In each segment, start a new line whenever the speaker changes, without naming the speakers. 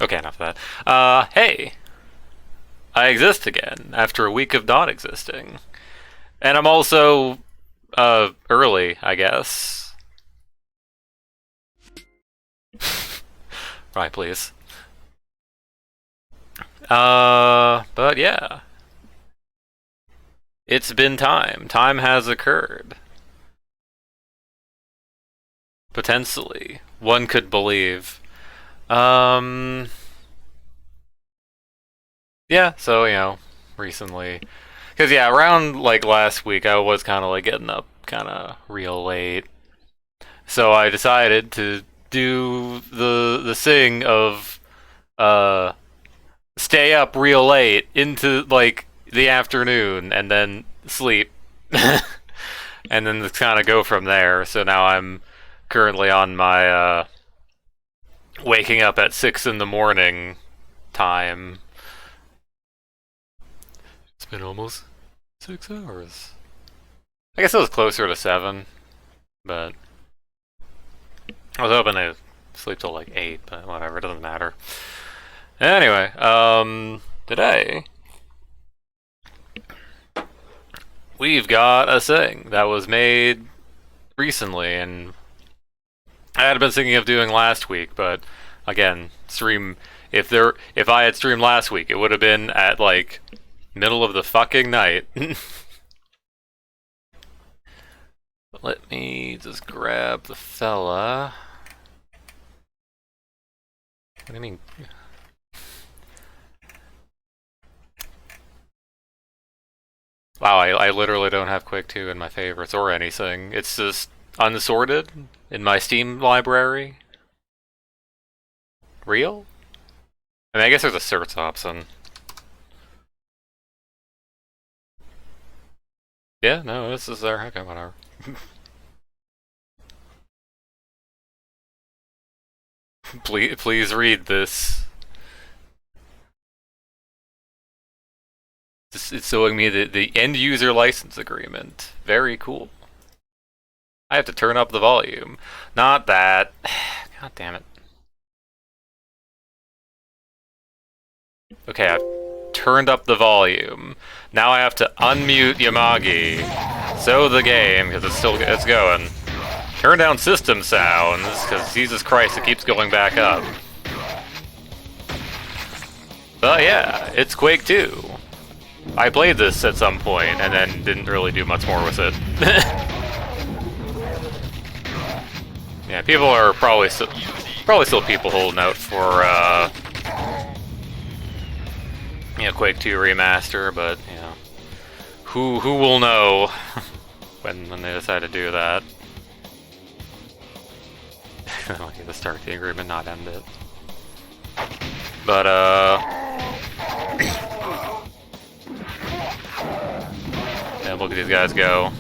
Okay, enough of that. Hey, I exist again after a week of not existing. And I'm also, early, I guess. Right, please. But yeah. It's been time. Time has occurred. Potentially. One could believe. Um, yeah, so, recently. Because, yeah, around, like, last week, I was kind of, like, getting up kind of real late. So I decided to do the thing of, uh, stay up real late into, like, the afternoon and then sleep. And then kind of go from there. So now I'm currently on my, waking up at 6 in the morning time. It's been almost 6 hours. I guess it was closer to 7, but I was hoping to sleep till like 8, but whatever, it doesn't matter. Anyway, today we've got a thing that was made recently, and I had been thinking of doing last week, but again, stream if I had streamed last week, it would have been at like middle of the fucking night. Let me just grab the fella. What do you mean? Wow, I literally don't have Quake 2 in my favorites or anything. It's just unsorted in my Steam library. Real? I mean, I guess there's a search option. Yeah, no, this is there. Okay, whatever. Please read this. It's showing me the end user license agreement. Very cool. I have to turn up the volume. Not that. God damn it. Okay, I've turned up the volume. Now I have to unmute Yamagi. So the game, because it's going. Turn down system sounds, because Jesus Christ, it keeps going back up. But yeah, it's Quake 2. I played this at some point, and then didn't really do much more with it. Yeah, people are probably still people holding out for, Quake 2 remaster, but, who will know when they decide to do that. Like, the start the agreement, not end it. But, yeah, look at these guys go.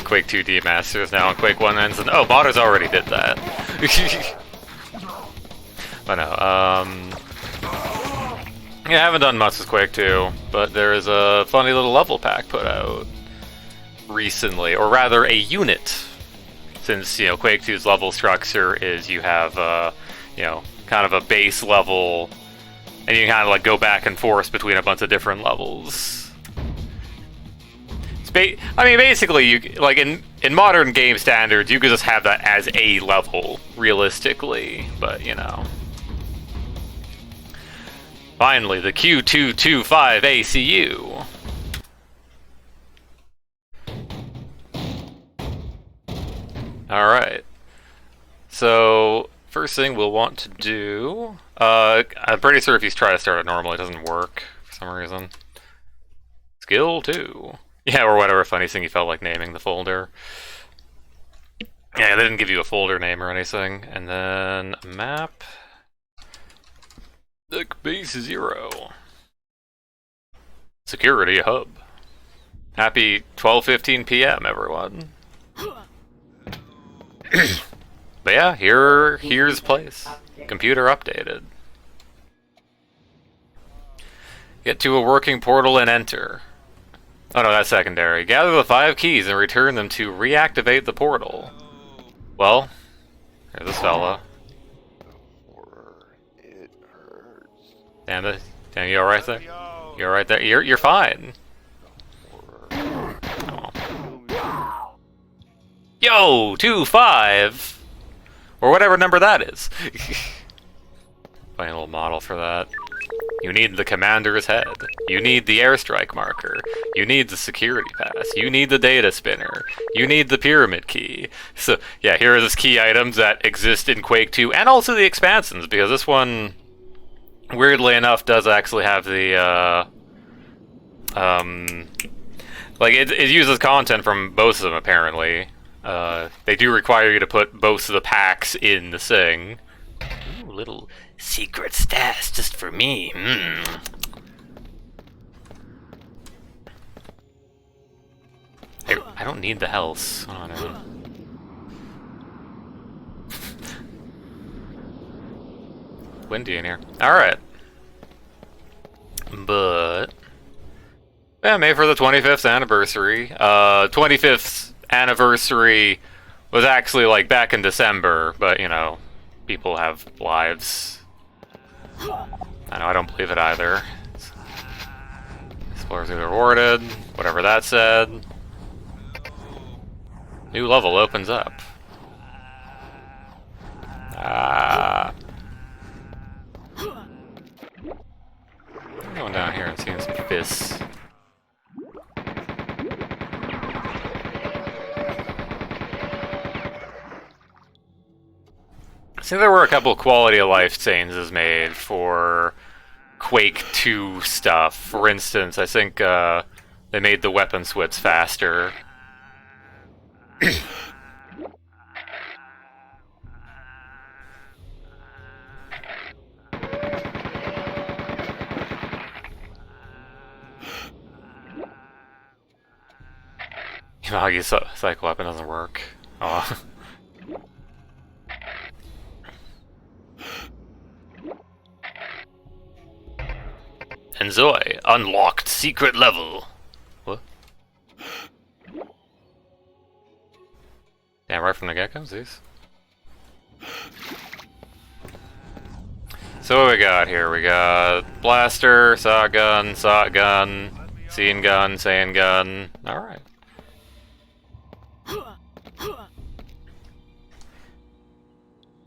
Quake 2 demasters now, and Quake 1 ends, and oh, modders already did that. But no, yeah, I haven't done much with Quake 2, but there is a funny little level pack put out recently, or rather a unit. Since, Quake 2's level structure is you have, kind of a base level, and you can kind of like go back and forth between a bunch of different levels. Basically, you like in modern game standards, you could just have that as a level, realistically, but Finally, the Q225 ACU. Alright. So, first thing we'll want to do... I'm pretty sure if you try to start it normally, it doesn't work for some reason. Skill 2. Yeah, or whatever funny thing you felt like naming the folder. Yeah, they didn't give you a folder name or anything. And then map... base 0. Security hub. Happy 12:15 p.m. everyone. But yeah, here's place. Computer updated. Get to a working portal and enter. Oh no, that's secondary. Gather the 5 keys and return them to reactivate the portal. Well, here's this fella. Damn it. Damn, you alright there? You're right there. You're fine. Yo, 2-5! Or whatever number that is. Funny little model for that. You need the commander's head. You need the airstrike marker. You need the security pass. You need the data spinner. You need the pyramid key. So, yeah, here are the key items that exist in Quake 2, and also the expansions, because this one, weirdly enough, does actually have the, like, it uses content from both of them, apparently. They do require you to put both of the packs in the thing. Ooh, little secret stash just for me. I don't need the health. Hold on a minute. Windy in here. Alright. But yeah, made for the 25th anniversary. 25th anniversary was actually like back in December, but you know, people have lives. I know, I don't believe it either. Explorers are rewarded, whatever that said. New level opens up. I'm going down here and seeing some fists. I think there were a couple quality of life changes made for Quake 2 stuff. For instance, I think they made the weapon switch faster. You know how you cycle weapon doesn't work. Oh. Enjoy unlocked secret level. What? Damn, right from the get-go, these. So what we got here? We got blaster, shot gun, scene gun, sand gun. Alright.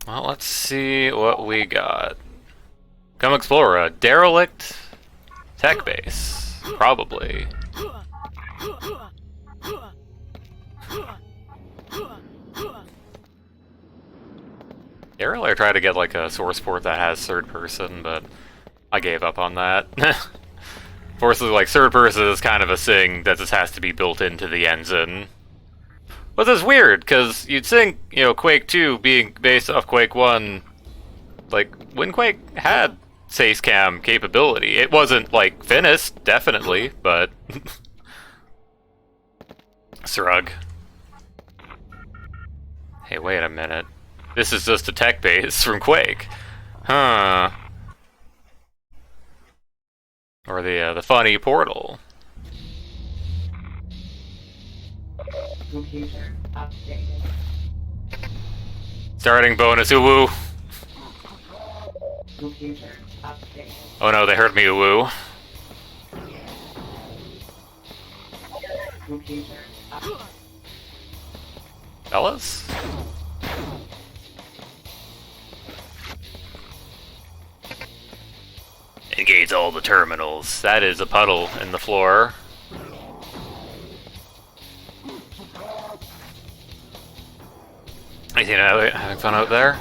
Well, let's see what we got. Come explore a derelict tech base. Probably. Earlier I tried to get like a source port that has third person, but I gave up on that. Fortunately, like third person is kind of a thing that just has to be built into the engine. But that's weird, because you'd think, you know, Quake 2 being based off Quake 1, like, when Quake had face cam capability, it wasn't, like, finished, definitely, but... Shrug. Hey, wait a minute. This is just a tech base from Quake. Huh. Or the funny portal.
Computer updated.
Starting bonus uwu.
Computer updated.
Oh no, they heard me uwu.
Computer updated.
Fellas? Engage all the terminals. That is a puddle in the floor. You know, having fun out there?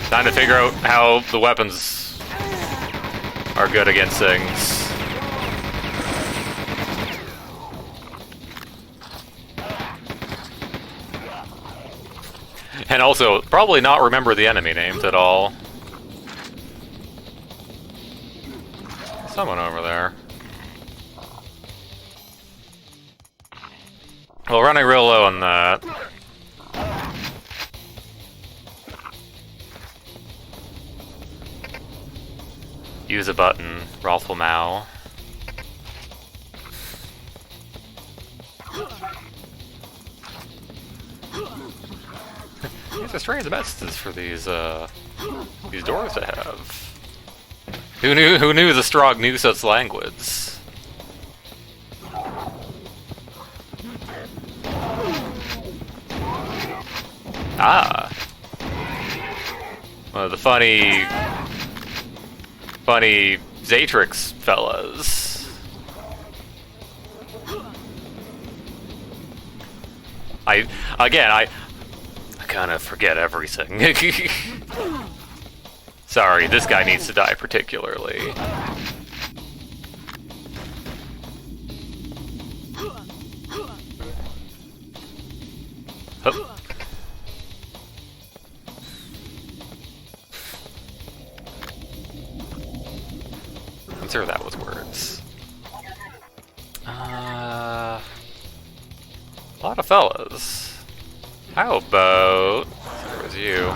Trying to figure out how the weapons are good against things. And also, probably not remember the enemy names at all. Someone over there. Well, running real low on that. Use a button, Rolful Mao. These are strange messages for these these doors they have. Who knew the Strogg knew such language? Ah. One of the funny Zatrix fellas. I kind of forget everything. Sorry, this guy needs to die particularly. Hup. I'm sure that was words. A lot of fellas. How about... There was you.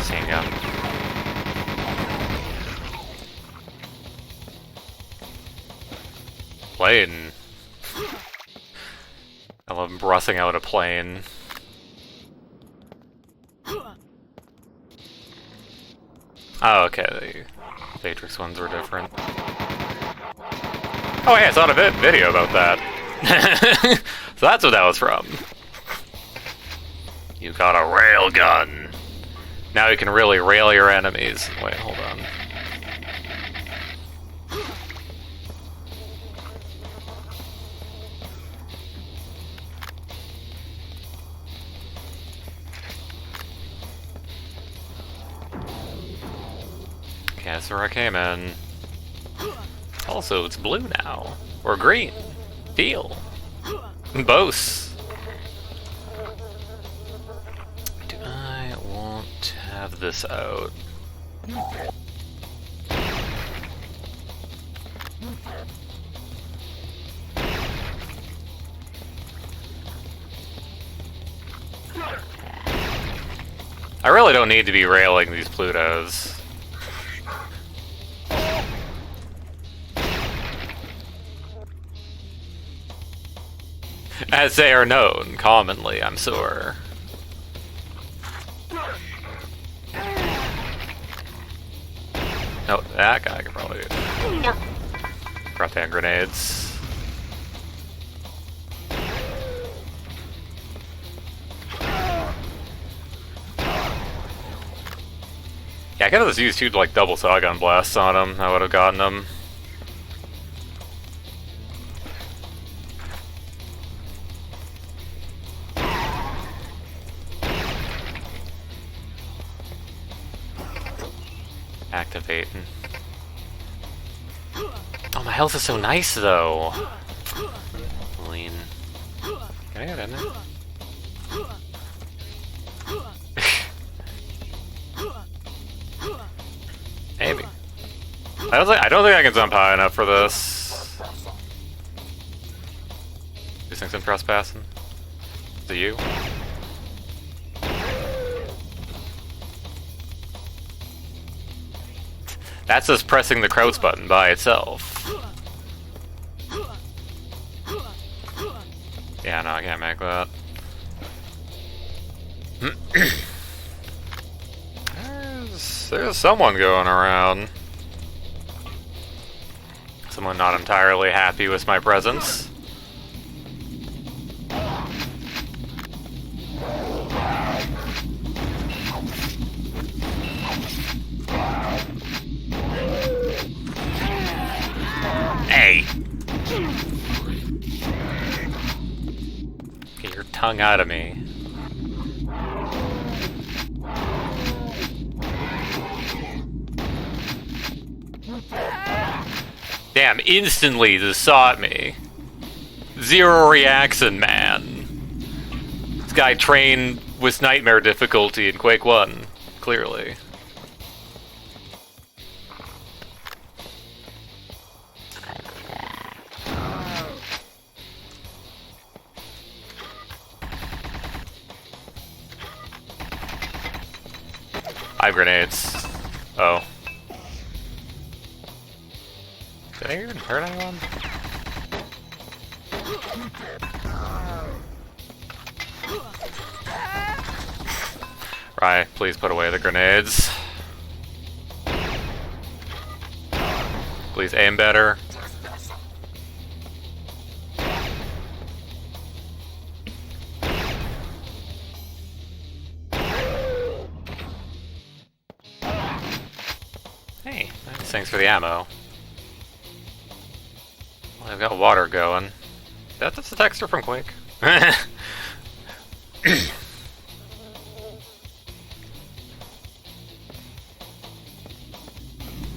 Same gun. Plane. I love brussing out a plane. Oh, okay, the Matrix ones were different. Oh, hey, I saw a video about that. So that's what that was from. You got a rail gun. Now you can really rail your enemies. Wait, hold on. Okay, that's where I came in. Also, it's blue now. Or green. Teal. Both. Do I want to have this out? I really don't need to be railing these Plutos. As they are known, commonly, I'm sure. No, that guy could probably do it. Brought hand grenades. Yeah, I could have just used two like double shotgun blasts on him. I would have gotten him. Activating. Oh, my health is so nice though. Lean. Can I get in there? Maybe. I don't think I can jump high enough for this. These things in trespassing. Is it you? That's just pressing the crouch button by itself. Yeah, no, I can't make that. There's someone going around. Someone not entirely happy with my presence. Hey! Get your tongue out of me. Damn, instantly just saw at me. Zero reaction, man. This guy trained with nightmare difficulty in Quake 1, clearly. I have grenades. Oh. Did I even hurt anyone? Right, please put away the grenades. Please aim better. Hey, nice, thanks for the ammo. Well, I've got water going. That's the texture from Quake.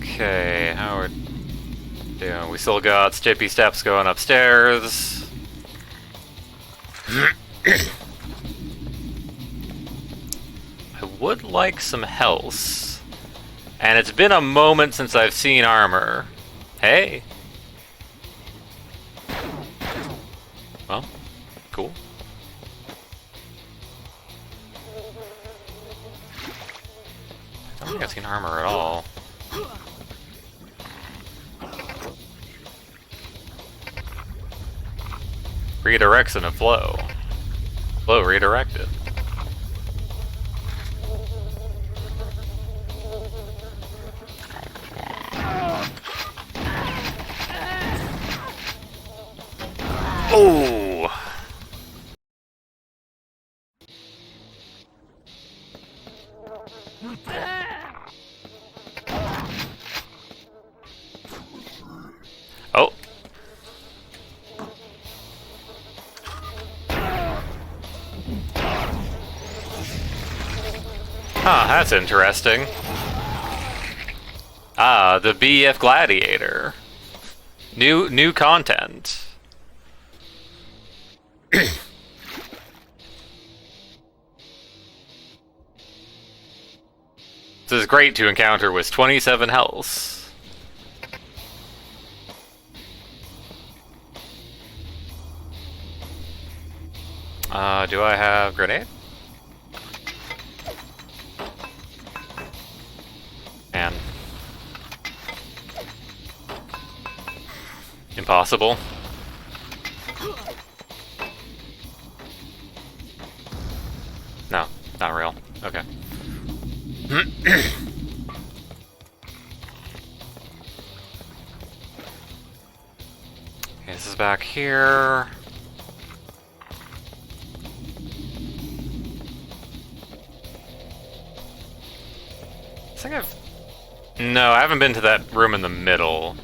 Okay, how are we doing? We still got Stippy Steps going upstairs. I would like some health. And it's been a moment since I've seen armor. Hey. Well, cool. I don't think I've seen armor at all. Redirects in a flow. Flow redirected. Oh! Oh! Huh, that's interesting. Ah, the BF Gladiator. New content. This is great to encounter with 27 health. Do I have grenade? Man. Impossible. No, not real. Okay. Okay, this is back here. I think I've... No, I haven't been to that room in the middle.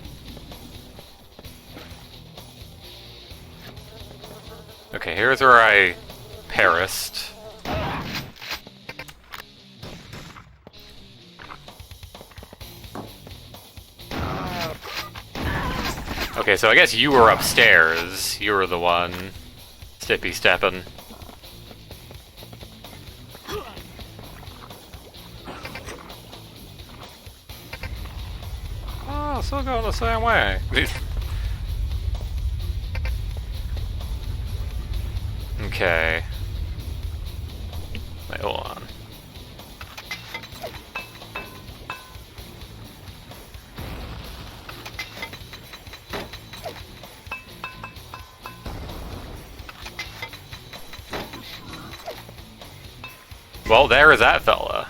Okay, here's where I perished. Okay, so I guess you were upstairs. You were the one stippy stepping. Oh, still going the same way. Okay. Wait, hold on. Well, there is that fella.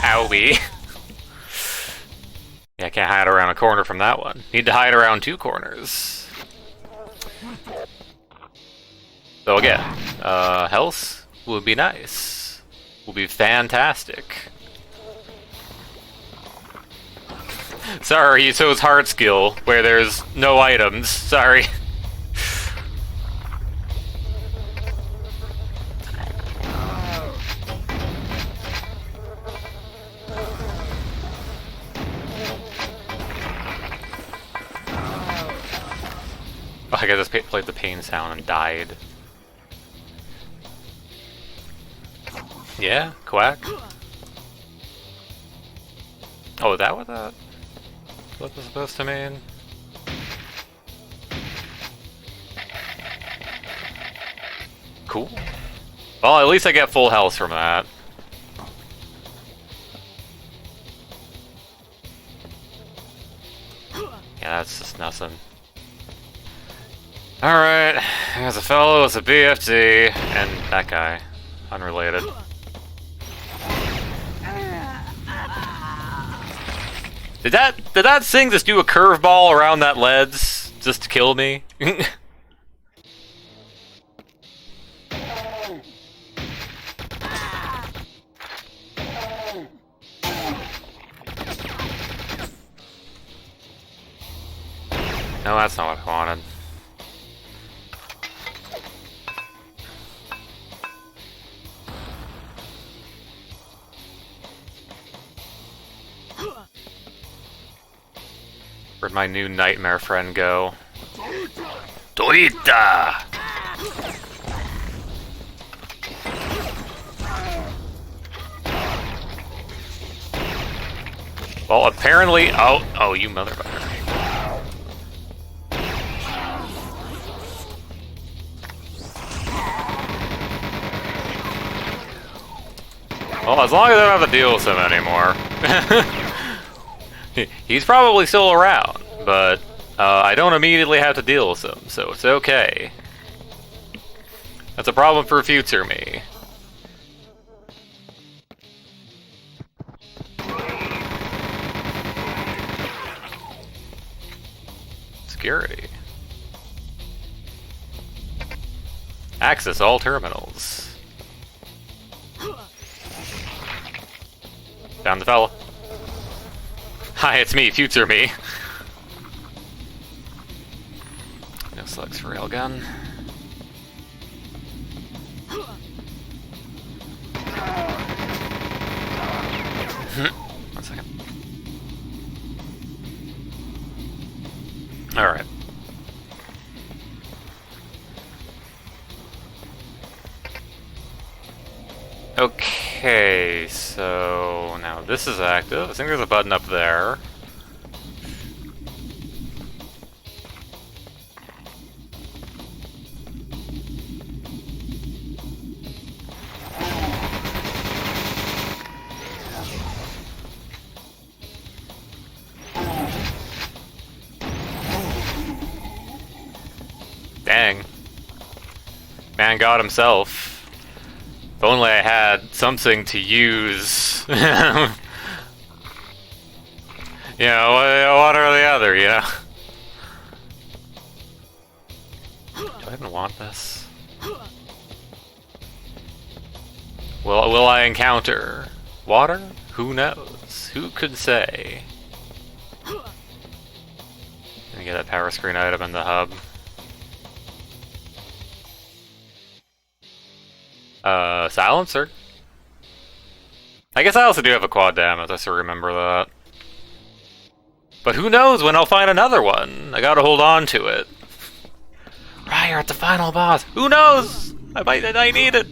Owie. Yeah, I can't hide around a corner from that one. Need to hide around two corners. So again, health would be nice. Would be fantastic. Sorry, so it's hard skill, where there's no items. Sorry. Oh, I guess I just played the pain sound and died. Yeah, quack. Oh, is that what was supposed to mean? Cool. Well, at least I get full health from that. Yeah, that's just nothing. Alright, there's a fellow with a BFD, and that guy. Unrelated. Did that thing just do a curveball around that ledge just to kill me? No, that's not what I wanted. Where'd my new nightmare friend go? Toita! Well, apparently... Oh, you motherfucker. Well, as long as I don't have to deal with him anymore. He's probably still around, but I don't immediately have to deal with him, so it's okay. That's a problem for future me. Security. Access all terminals. Found the fella. Hi, it's me, future me. No slugs for railgun. One second. Alright. Okay, so now this is active. I think there's a button up there. Dang. Man got himself. If only I had something to use. You know, one or the other, you know? Do I even want this? Will I encounter water? Who knows? Who could say? Let me get that power screen item in the hub. Silencer. I guess I also do have a quad damage, I still remember that. But who knows when I'll find another one? I gotta hold on to it. Right, you're at the final boss. Who knows? I need it.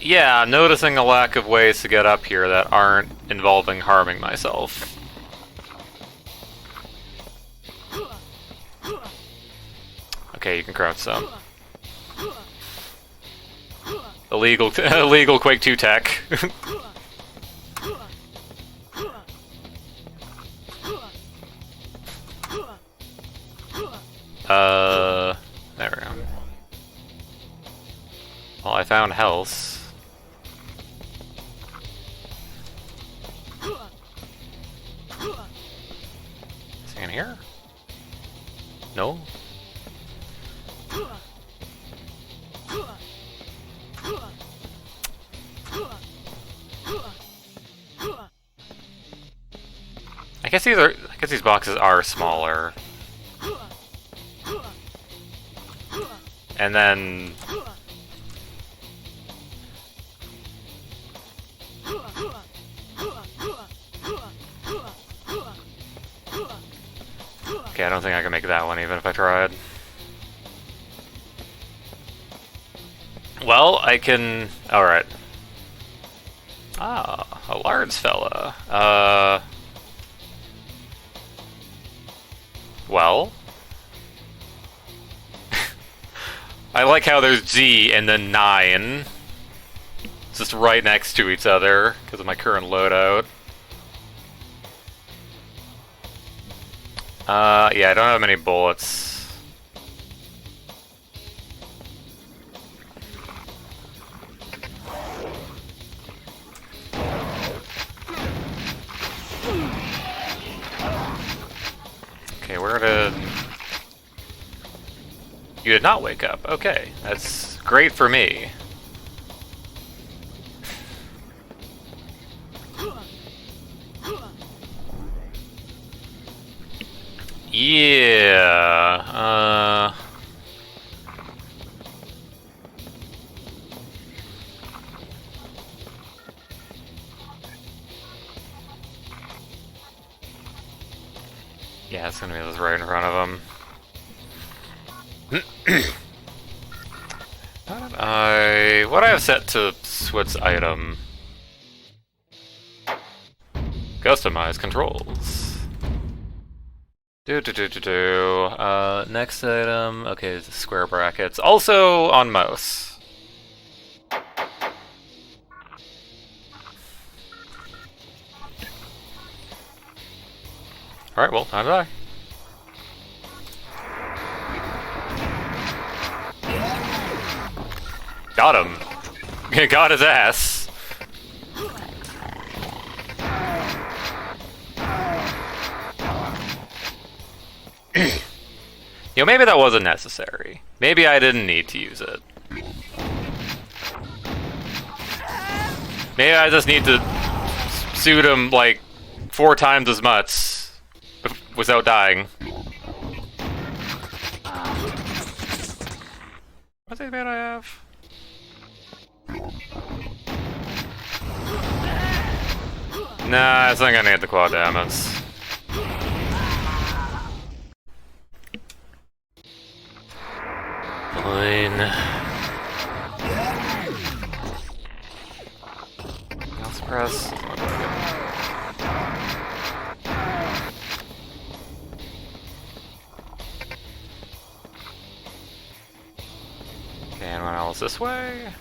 Yeah, noticing a lack of ways to get up here that aren't involving harming myself. Okay, you can craft some. Illegal Quake 2 tech. There we go. Well, I found health. Is he in here? No? I guess these boxes are smaller. And then okay, I don't think I can make that one even if I tried. Well, I can. Alright. Ah, a large fella. Well. I like how there's G and then 9. Just right next to each other because of my current loadout. Yeah, I don't have many bullets. Okay, where did... You did not wake up. Okay, that's great for me. Yeah, yeah, it's gonna be this right in front of him. What do I have set to Swit's item? Customize controls. Next item. Okay, the square brackets. Also on mouse. Alright, well, time to die. Got him. Got his ass. Maybe that wasn't necessary. Maybe I didn't need to use it. Maybe I just need to shoot him, like, 4 times as much without dying. What's the bad I have? Nah, it's not gonna hit the quad damage. Fine. Mouse press. Okay, anyone else this way?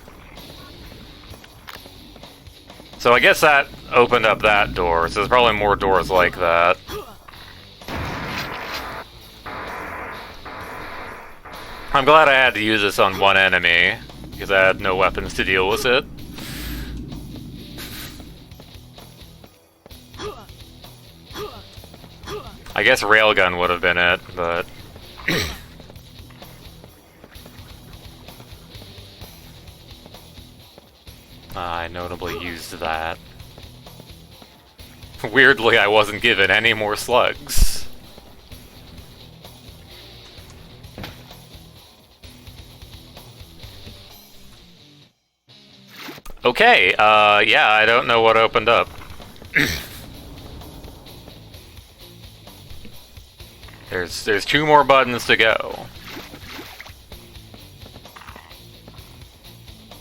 So I guess that opened up that door, so there's probably more doors like that. I'm glad I had to use this on one enemy, because I had no weapons to deal with it. I guess railgun would have been it, but... I notably used that. Weirdly, I wasn't given any more slugs. Okay, yeah, I don't know what opened up. There's 2 more buttons to go.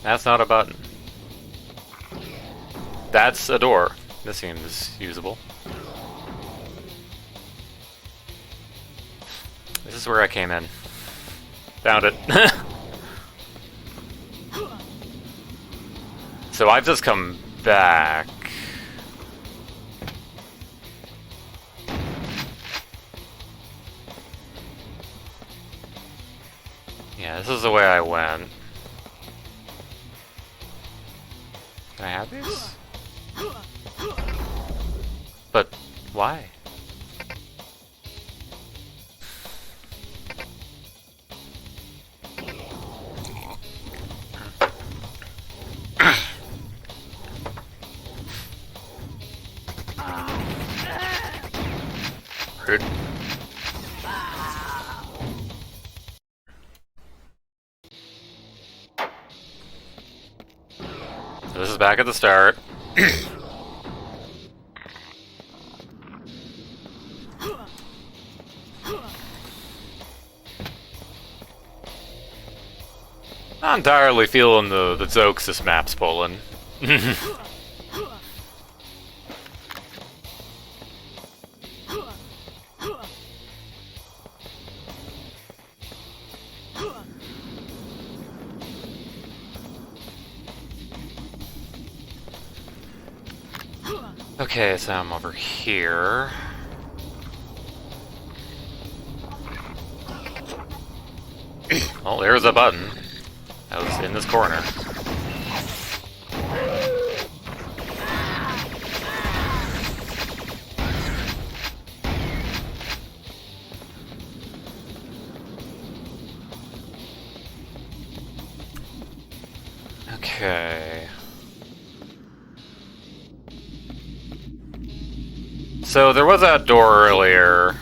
That's not a button. That's a door. This seems usable. This is where I came in. Found it. So I've just come back. Yeah, this is the way I went. Can I have these? But why? Rude. So this is back at the start. Not entirely feeling the Zoxus maps pulling. Okay, so I'm over here. Well, there's a button. That was in this corner. Okay. So there was that door earlier.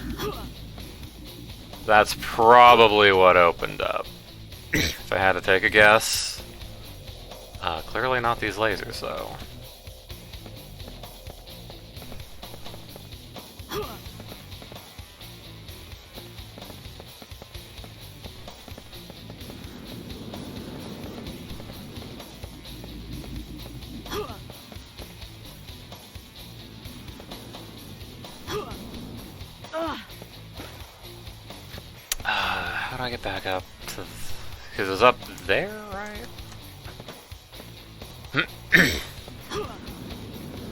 That's probably what opened up. If I had to take a guess. Clearly not these lasers, though. How do I get back up to... Because it's up there, right?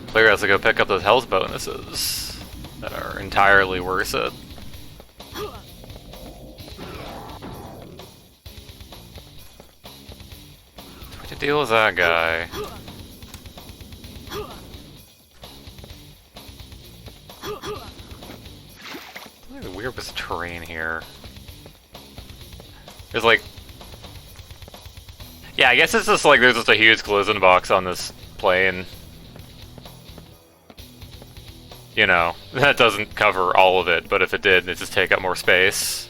Clearly has to go pick up those health bonuses that are entirely worth it. What to deal with that guy? Something weird with the terrain here. There's like... Yeah, I guess it's just like there's just a huge collision box on this plane. You know, that doesn't cover all of it, but if it did, it'd just take up more space.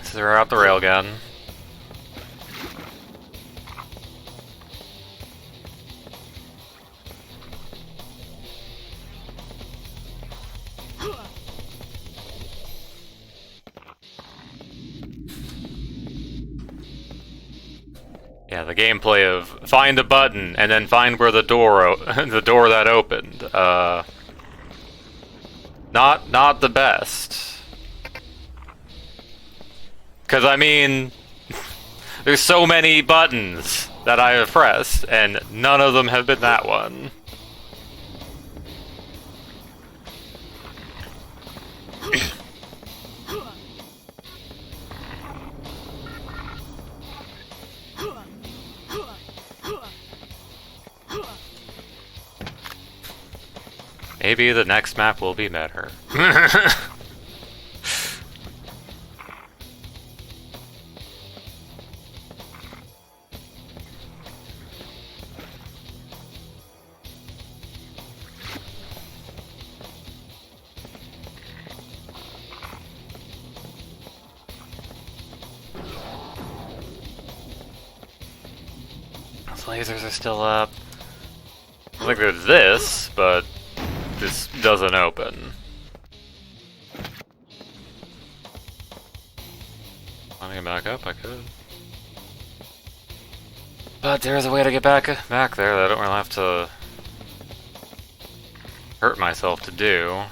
So they're out the railgun. Yeah, the gameplay of find a button and then find where the door the door that opened. Not the best. Cause I mean, there's so many buttons that I have pressed, and none of them have been that one. Maybe the next map will be better. Those lasers are still up. I think there's this, but this doesn't open. Want to get back up? I could. But there's a way to get back there that I don't really have to hurt myself to do.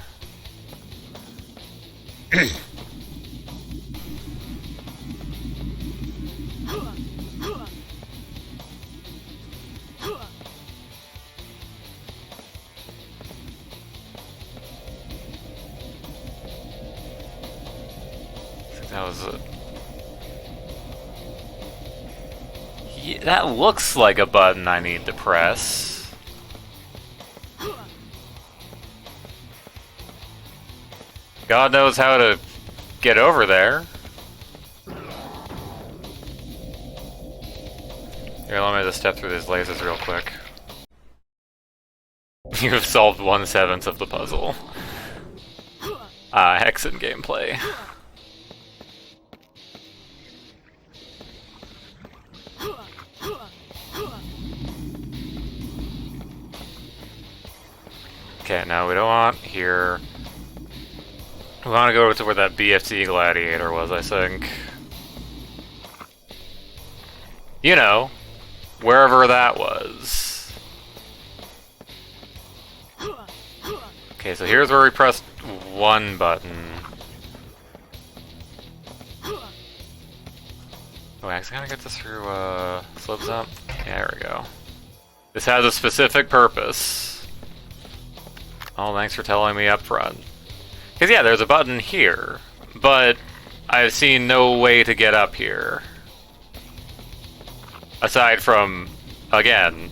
That was it. Yeah, that looks like a button I need to press. God knows how to get over there. Here, let me just step through these lasers real quick. You have solved 1/7 of the puzzle. Hexen gameplay. Okay, now we don't want here. We want to go to where that BFT gladiator was, I think. You know, wherever that was. Okay, so here's where we pressed one button. Oh, I actually gotta get this through, slopes up? Yeah, there we go. This has a specific purpose. Oh, thanks for telling me up front. Because, yeah, there's a button here, but I've seen no way to get up here. Aside from, again,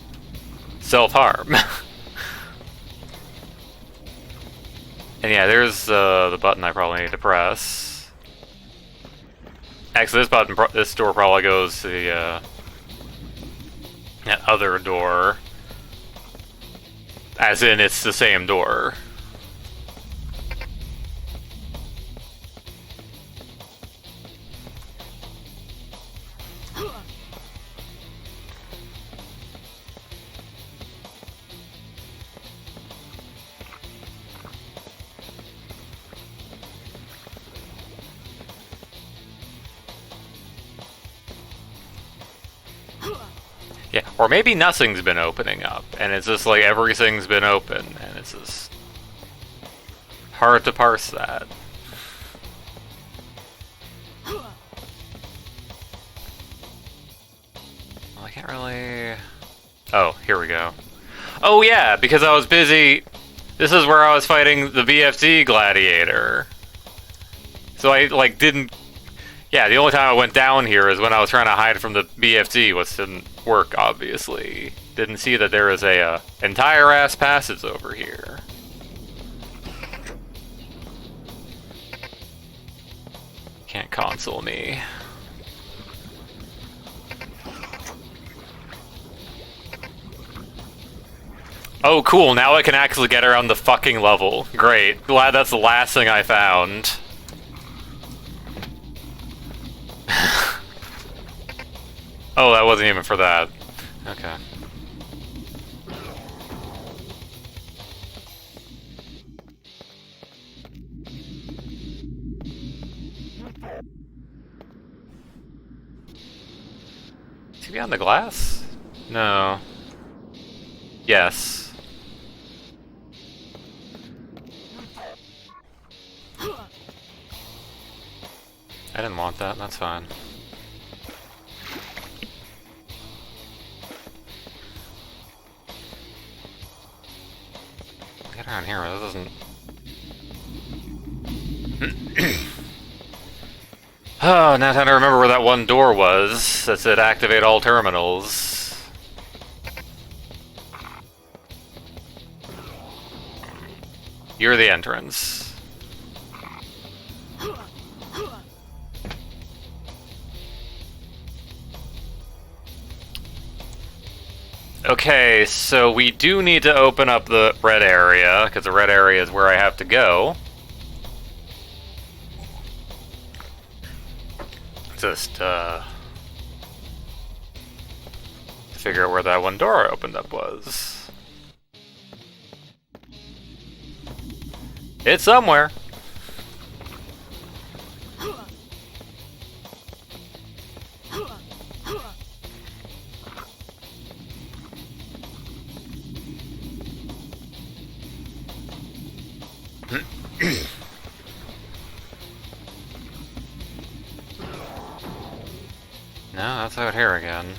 self-harm. And yeah, there's the button I probably need to press. Actually, this door probably goes to the that other door. As in, it's the same door. Yeah, or maybe nothing's been opening up, and it's just like everything's been open, and it's just hard to parse that. Well, I can't really... Oh, here we go. Oh yeah, because I was busy... This is where I was fighting the BFT gladiator. So I, like, didn't... Yeah, the only time I went down here is when I was trying to hide from the BFT, which didn't work, obviously. Didn't see that there is a entire ass passage over here. Can't console me. Oh, cool, now I can actually get around the fucking level. Great. Glad that's the last thing I found. Oh, that wasn't even for that. Okay. Is he behind the glass? No. Yes. I didn't want that, that's fine. Get around here, that doesn't... Oh, now time to remember where that one door was that said activate all terminals. You're the entrance. Okay, so we do need to open up the red area, because the red area is where I have to go. Just, figure out where that one door I opened up was. It's somewhere. No, that's out here again.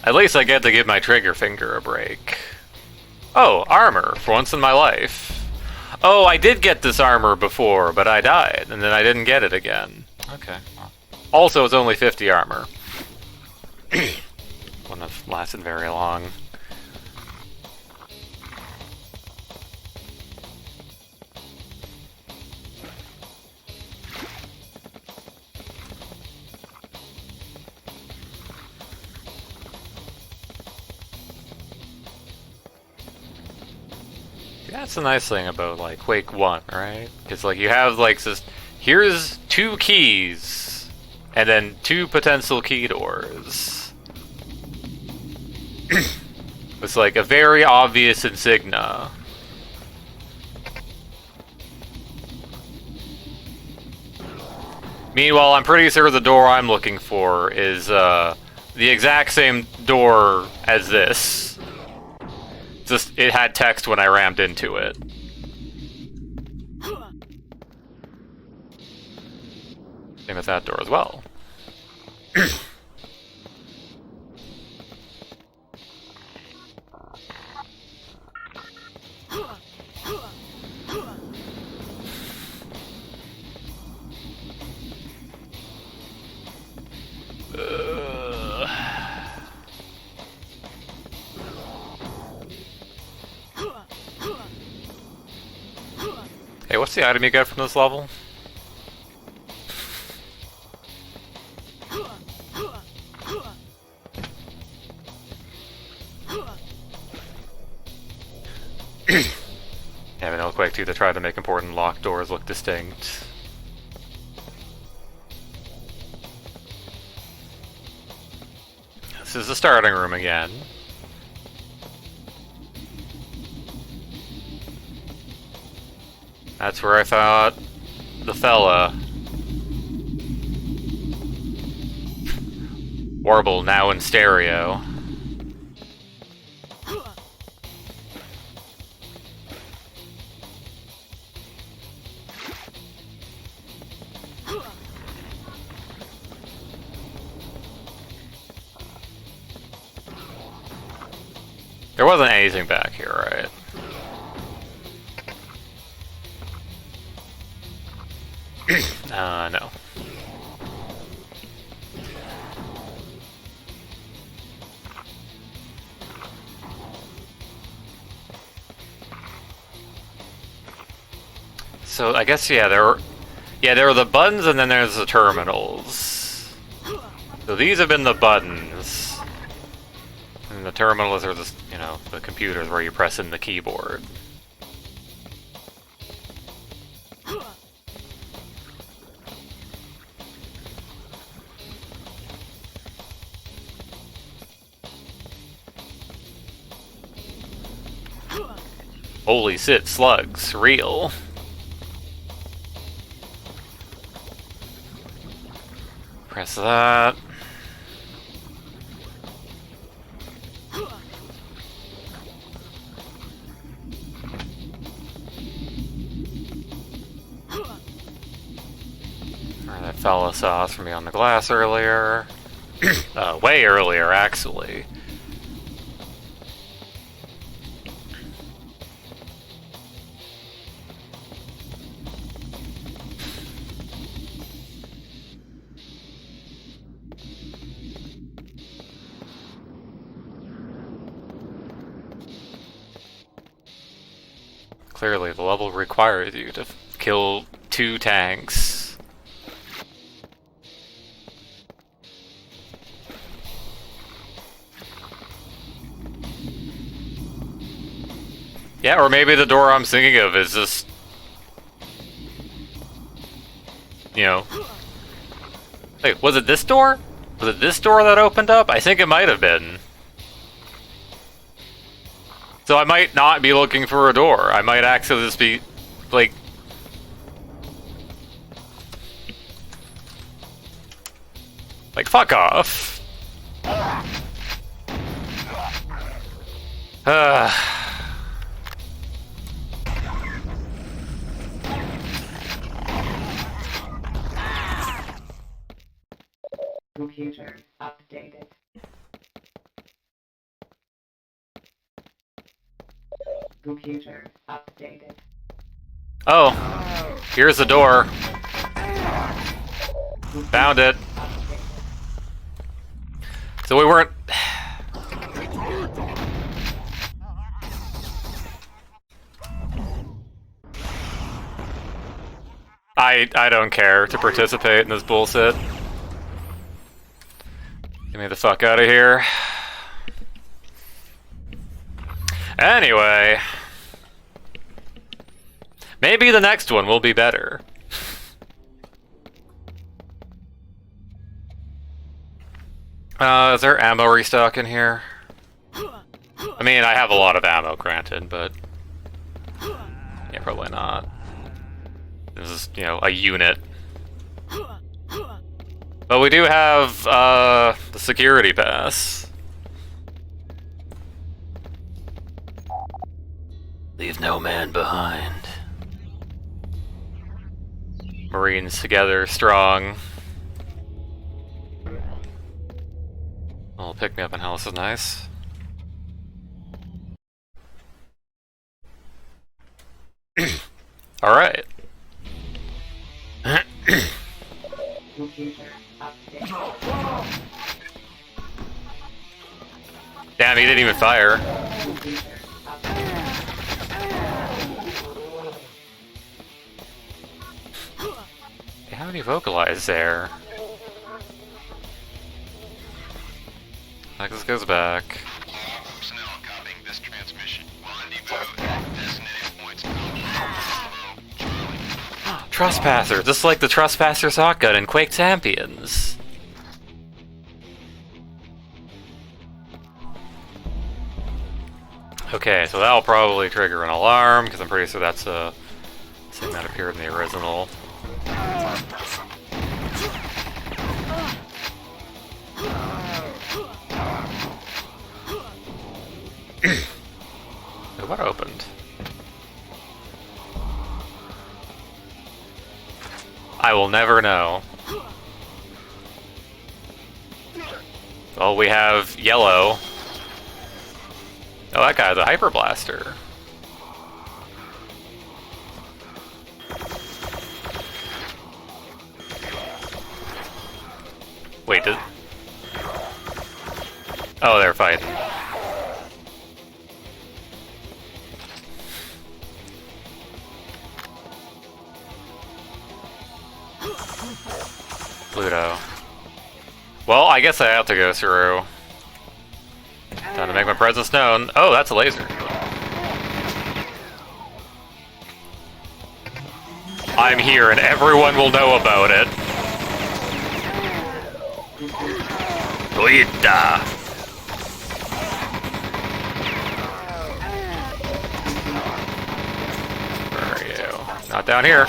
At least I get to give my trigger finger a break. Oh, armor, for once in my life. Oh, I did get this armor before, but I died, and then I didn't get it again. Okay. Well. Also, it's only 50 armor. Wouldn't have lasted very long. That's the nice thing about, like, Quake 1, right? It's like, you have, like, this... Here's 2 keys. And then 2 potential key doors. It's like a very obvious insignia. Meanwhile, I'm pretty sure the door I'm looking for is the exact same door as this. Just, it had text when I rammed into it. Same as that door as well. Hey, what's the item you get from this level? Yeah, I know Quake 2 they tried to make important locked doors look distinct. This is the starting room again. That's where I thought the fella. Warble now in stereo. There wasn't anything back here, right? No. So I guess there were the buttons and then there's the terminals. So these have been the buttons. And the terminals are the the computers where you press in the keyboard. Holy shit, slugs, real. Press that. That fella saw us from beyond the glass earlier. Way earlier, actually. Clearly, the level requires you to kill 2 tanks. Yeah, or maybe the door I'm thinking of is just... Wait, was it this door? Was it this door that opened up? I think it might have been. So I might not be looking for a door. I might actually just be, like... fuck off.
Computer updated. Computer updated.
Oh, here's the door. Found it. So we weren't... I don't care to participate in this bullshit. Get me the fuck out of here. Anyway. Maybe the next one will be better. Is there ammo restock in here? I mean, I have a lot of ammo, granted, but yeah, probably not. This is, you know, a unit. But we do have, the security pass. Leave no man behind. Marines together, strong. Oh, pick me up in hell, this is nice. Alright.
Computer update.
Damn, he didn't even fire.
Computer update.
How many vocalize there? Like, this goes back.
Personnel copying this transmission. Rendezvous. Designated points. Bravo, Charlie.
Trespasser, just like the Trespasser shotgun in Quake Champions. Okay, so that'll probably trigger an alarm, because I'm pretty sure that's a thing that appeared in the original. What opened? I will never know. Oh, we have yellow. Oh, that guy's a hyper blaster. Wait, did... Oh, they're fighting. Pluto. Well, I guess I have to go through. Time to make my presence known. Oh, that's a laser. I'm here and everyone will know about it. Oida. Where are you? Not down here.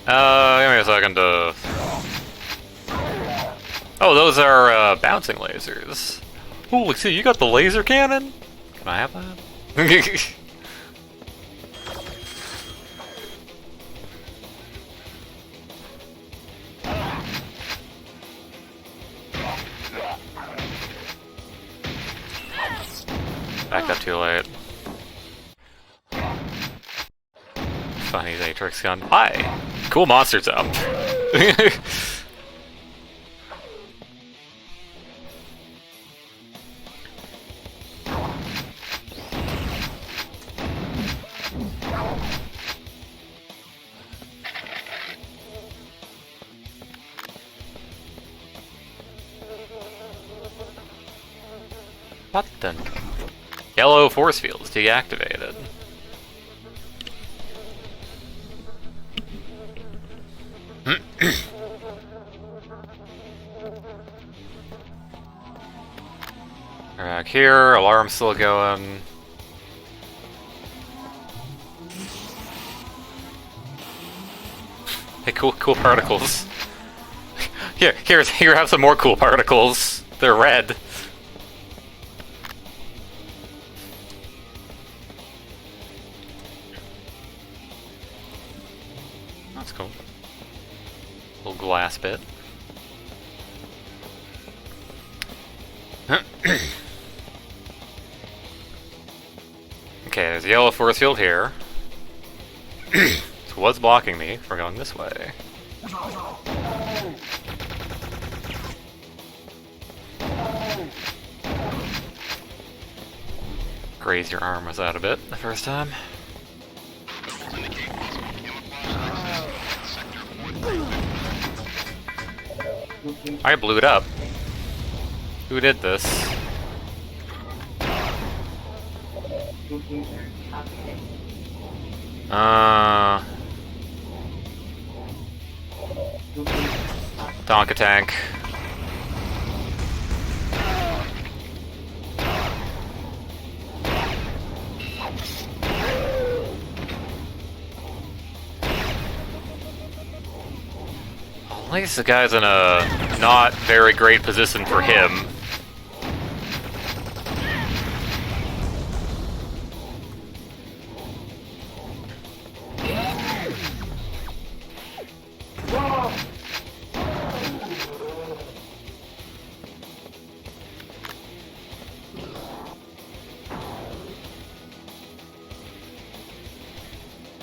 Give me a second to... Oh, those are, bouncing lasers. Holy shit, you got the laser cannon? Can I have that? Backed up too late. Funny Atrix gun. Hi! Cool monster jump. Button. Yellow force fields deactivated. Back here, alarm's still going. Hey, cool particles. Here, have some more cool particles. They're red. That's cool. Little glass bit. Okay, there's a yellow force field here. So what's blocking me from going this way? Graze your arm was out a bit the first time.
Indicate possible camouflage access. Sector 43.
I blew it up. Who did this?
Computer update.
Tonka tank. At least the guy's in a not very great position for him.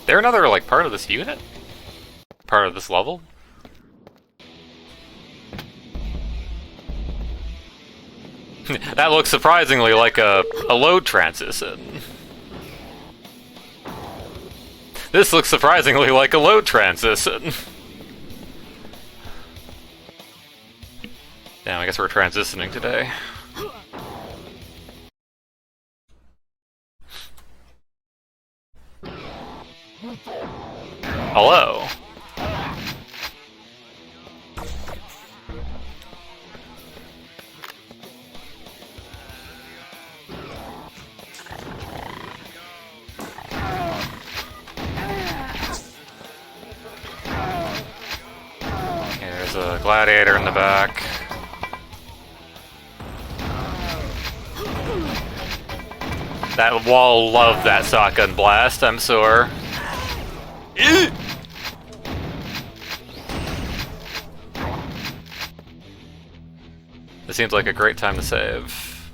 They're another, like, part of this unit? Part of this level? That looks surprisingly like a load transition. This looks surprisingly like a load transition. Damn, I guess we're transitioning today. Hello. Okay, there's a gladiator in the back. That wall loved that shotgun blast, I'm sure. This seems like a great time to save.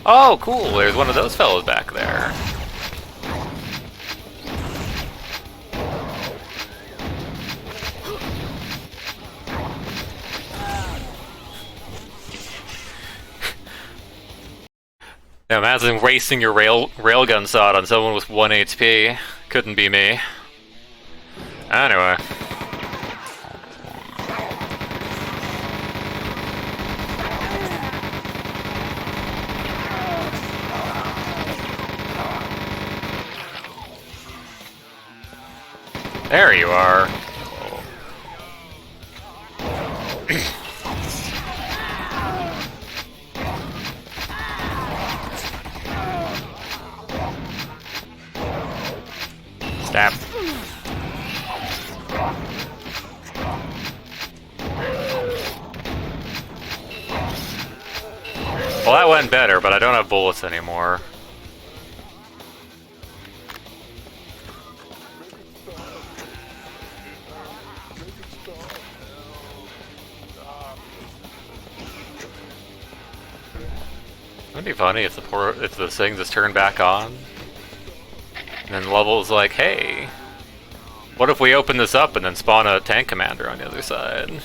Oh, cool, there's one of those fellows back there. Now imagine wasting your railgun shot on someone with 1 HP. Couldn't be me. Anyway. There you are. Stab. Well, that went better, but I don't have bullets anymore. It'd be funny if the thing just turned back on. And then Level's like, hey, what if we open this up and then spawn a tank commander on the other side?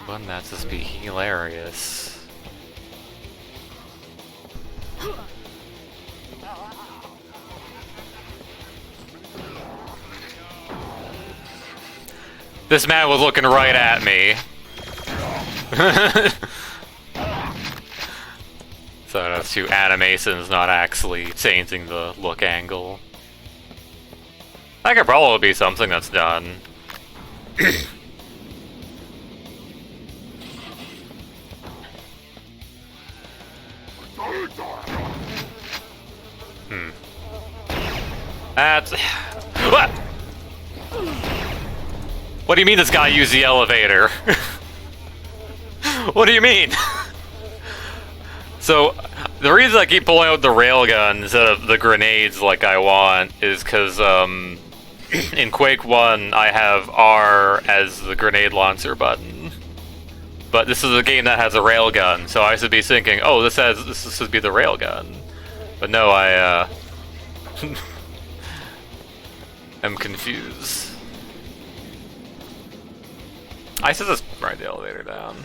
Wouldn't that just be hilarious? This man was looking right at me. So that's two animations not actually changing the look angle. That could probably be something that's done. That's... What? What do you mean this guy used the elevator? What do you mean? So, the reason I keep pulling out the railgun instead of the grenades like I want is because, in Quake 1, I have R as the grenade launcher button. But this is a game that has a railgun, so I should be thinking, oh, this should be the railgun. But no, I, am confused. I should just ride the elevator down.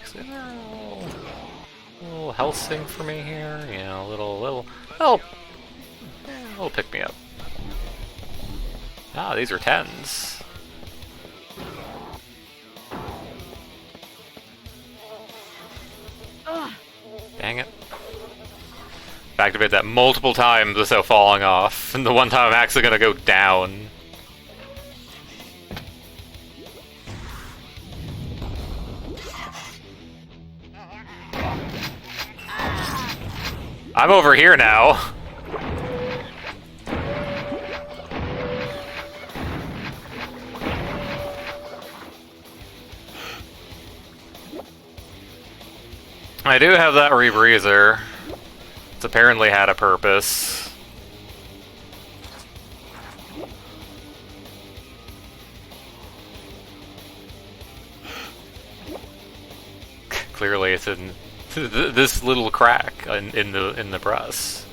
Is there a little health thing for me here? Yeah, a little, well, It'll pick me up. Ah, these are 10s. Dang it. I've activated that multiple times without falling off, and the one time I'm actually gonna go down. I'm over here now. I do have that rebreather. It's apparently had a purpose. Clearly, it's in this little crack in the press,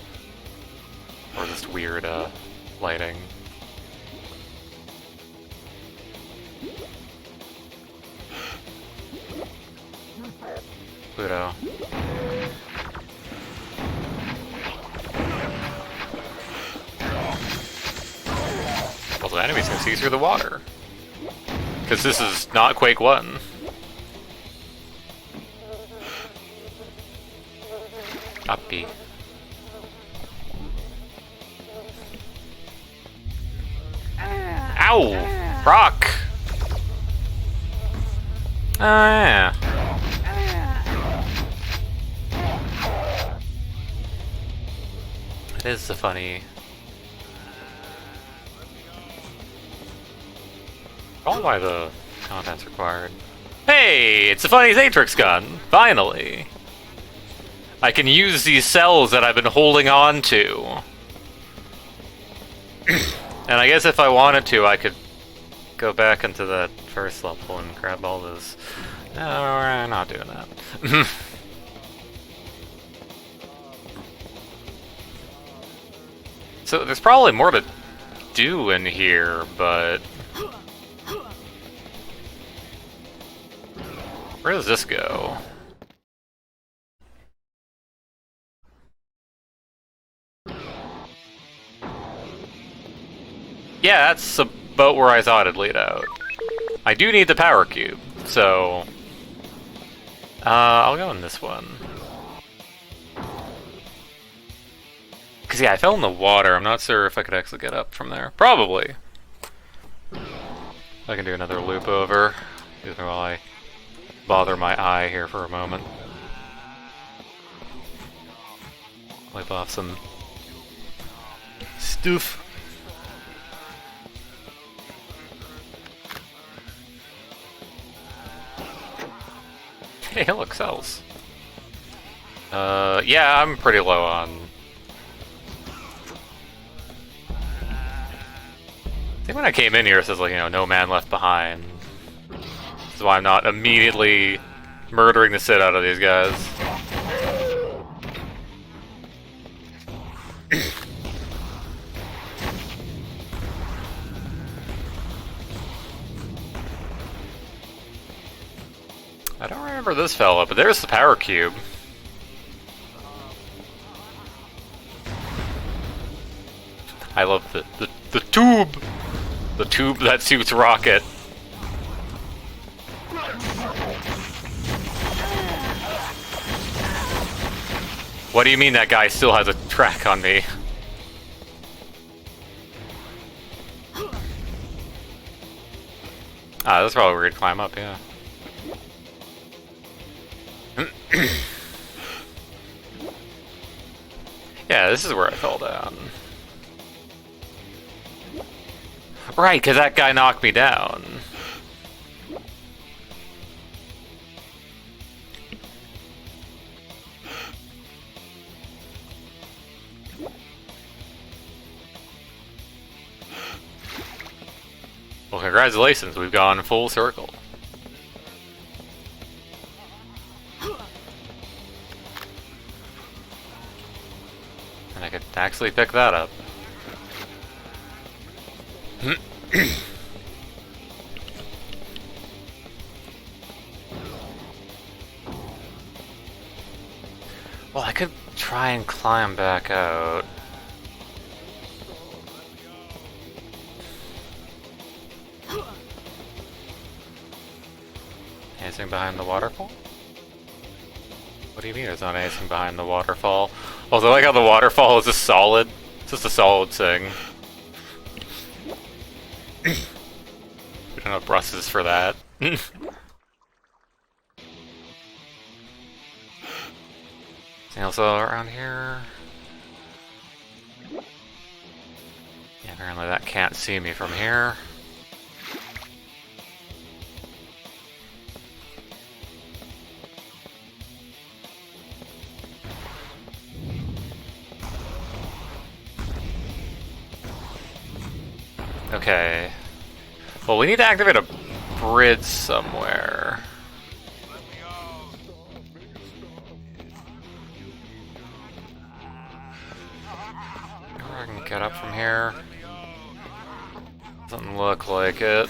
or this weird lighting. Pluto. Well, the enemies can see through the water. Because this is not Quake 1. Uppy. Ow! Rock! Oh, yeah. It is the funny... Probably why the content's required. Hey! It's the funny Zatrix gun! Finally! I can use these cells that I've been holding on to. And I guess if I wanted to, I could go back into that first level and grab all those. No, we're not doing that. So there's probably more to do in here, but... Where does this go? Yeah, that's about where I thought it'd lead out. I do need the power cube, so... I'll go in this one. Because, yeah, I fell in the water. I'm not sure if I could actually get up from there. Probably. I can do another loop over. Excuse me while I bother my eye here for a moment. Wipe off some stuff. Hey, look, cells. Yeah, I'm pretty low on... I think when I came in here it says, like, you know, no man left behind. This is why I'm not immediately murdering the shit out of these guys. I don't remember this fella, but there's the power cube. I love the tube! The tube that suits Rocket. What do you mean that guy still has a track on me? Ah, that's probably where he'd climb up, yeah. Yeah, this is where I fell down. Right, because that guy knocked me down. Well, congratulations, we've gone full circle. And I could actually pick that up. Well, I could try and climb back out. Anything behind the waterfall? What do you mean there's not anything behind the waterfall? Also, I like how the waterfall is just solid. It's just a solid thing. We don't have brushes for that. Anything else around here? Yeah, apparently that can't see me from here. Okay. Well, we need to activate a bridge somewhere. I can get up from here. Doesn't look like it.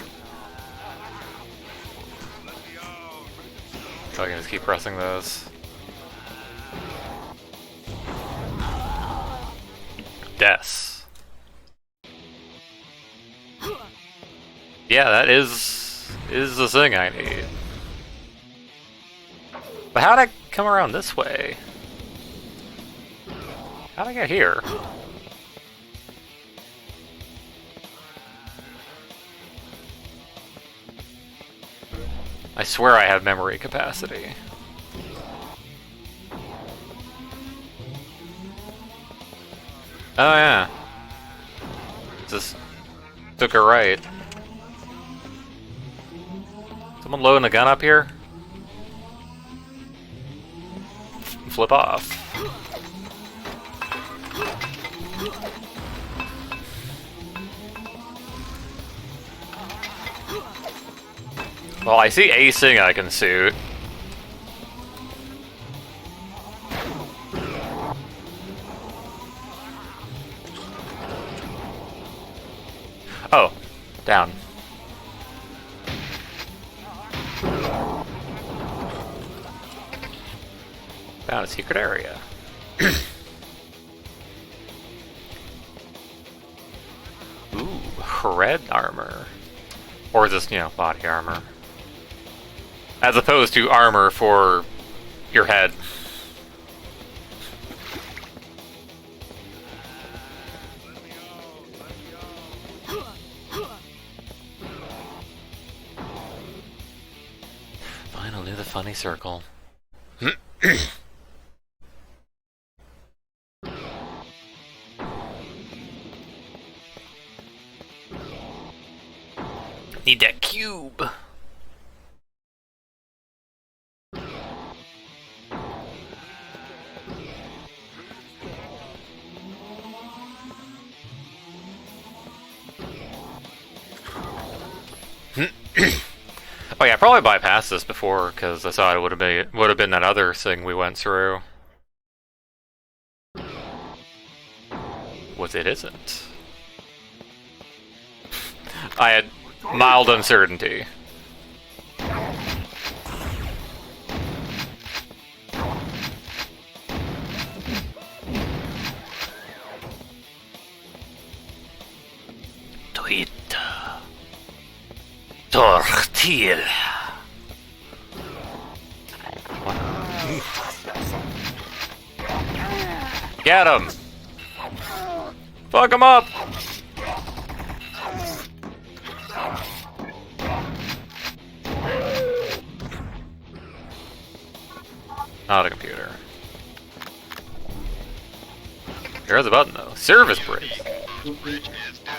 So I can just keep pressing those. Deaths. Yeah, that is the thing I need. But how'd I come around this way? How'd I get here? I swear I have memory capacity. Oh yeah. Just took a right. Someone loading a gun up here? Flip off. Well, I see a thing I can shoot. Oh, down. Found a secret area. Ooh, red armor. Or just, you know, body armor. As opposed to armor for your head. Finally, the funny circle. Need that cube. Oh yeah, I probably bypassed this before because I thought it would have been that other thing we went through. What it isn't. I had mild uncertainty. Tweet. Tortilla. Get him! Fuck him up! Not a computer. There's a button though. Service bridge.
Bridge is down.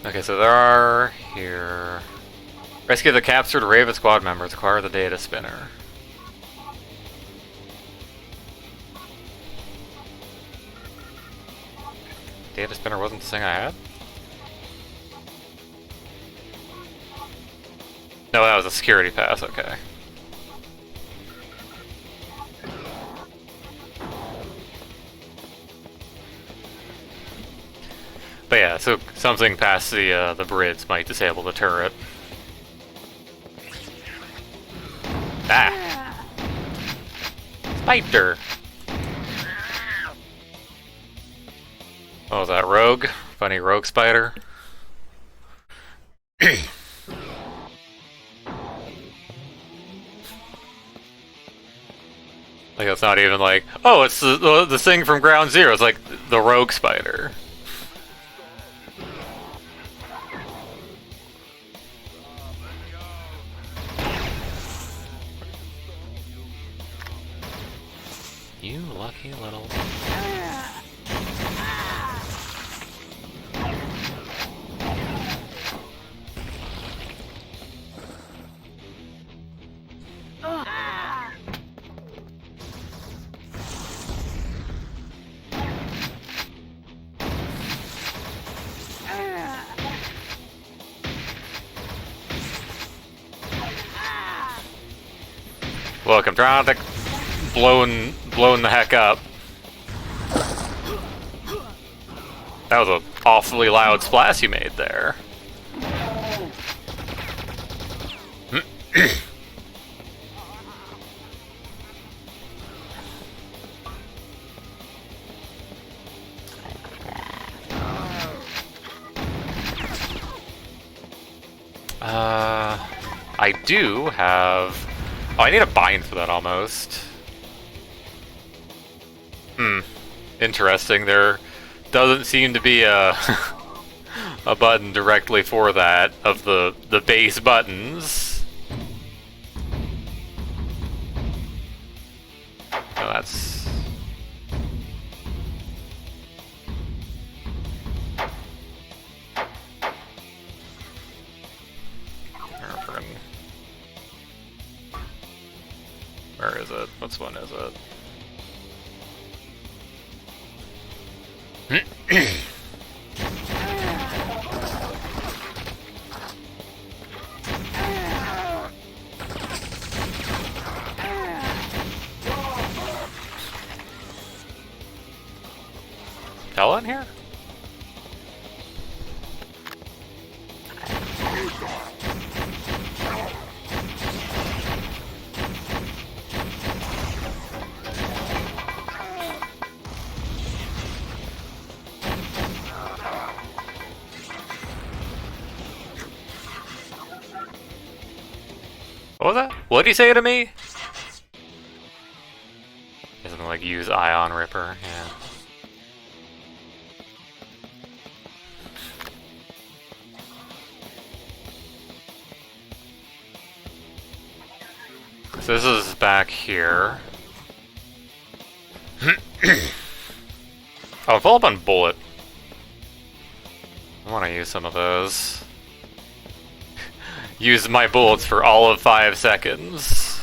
Okay, so there are here. Rescue the captured Raven squad members. Acquire the data spinner. Data spinner wasn't the thing I had? No, that was a security pass, okay. But yeah, so something past the bridge might disable the turret. Ah! Spider! Oh, is that rogue? Funny rogue spider. Like it's not even like, oh, it's the thing from Ground Zero. It's like the rogue spider. You lucky little. Look, I'm trying to blowing the heck up. That was an awfully loud splash you made there. I do have... Oh, I need a bind for that almost. Interesting. There doesn't seem to be a a button directly for that of the base buttons. Oh, that's... Where is it? Which one is it? Tell in here? What was that? What did he say to me? Doesn't like use Ion Ripper, yeah. So this is back here. Oh, I'm full up on bullet. I want to use some of those. Use my bullets for all of 5 seconds.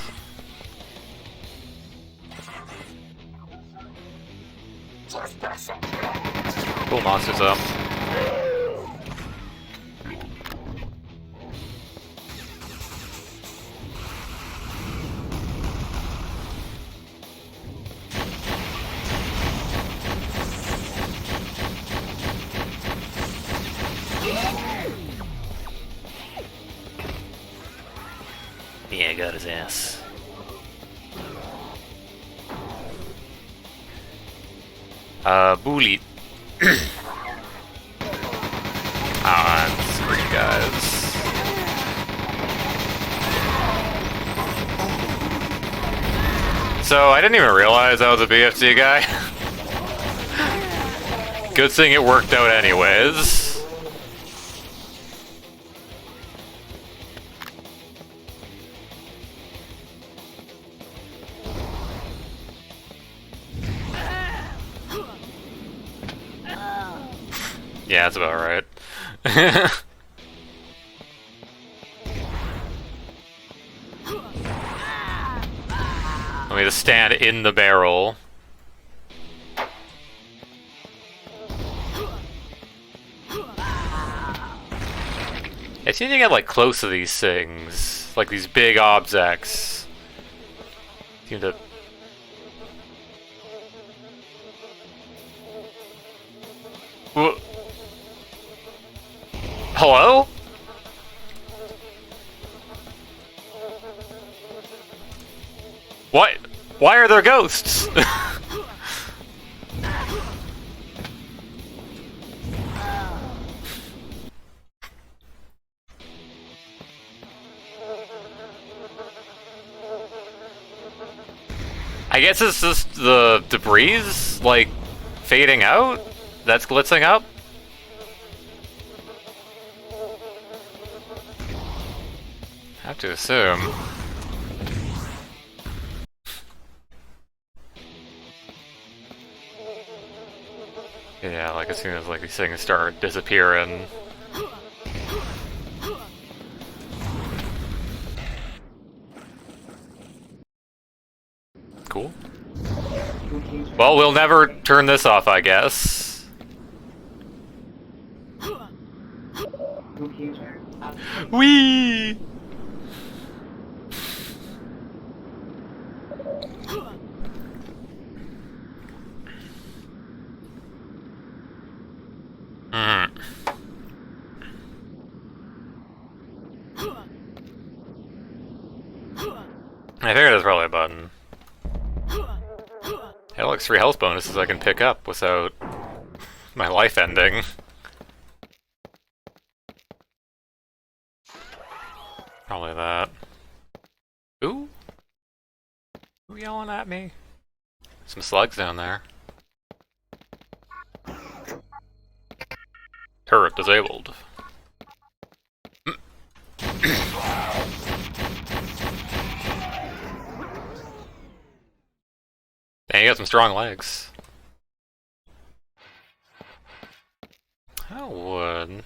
Cool monsters up. Yeah, got his ass. Bullet. Ah, screw you guys. So, I didn't even realize I was a BFC guy. Good thing it worked out anyways. Yeah, that's about right. Let me just stand in the barrel. It's need to get like close to these things, like these big objects. Seem to. Hello? What? Why are there ghosts? I guess it's just the debris, like, fading out? That's glitzing up? I have to assume. Yeah, like as soon as like these things start disappearing. Cool. Well, we'll never turn this off, I guess.
Computer update.
Whee! Mm. I figured that's probably a button. Hey, look, 3 health bonuses I can pick up without my life ending. Probably that. Ooh? Who yelling at me? Some slugs down there. Turret disabled. Dang, you got some strong legs. I would.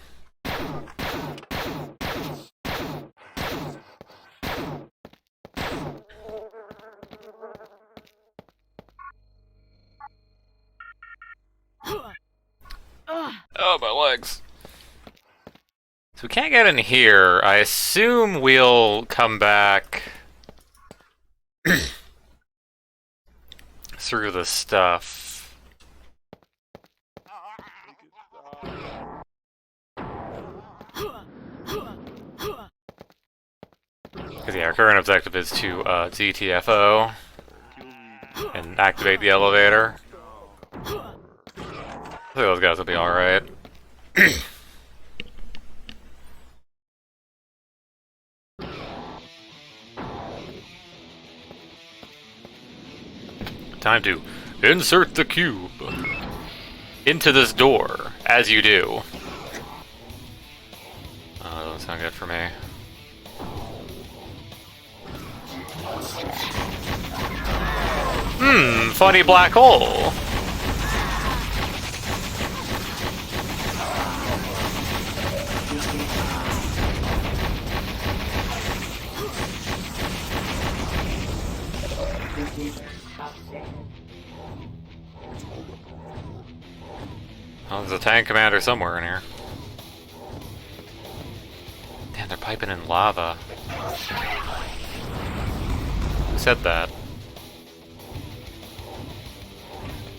Oh, my legs. So we can't get in here. I assume we'll come back through the stuff. Because yeah, our current objective is to GTFO and activate the elevator. I think those guys will be alright. Time to insert the cube into this door, as you do. Oh, that doesn't sound good for me. Funny black hole.
Computer update.
Oh, there's a tank commander somewhere in here. Damn, they're piping in lava. Who said that?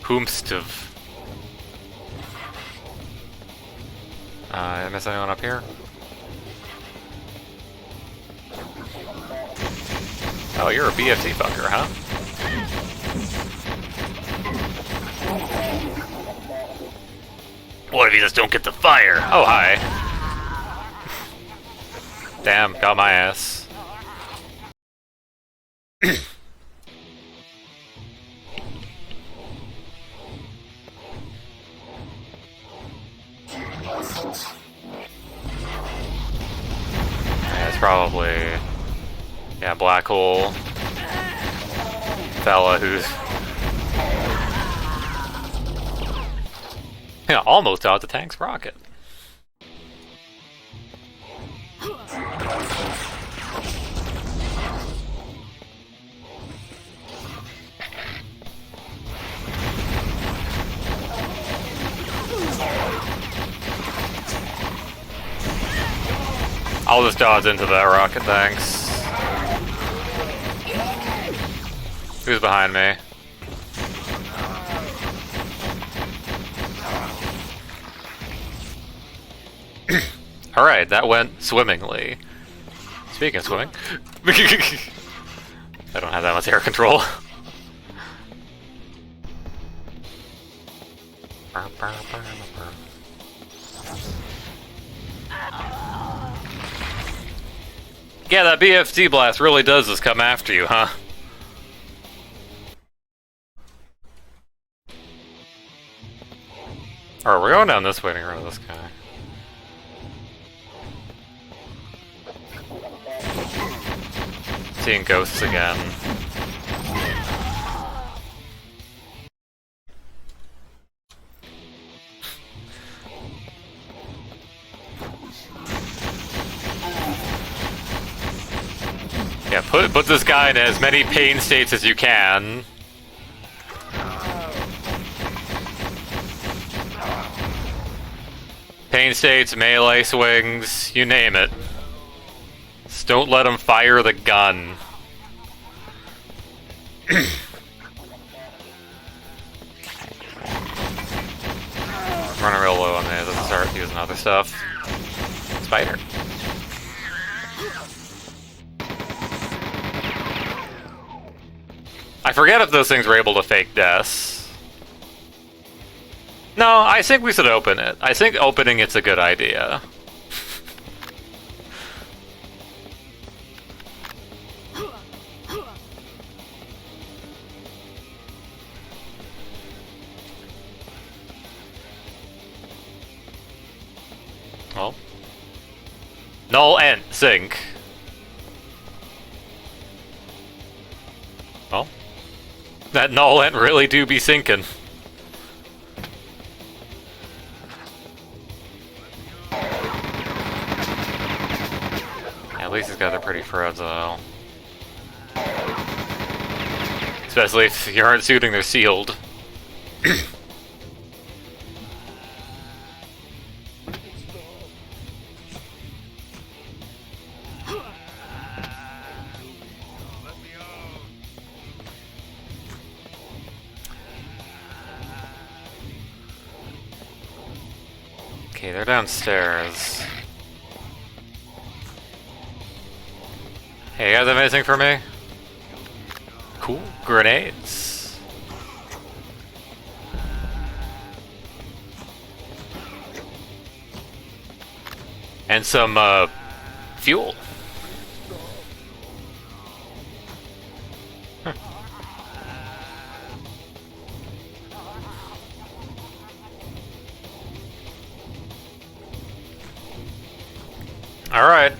Whomstov. Did I miss anyone up here? Oh, you're a BFT fucker, huh? What if you just don't get the fire? Oh, hi. Damn, got my ass. Yeah, it's probably... yeah, black hole fella who's... yeah, almost out the tank's rocket. I'll just dodge into that rocket, thanks. Who's behind me? Alright, that went swimmingly. Speaking of swimming... I don't have that much air control. Yeah, that BFT blast really does just come after you, huh? Alright, we're going down this way to get rid of this guy. Seeing ghosts again. Yeah, put this guy in as many pain states as you can. Pain states, melee swings, you name it. Just don't let him fire the gun. Running real low on these, let's start using other stuff. Spider. I forget if those things were able to fake deaths. No, I think we should open it. I think opening it's a good idea. Well. Null and sink. Well. That null ent really do be sinking. At least he's got a pretty fragile. Especially if you aren't shooting, they're sealed. Okay, they're downstairs. Hey, you guys have anything for me? Cool. Grenades. And some, fuel. Huh. Alright.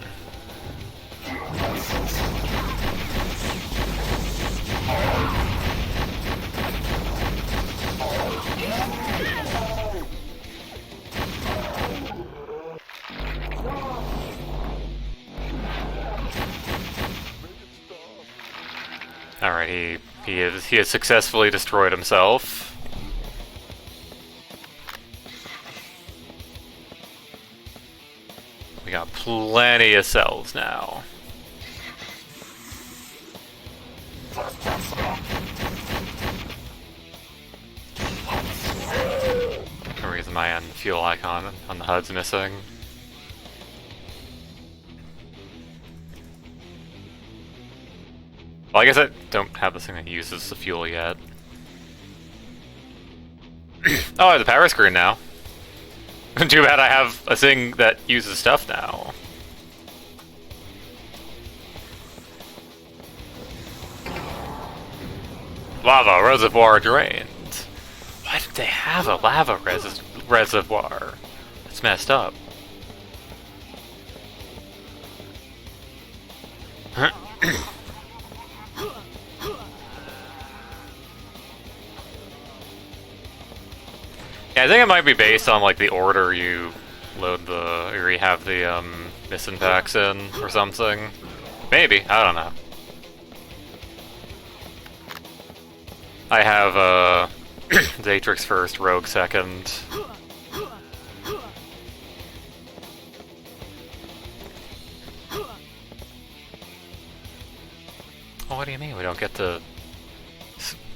Alright, he has successfully destroyed himself. We got plenty of cells now. The reason my end fuel icon on the HUD's missing. Well, I guess I don't have this thing that uses the fuel yet. Oh, I have the power screen now. Too bad I have a thing that uses stuff now. Lava reservoir drained. Why did they have a lava reservoir? It's messed up. Yeah, I think it might be based on like the order you load the, or you have the mission packs in or something. Maybe, I don't know. I have Zatrix first, Rogue second. Oh, what do you mean we don't get to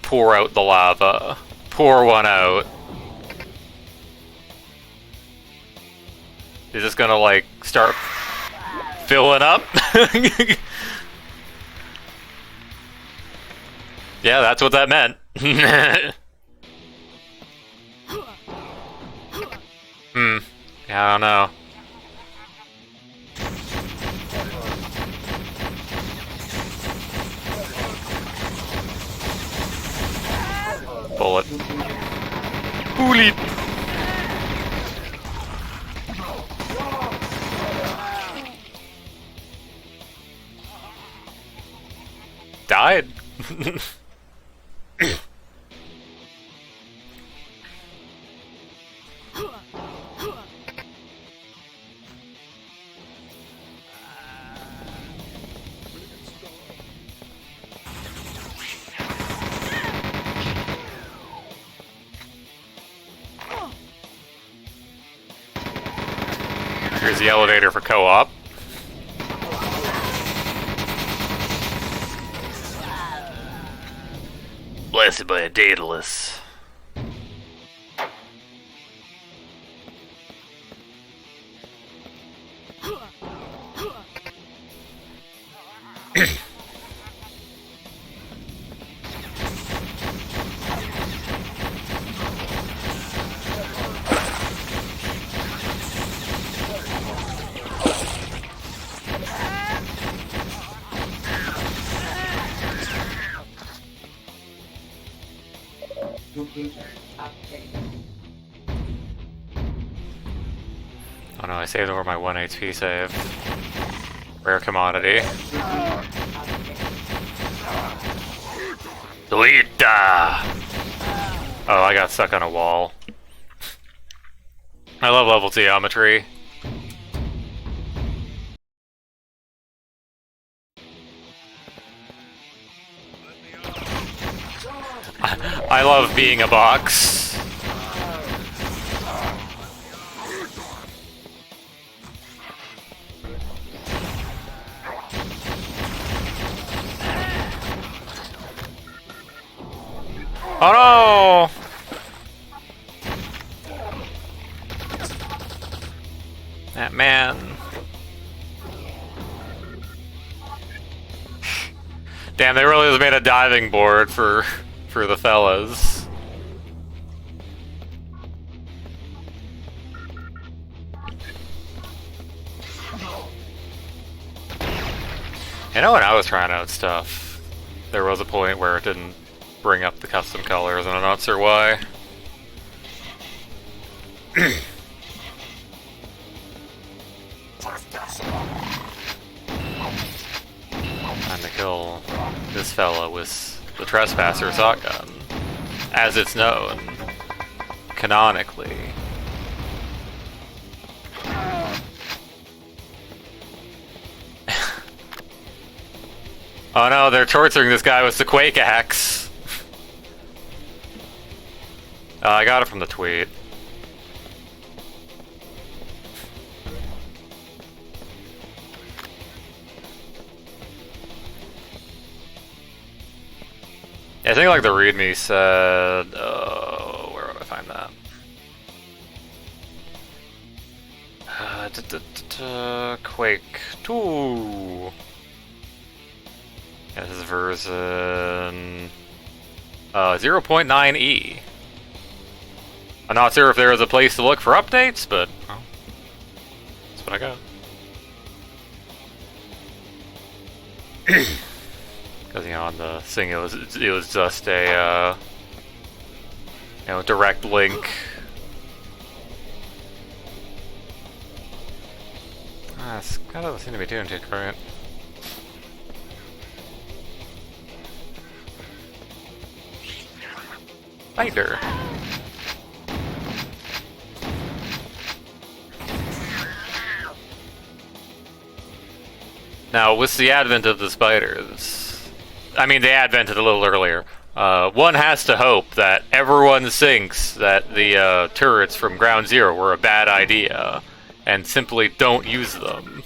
pour out the lava? Pour one out. Is this gonna, like, start filling up? Yeah, that's what that meant. Yeah, I don't know. Bullet. Bullet! Died. Here's the elevator for co-op. Blasted by a Daedalus.
Computer update.
Oh no, I saved over my 1 HP save. Rare commodity. Luita! Oh, I got stuck on a wall. I love level geometry. I love being a box. Oh no! That man. Damn, they really just made a diving board for the fellas. You know, when I was trying out stuff, there was a point where it didn't bring up the custom colors, and I'm not sure why. Time to kill this fella with the Trespasser shotgun, as it's known, canonically. Oh no, they're torturing this guy with the Quake axe. I got it from the tweet. Yeah, I think like the README said, where would I find that? Quake 2. Yeah, this is version 0.9e. I'm not sure if there is a place to look for updates, but well, that's what I got. Because, you know, on the thing it was just a you know, direct link. It's kind of doesn't seem to be doing too great. Spider. Now, with the advent of the spiders, I mean, they advented a little earlier. One has to hope that everyone thinks that the turrets from Ground Zero were a bad idea, and simply don't use them.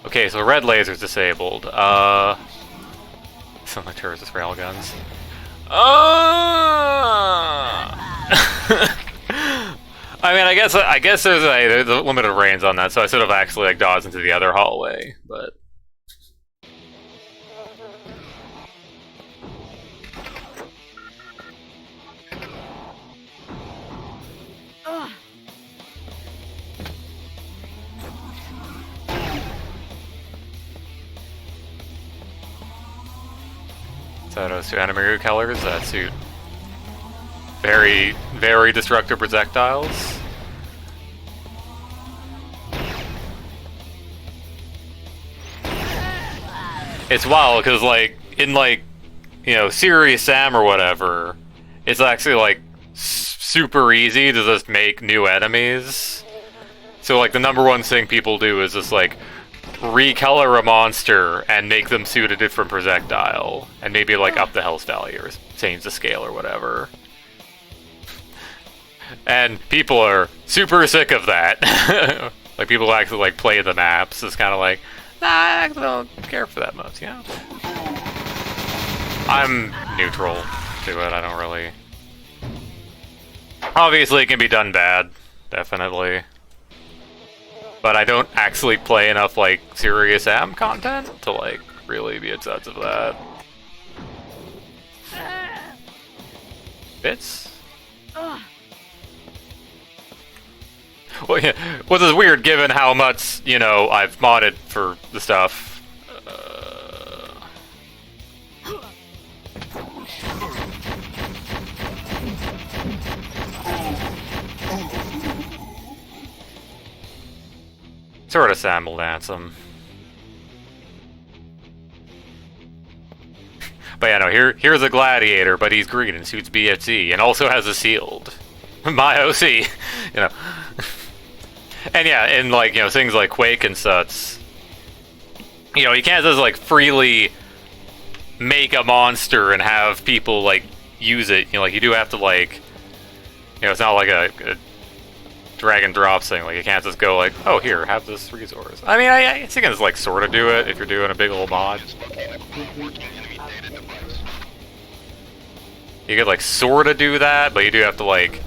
Okay, so red laser's disabled. Some of my turrets with railguns. I mean, I guess there's a limited range on that, so I should have actually like dodged into the other hallway, but. So those two enemy repellers that suit very, very destructive projectiles. It's wild because, like, in like, you know, Serious Sam or whatever, it's actually like super easy to just make new enemies. So like the number one thing people do is just like recolor a monster and make them suit a different projectile, and maybe like up the health value or change the scale or whatever. And people are super sick of that. Like people who actually like play the maps. It's kind of like, nah, I actually don't care for that much, you know? I'm neutral to it, I don't really... Obviously it can be done bad, definitely. But I don't actually play enough, like, Serious Am content to, like, really be obsessed of that. Bits? Well, yeah, which is weird given how much, you know, I've modded for the stuff. Sort of sample dance him. But yeah, no, here's a gladiator, but he's green and suits BFC, and also has a shield. My OC, you know. And yeah, in like, you know, things like Quake and such, you know, you can't just like freely make a monster and have people like use it. You know, like you do have to like, you know, it's not like a drag and drop thing. Like you can't just go like, oh here, have this resource. I mean, I guess you can just like sort of do it if you're doing a big old mod. You could like sort of do that, but you do have to like.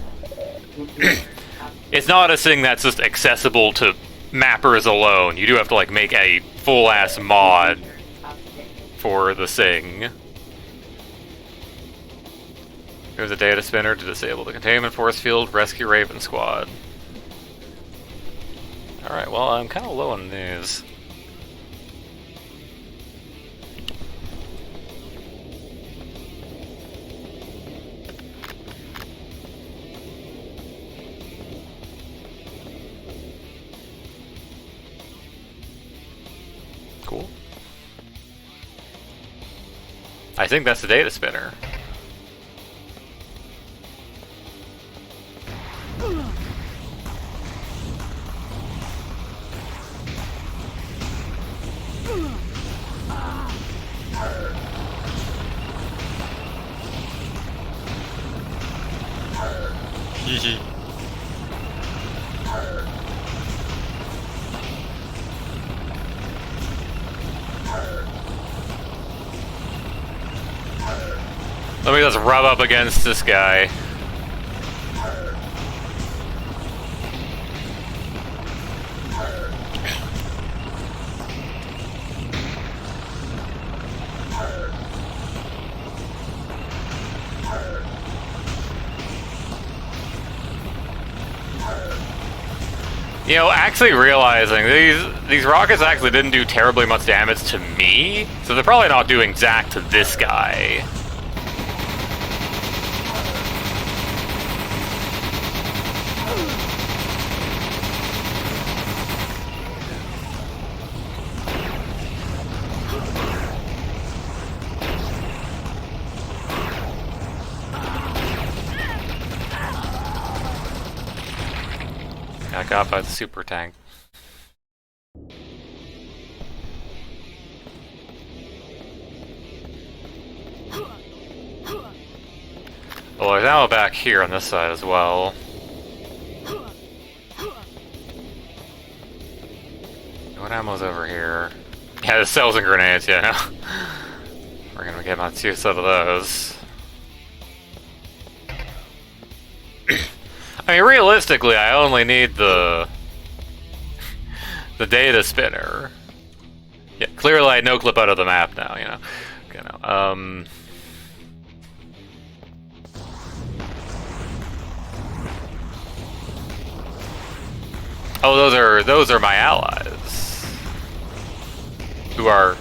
It's not a thing that's just accessible to mappers alone. You do have to like make a full-ass mod for the thing. Here's a data spinner to disable the containment force field, rescue Raven Squad. Alright, well, I'm kind of low on these. Cool. I think that's the data spinner. Hehe. Let me just rub up against this guy. You know, actually realizing these rockets actually didn't do terribly much damage to me, so they're probably not doing jack to this guy. Got got by the super tank. Well, there's ammo back here on this side as well. What ammo's over here? Yeah, the cells and grenades, yeah. No. We're gonna get my 2 set of those. I mean, realistically, I only need the data spinner. Yeah, clearly I no clip out of the map now, you know. Okay, now, oh, those are my allies who are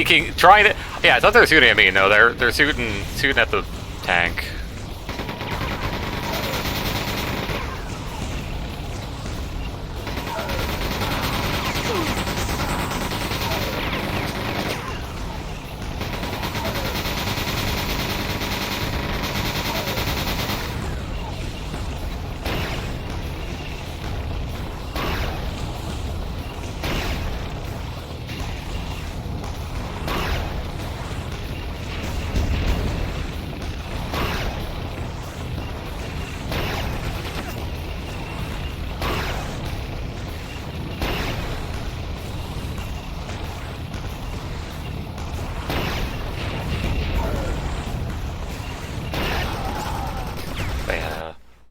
trying to. Yeah, I thought they were shooting at me. No, they're shooting at the tank.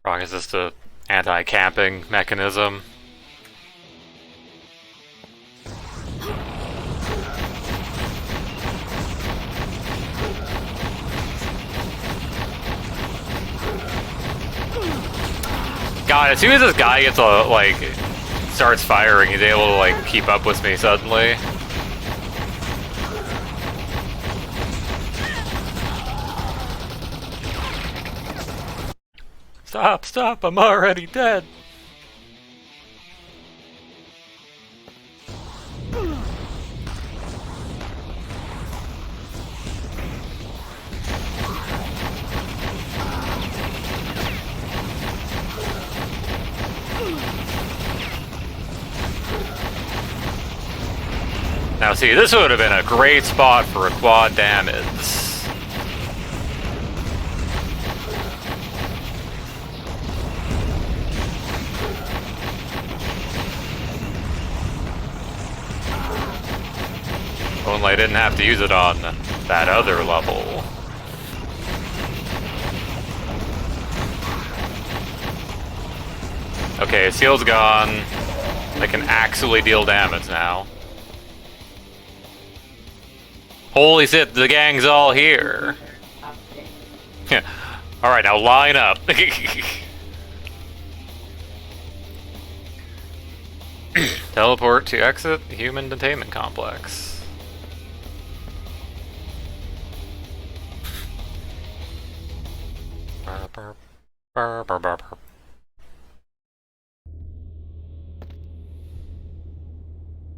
Rock is just a anti-camping mechanism. God, as soon as this guy gets starts firing, he's able to keep up with me suddenly. Stop, stop, I'm already dead. Now see, this would have been a great spot for a quad damage. Only I didn't have to use it on that other level. Okay, his heal's gone. I can actually deal damage now. Holy shit, the gang's all here. Alright, now line up. Teleport to exit human detainment complex.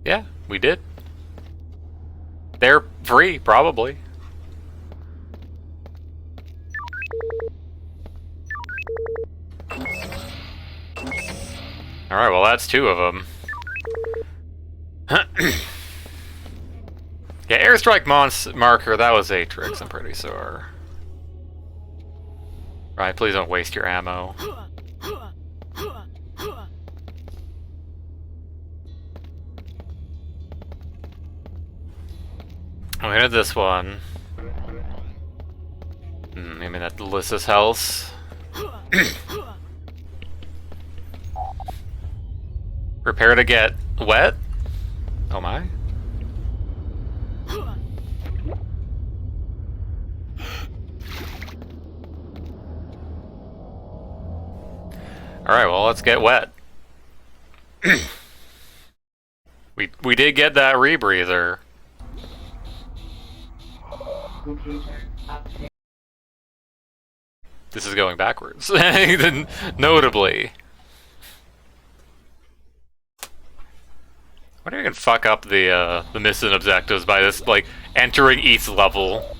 Yeah, we did. They're free, probably. Alright, well that's two of them. Yeah, airstrike marker, that was Atrix, I'm pretty sure. Right, please don't waste your ammo. I'm gonna this one. Maybe that Alyssa's house. Prepare to get wet? Oh my. Alright, well let's get wet. We did get that rebreather. This is going backwards. Notably. Why do you can fuck up the mission objectives by this, entering each level?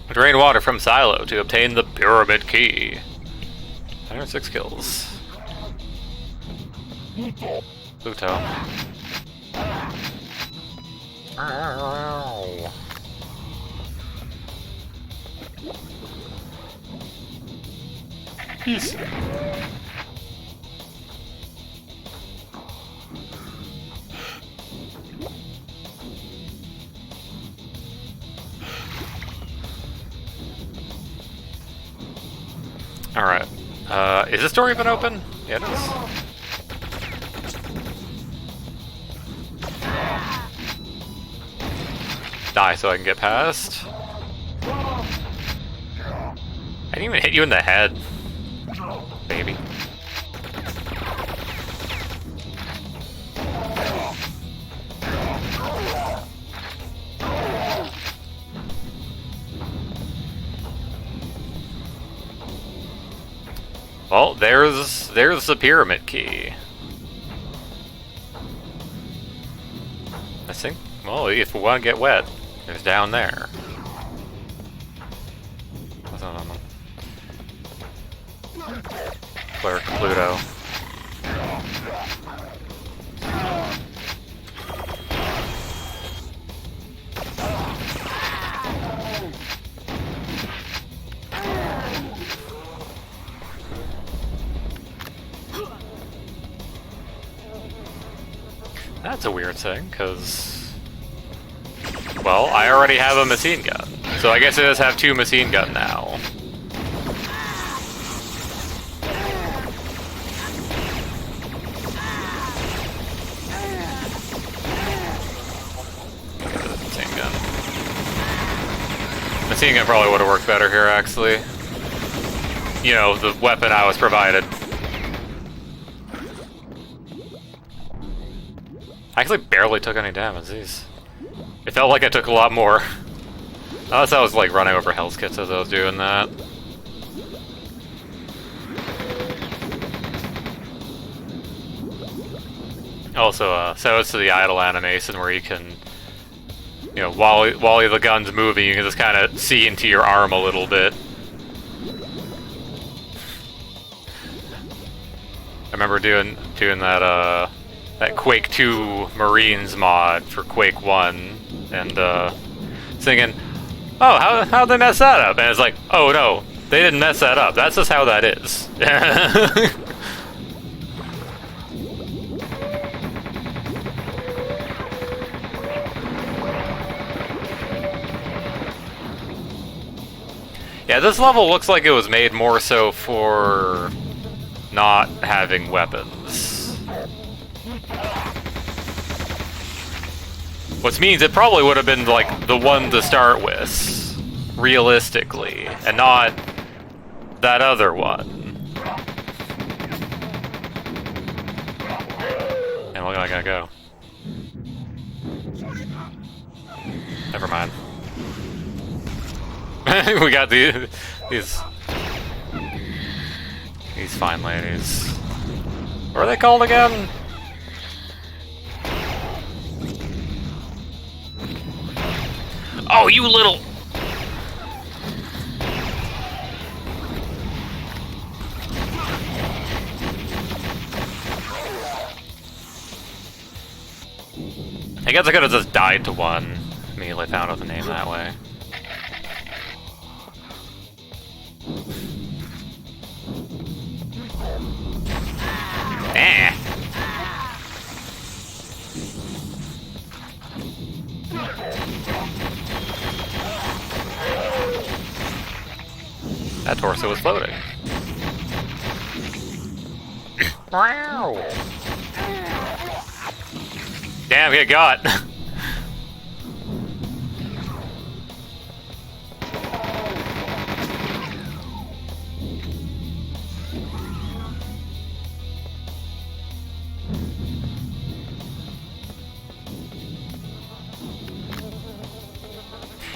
Drain water from silo to obtain the pyramid key. 106 kills. Pluto. Ow. Peace. Alright. Is this door even open? Yeah, it is. Die so I can get past. I didn't even hit you in the head. baby. Well, there's the pyramid key. I think, well, if we want to get wet, there's down there. What's that on them? Clerk Pluto. That's a weird thing, because, well, I already have a machine gun. So I guess it does have two machine gun now. Machine gun. Machine gun probably would have worked better here, actually. You know, the weapon I was provided. I actually barely took any damage, jeez. It felt like I took a lot more. Unless I was like running over health kits as I was doing that. Also, so it's to the idle animation where you can, you know, while the gun's moving, you can just kind of see into your arm a little bit. I remember doing that that Quake 2 Marines mod for Quake 1, and thinking, oh, how'd they mess that up? And it's like, oh no, they didn't mess that up. That's just how that is. Yeah, this level looks like it was made more so for not having weapons. Which means it probably would have been like the one to start with, realistically, and not that other one. And look, I gotta go. Never mind. We got these fine ladies. What are they called again? Oh, you little... I guess I could have just died to one. Immediately found out the name that way. Eh. That torso was floating. Wow. Damn, get got.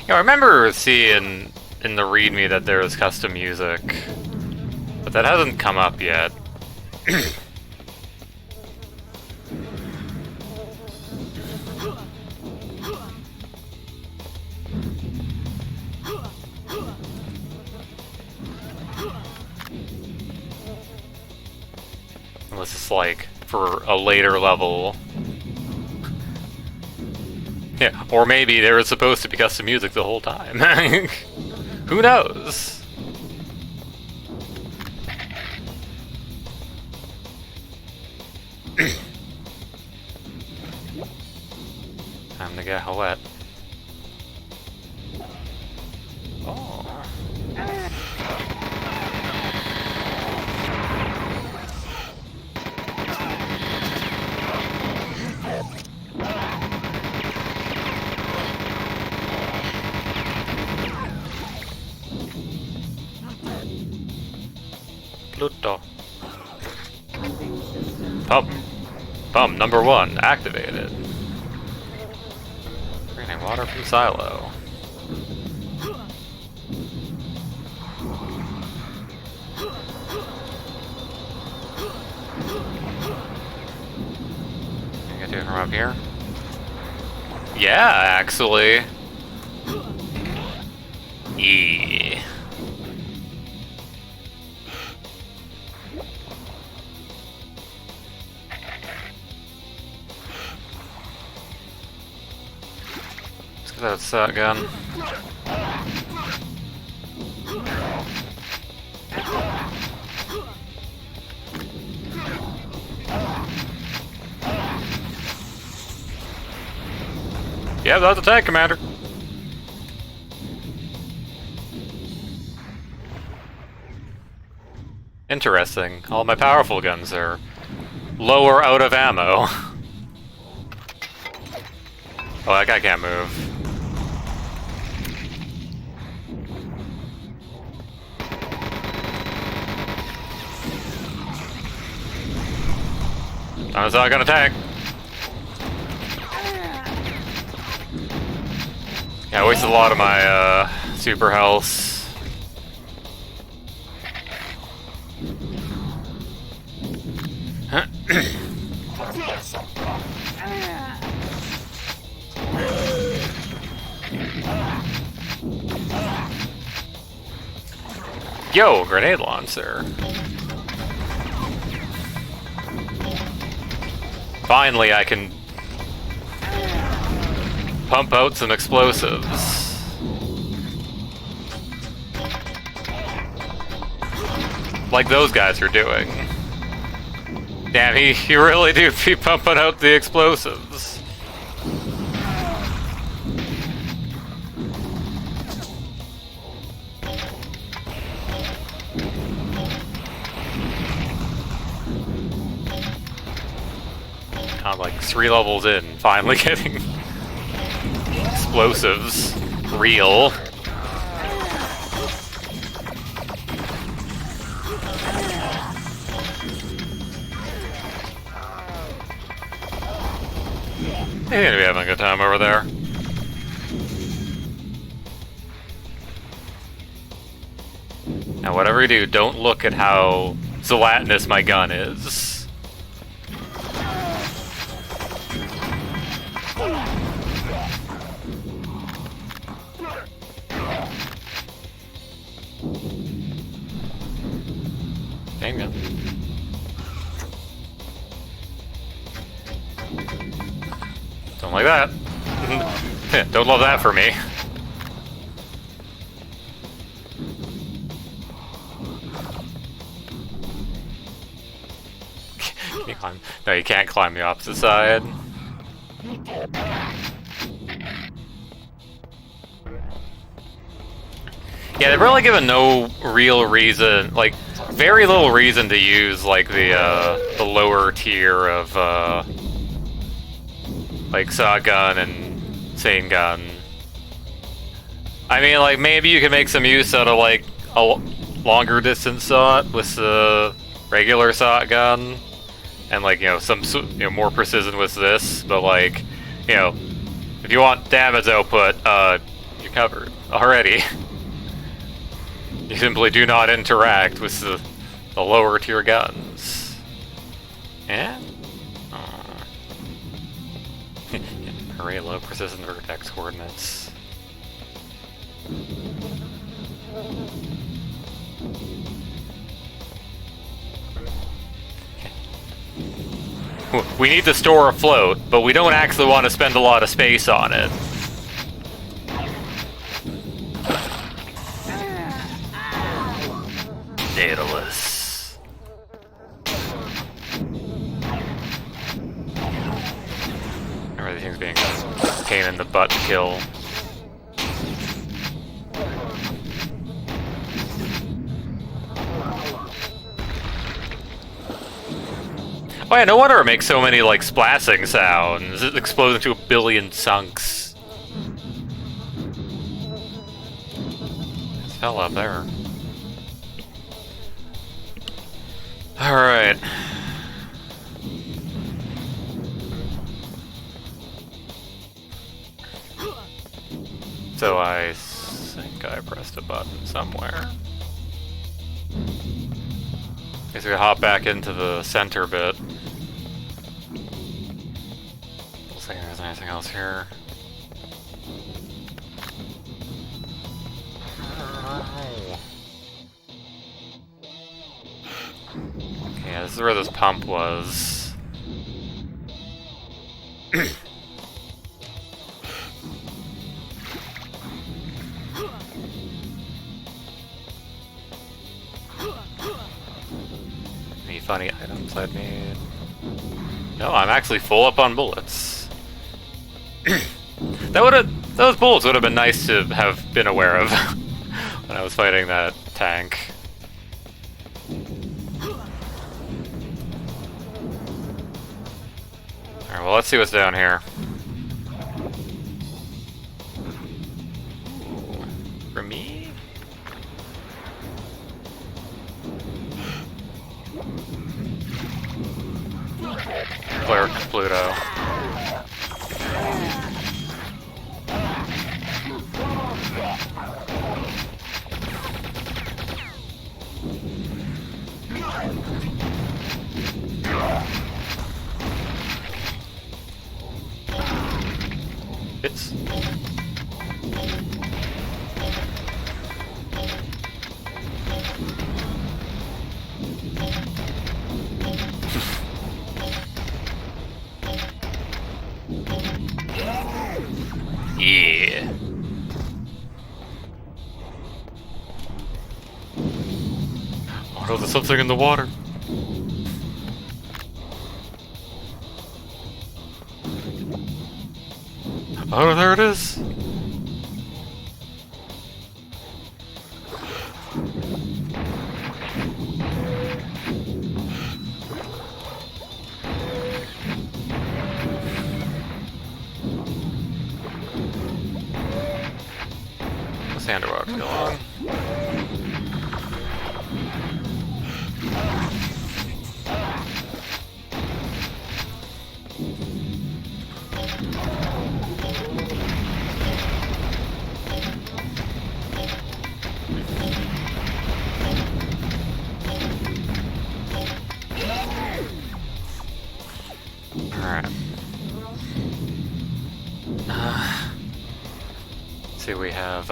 I remember seeing in the README that there was custom music, but that hasn't come up yet. Unless it's like for a later level. Yeah, or maybe there was supposed to be custom music the whole time. Who knows? Time to get wet. Oh. Pluto. Pump number 1 activated. Draining water from silo. Can I get to it from up here? Yeah, actually. Yeah. Let's get that shotgun. Yeah, that's a tank, Commander. Interesting. All my powerful guns are lower out of ammo. Oh, that guy can't move. I'm not gonna tank. Yeah, I wasted a lot of my super health. Yo, grenade launcher. Finally, I can pump out some explosives. Like those guys are doing. Damn, he really do be pumping out the explosives. I'm like 3 levels in, finally getting explosives real. They seem to be having a good time over there. Now, whatever you do, don't look at how gelatinous my gun is. Dang gun. Don't like that. Don't love that for me. Can you climb? No, you can't climb the opposite side. Yeah, they've really given no real reason, like, very little reason to use, like, the lower tier of, like, saw gun and sane gun. I mean, like, maybe you can make some use out of, like, a longer distance shot with the regular shot gun, and, like, you know, some, you know, more precision with this, but, like, you know, if you want damage output, you're covered already. You simply do not interact with the lower tier guns. Yeah? Array low precision vertex coordinates. We need to store a float, but we don't actually want to spend a lot of space on it. Daedalus. Everything's being a pain in the butt to kill. Oh yeah, no wonder it makes so many, like, splashing sounds. It explodes into a billion chunks. It's hell up there. Alright. So I think I pressed a button somewhere. Guess we hop back into the center bit. Looks like there's anything else here. Yeah, this is where this pump was. Any funny items I'd need? No, I'm actually full up on bullets. Those bullets would have been nice to have been aware of when I was fighting that tank. Alright, well, let's see what's down here. Ooh, for me? Clerk Pluto. It's yeah. Oh no, there's something in the water. Oh, there it is. What's the underwater go on? Alright. Let's see, we have,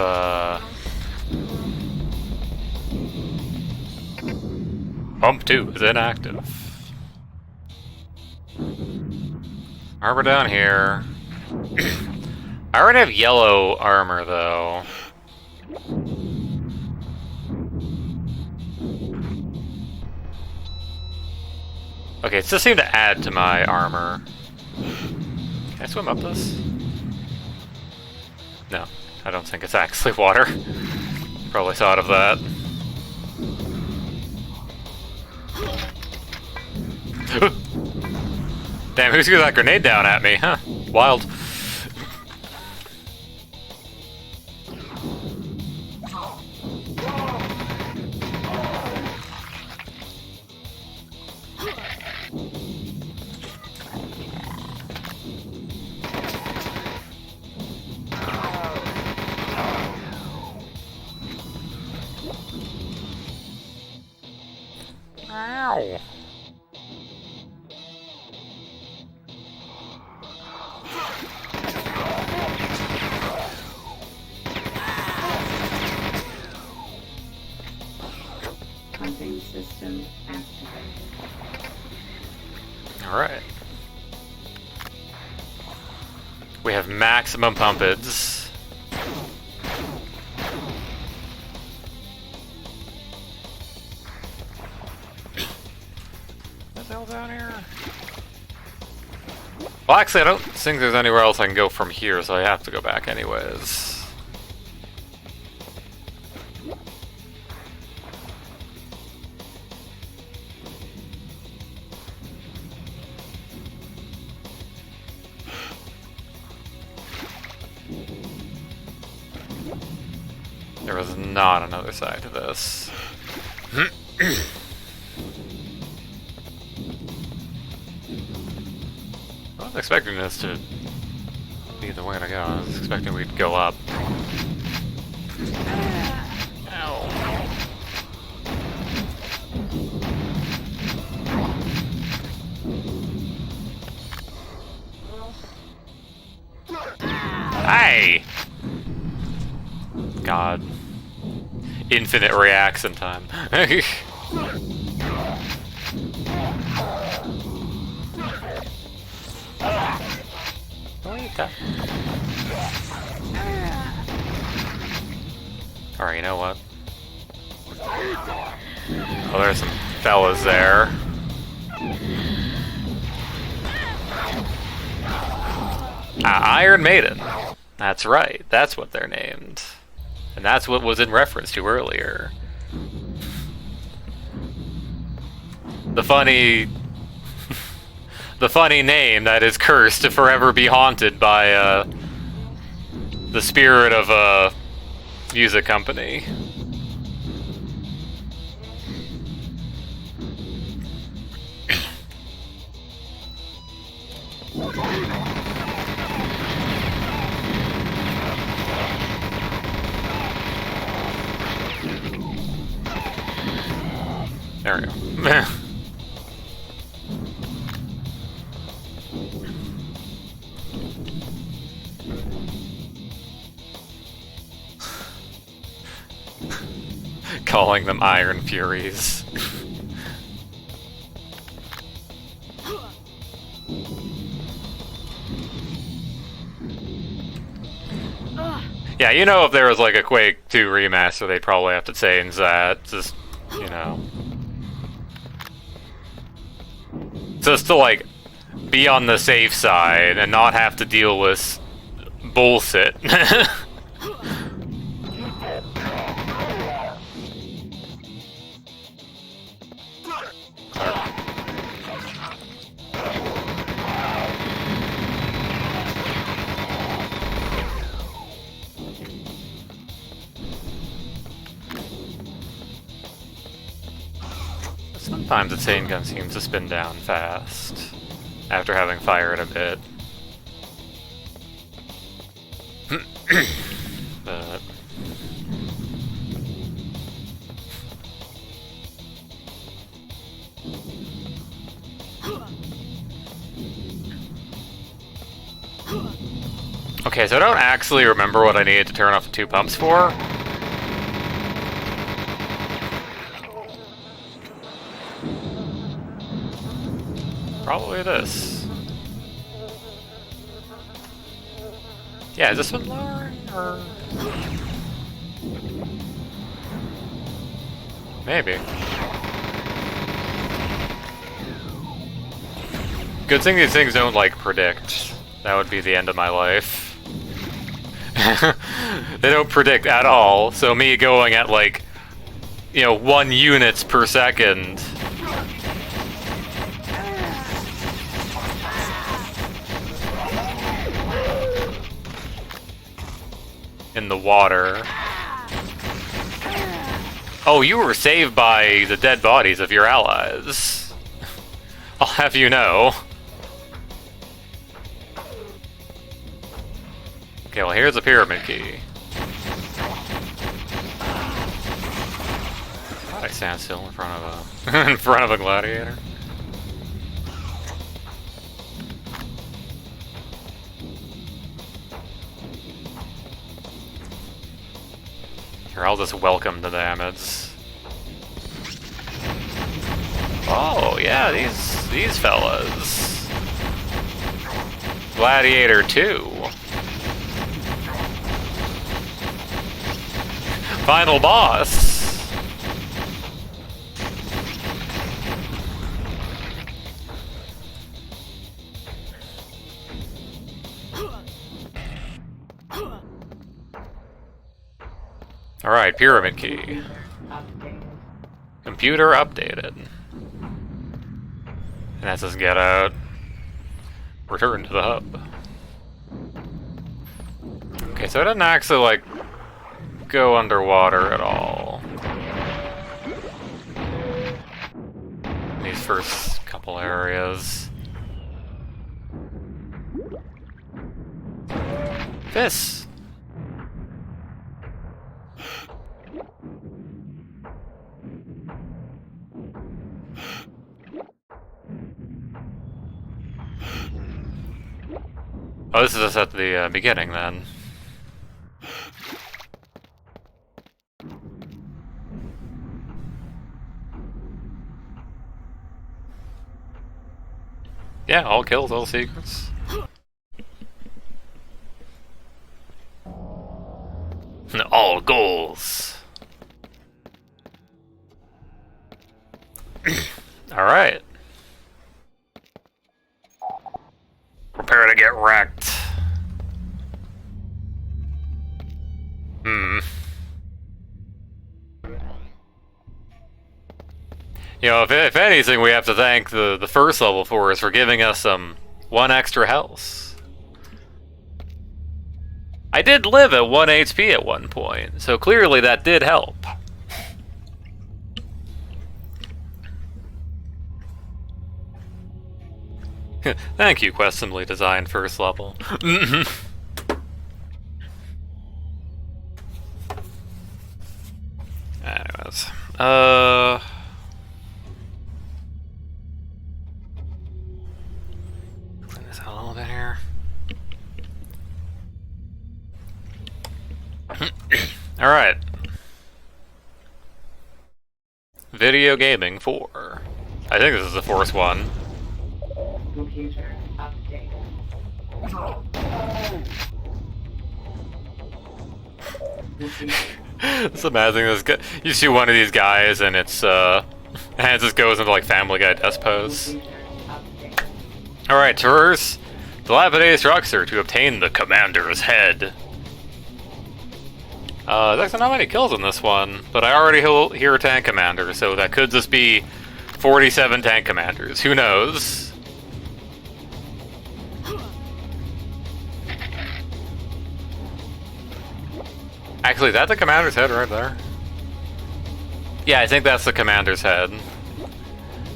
Pump 2 is inactive. Armor down here. I already have yellow armor, though. Okay, it just seemed to add to my armor. Can I swim up this? No, I don't think it's actually water. Probably thought of that. Damn, who threw that grenade down at me, huh? Wild. Ow.
Pumping system activated.
Alright. We have maximum pumpeds. What the hell down here? Well, actually, I don't think there's anywhere else I can go from here, so I have to go back anyways. There was not another side to this. I was expecting this to be the way to go. I was expecting we'd go up. Ow. Hey! God. Infinite reaction time. Alright, you know what? Oh, there's some fellas there. Iron Maiden. That's right. That's what they're named. And that's what was in reference to earlier. The funny... the funny name that is cursed to forever be haunted by, the spirit of a music company. There we go. Calling them Iron Furies. Yeah, you know, if there was like a Quake 2 remaster, they'd probably have to change that. Just, you know. Just to, like, be on the safe side and not have to deal with bullshit. Sometimes the chain gun seems to spin down fast after having fired a bit. But okay, so I don't actually remember what I needed to turn off the 2 pumps for. Probably this. Yeah, is this one lower? Or... maybe. Good thing these things don't, like, predict. That would be the end of my life. They don't predict at all, so me going at, like, you know, 1 units per second. In the water. Oh, you were saved by the dead bodies of your allies. I'll have you know. Okay, well here's a pyramid key. Why'd I stand still in front of a in front of a gladiator? Here, I'll just welcome the damage. Oh yeah, these fellas. Gladiator 2. Final boss. Alright, pyramid key.
Updated.
Computer updated. And that says get out. Return to the hub. Okay, so it doesn't actually, like, go underwater at all. These first couple areas. This. Oh, this is just at the beginning then. Yeah, all kills, all secrets. All goals. Alright. Prepare to get wrecked. You know, if anything, we have to thank the first level for is for giving us one extra health. I did live at 1 HP at one point, so clearly that did help. Thank you, questionably designed first level. Anyways, clean this out a little bit here. All right. Video gaming 4. I think this is the fourth one.
Computer update.
It's amazing. This guy, you see one of these guys, and it's and it just goes into like Family Guy death pose. All right, traverse dilapidated structure to obtain the commander's head. There's actually not many kills in this one, but I already hear a tank commander, so that could just be 47 tank commanders. Who knows? Actually, is that the commander's head right there? Yeah, I think that's the commander's head.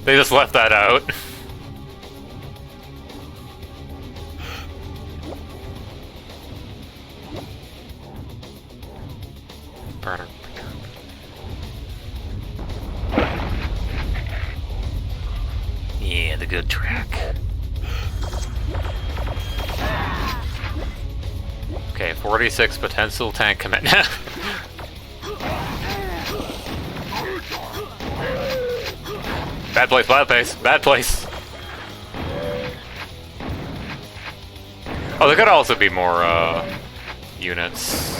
They just left that out. Burner. Yeah, the good track. Okay, 46 potential tank command. Bad place, bad place, bad place. Oh, there could also be more units.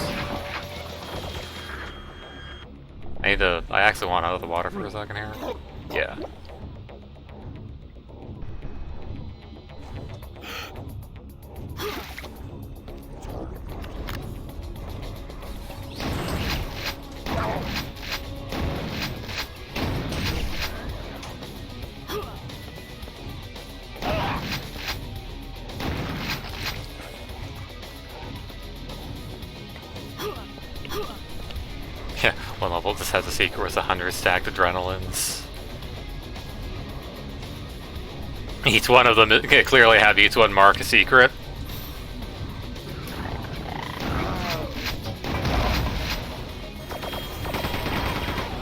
I actually want out of the water for a second here. Yeah. Yeah, one level just has a secret with 100 stacked adrenalines. Each one of them clearly have each one mark a secret.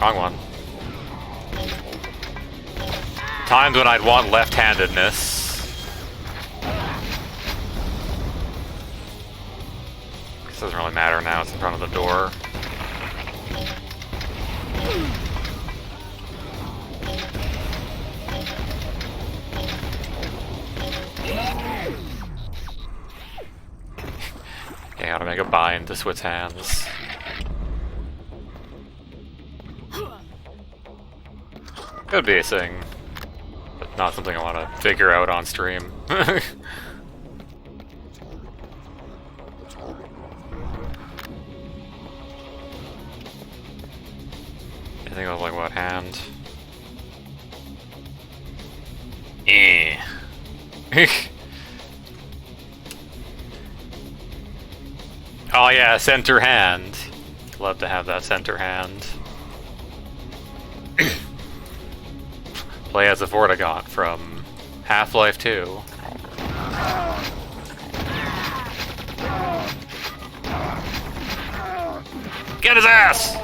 Wrong one. Times when I'd want left-handedness. This doesn't really matter now, it's in front of the door. Okay, gotta make a buy into Swit's hands. Could be a thing, but not something I want to figure out on stream. I think it was like, what, hand? Eh. Oh yeah, center hand. Love to have that center hand. Play as a Vortigaunt from Half-Life 2. Get his ass!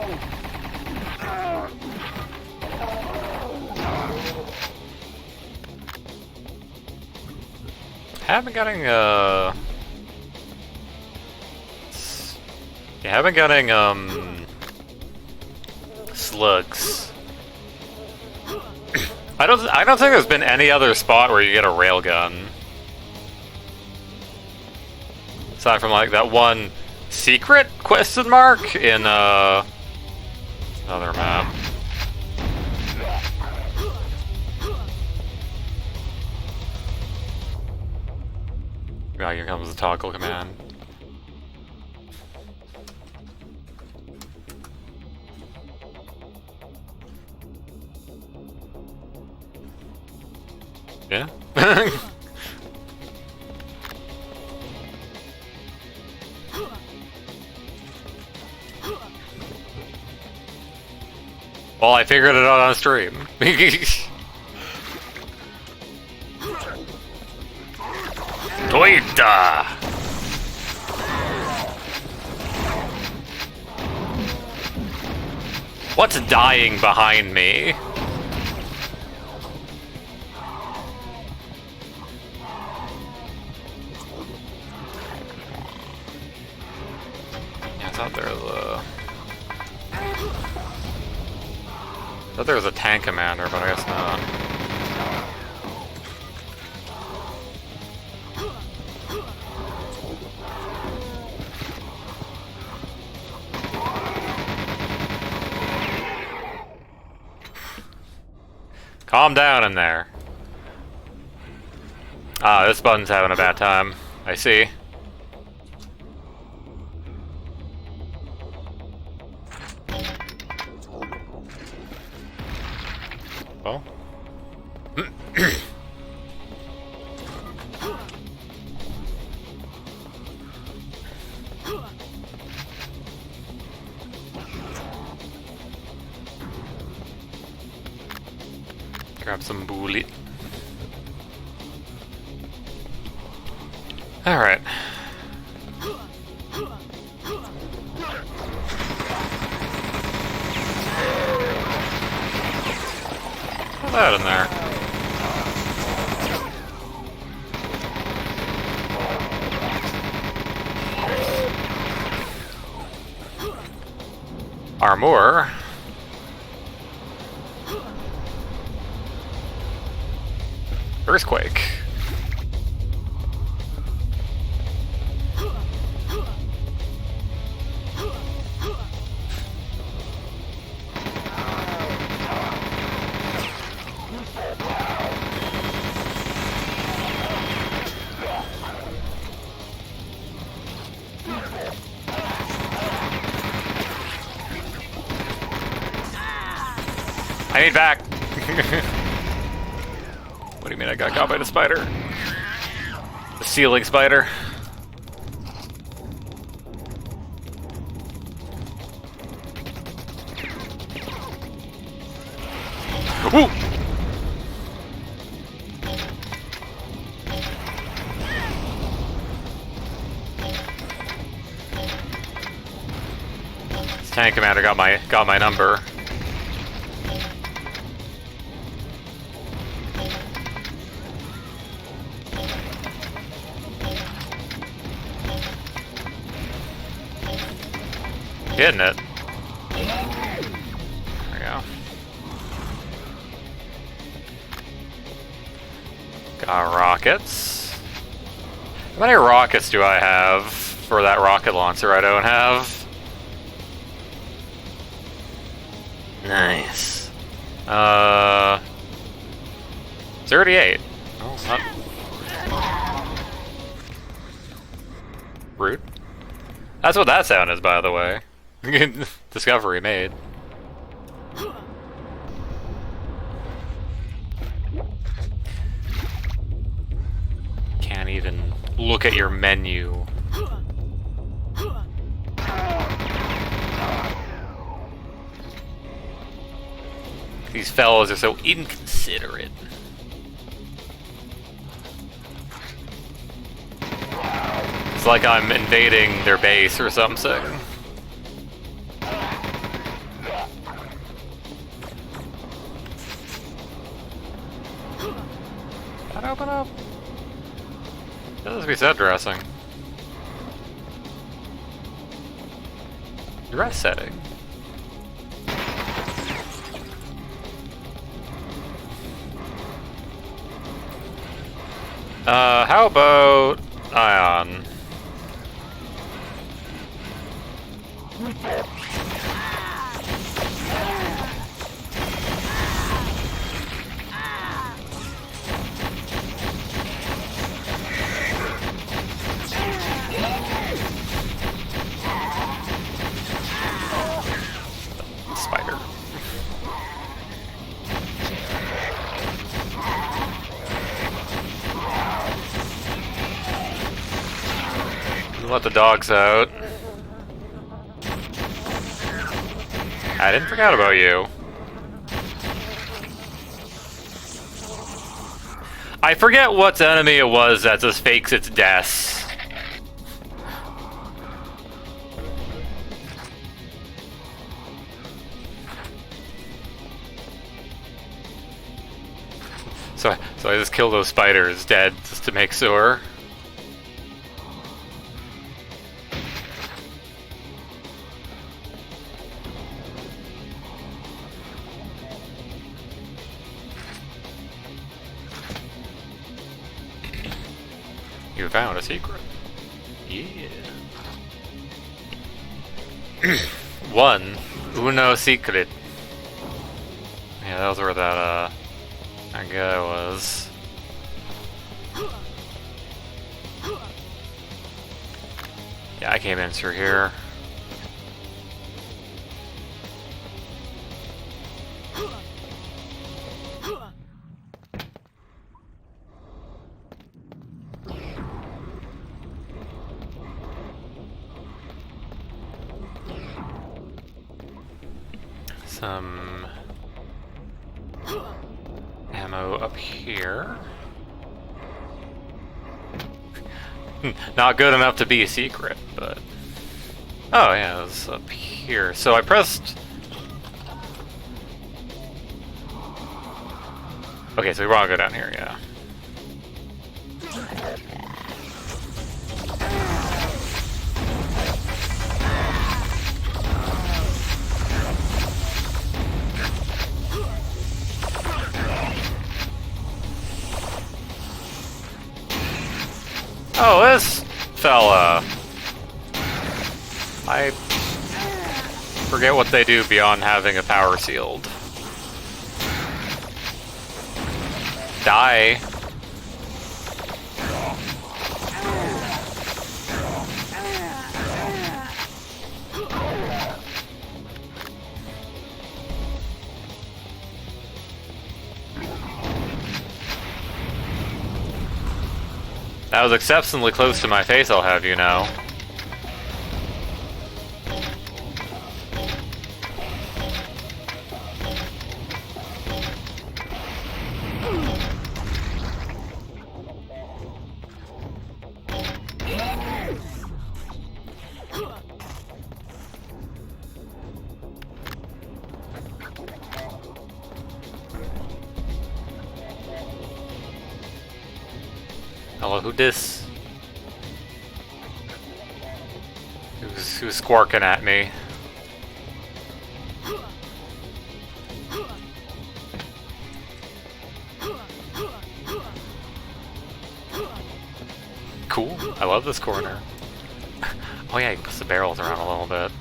Have been getting Yeah, I've been getting, slugs. I don't think there's been any other spot where you get a railgun. Aside from, like, that one secret question mark in, another map. Oh, here comes the toggle command. Yeah? Well, I figured it out on stream. Toita! What's dying behind me? Yeah, I thought there was a tank commander, but I guess not. Calm down in there. Ah, this button's having a bad time. I see. Well. Grab some bullet. Alright. Put that in there. Armor. Earthquake. I need back. What do you mean I got caught by the spider? The ceiling spider. Woo! This tank commander got my number. Hitting it. There we go. Got rockets. How many rockets do I have for that rocket launcher I don't have? Nice. 38. Oh, not... Rude. That's what that sound is, by the way. Discovery made. Can't even look at your menu. These fellows are so inconsiderate. It's like I'm invading their base or something. Open up. That does be set dressing. Rest setting. How about Ion? Spider. Let the dogs out. I didn't forget about you. I forget what enemy it was that just fakes its death. So I just kill those spiders dead just to make sure. You found a secret. Yeah. One. Uno secret. Yeah, that was where that guy was. Yeah, I came in through here. Some ammo up here. Not good enough to be a secret, but... Oh yeah, it was up here. So I pressed... Okay, so we want to go down here, yeah. Oh, this fella. I forget what they do beyond having a power shield. Die. That was exceptionally close to my face, I'll have you know. Hello, who dis? Who's squawking at me? Cool. I love this corner. Oh yeah, you can push the barrels around a little bit.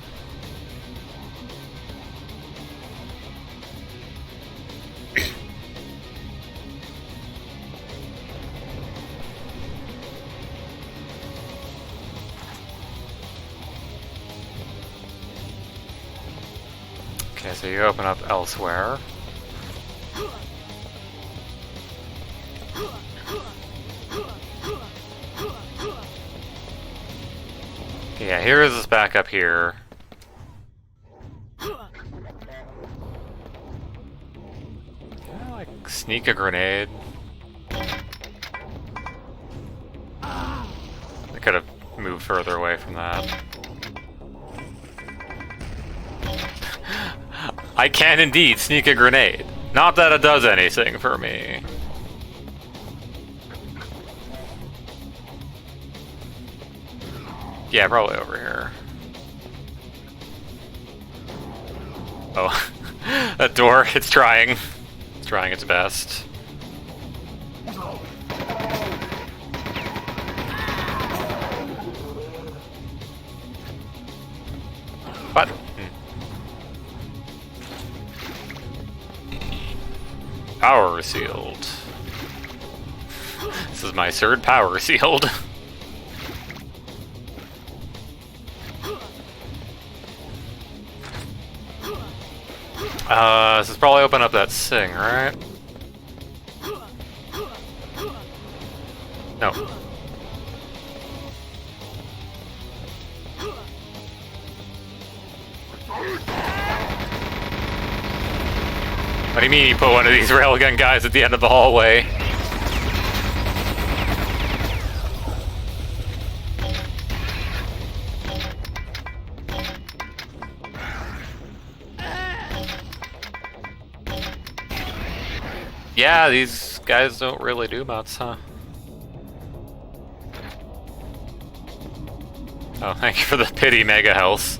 Okay, so you open up elsewhere. Yeah, here is this back up here. Can I, like, sneak a grenade? I could have moved further away from that. I can indeed sneak a grenade. Not that it does anything for me. Yeah, probably over here. Oh, that door, it's trying. It's trying its best. What? Power sealed. This is my third power sealed. This is probably open up that thing, right? No. What do you mean you put one of these railgun guys at the end of the hallway? Yeah, these guys don't really do much, huh? Oh, thank you for the pity mega health.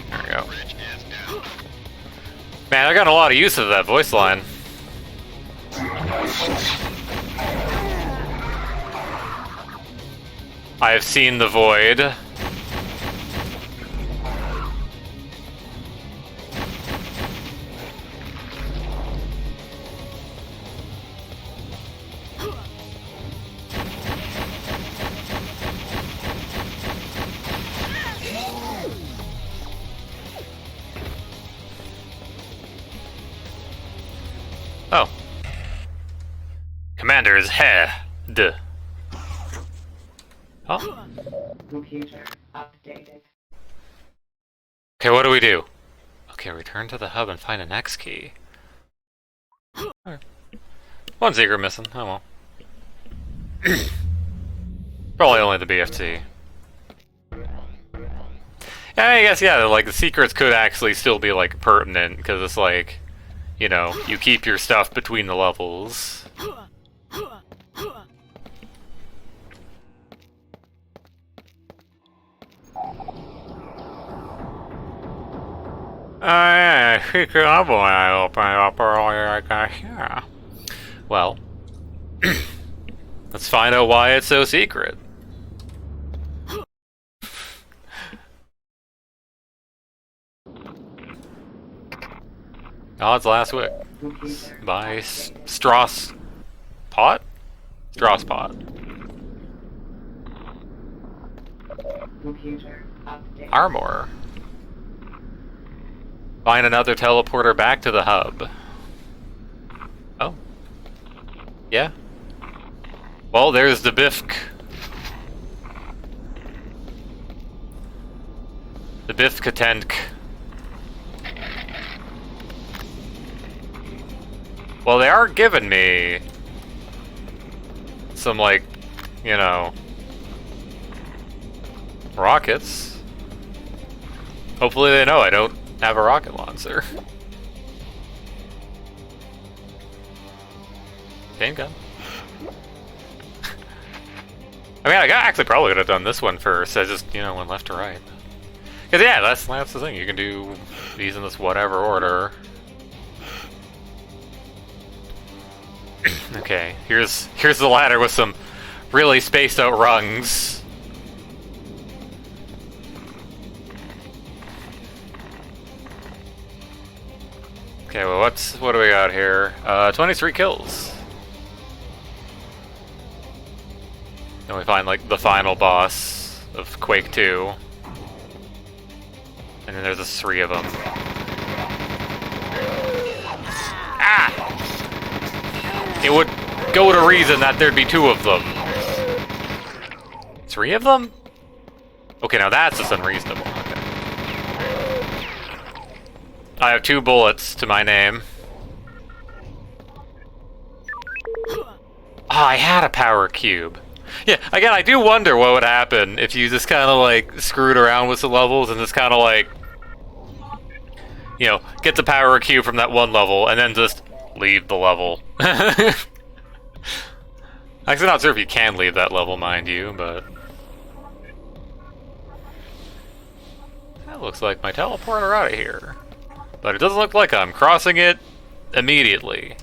There we go. Man, I got a lot of use of that voice line. I have seen the void. Oh. Commander's head. Oh.
Computer updated.
Okay, what do we do? Okay, return to the hub and find an X key. Right. One secret missing. Oh well. Probably only the BFT. Yeah, I guess, yeah, like, the secrets could actually still be, like, pertinent, because it's like, you know, you keep your stuff between the levels. Yeah, secret level I opened up earlier, I guess, yeah. Well, let's find out why it's so secret. Oh, it's last week. By Strauss Pot? Strauss Pot.
Computer updated.
Armor. Find another teleporter back to the hub. Oh. Yeah. Well, there's the Bifk. The Bifkatenk. Well, they are giving me some, like, you know, rockets. Hopefully they know I don't have a rocket launcher. Chain gun. I mean, I actually probably could have done this one first. I just, you know, went left to right. Because, yeah, that's the thing. You can do these in this whatever order. Okay, here's the ladder with some really spaced out rungs. Okay, well, what do we got here? 23 kills. Then we find, like, the final boss of Quake 2. And then there's 3 of them. Ah! It would go to reason that there'd be 2 of them. 3 of them? Okay, now that's just unreasonable. Okay. I have 2 bullets to my name. Oh, I had a power cube. Yeah, again, I do wonder what would happen if you just kind of, like, screwed around with the levels and just kind of, like, you know, get the power cube from that one level and then just leave the level. Actually, not sure if you can leave that level, mind you, but that looks like my teleporter out of here. But it doesn't look like I'm crossing it immediately.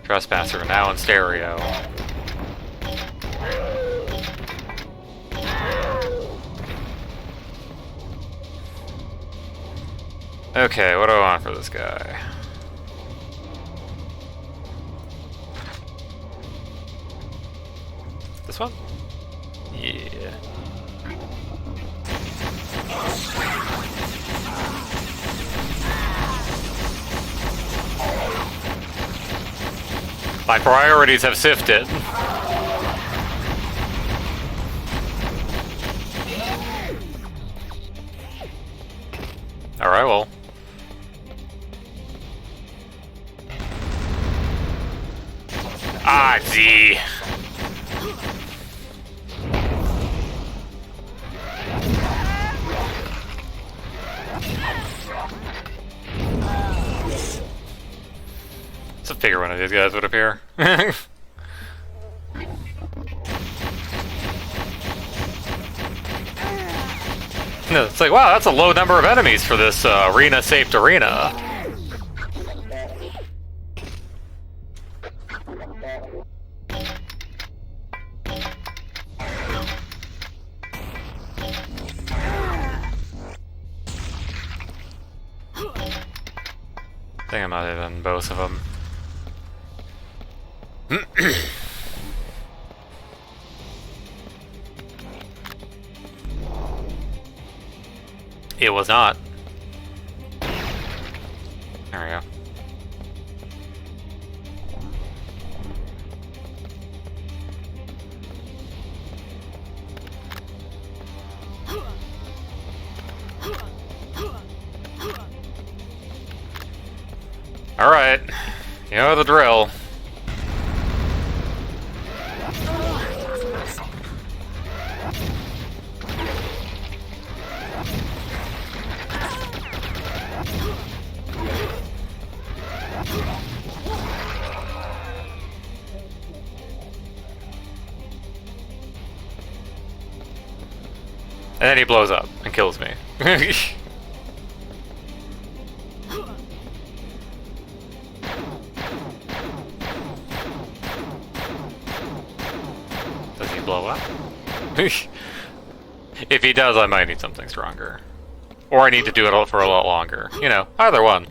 Trespasser now in stereo. Okay, what do I want for this guy? This one? Yeah. My priorities have shifted. Alright, well. Ah, gee. It's a figure one of these guys would appear. No, it's like, wow, that's a low number of enemies for this arena-shaped arena. I think I might have done both of them. It was not. There we go. Alright. You know the drill. And then he blows up and kills me. Does he blow up? If he does, I might need something stronger. Or I need to do it for a lot longer. You know, either one.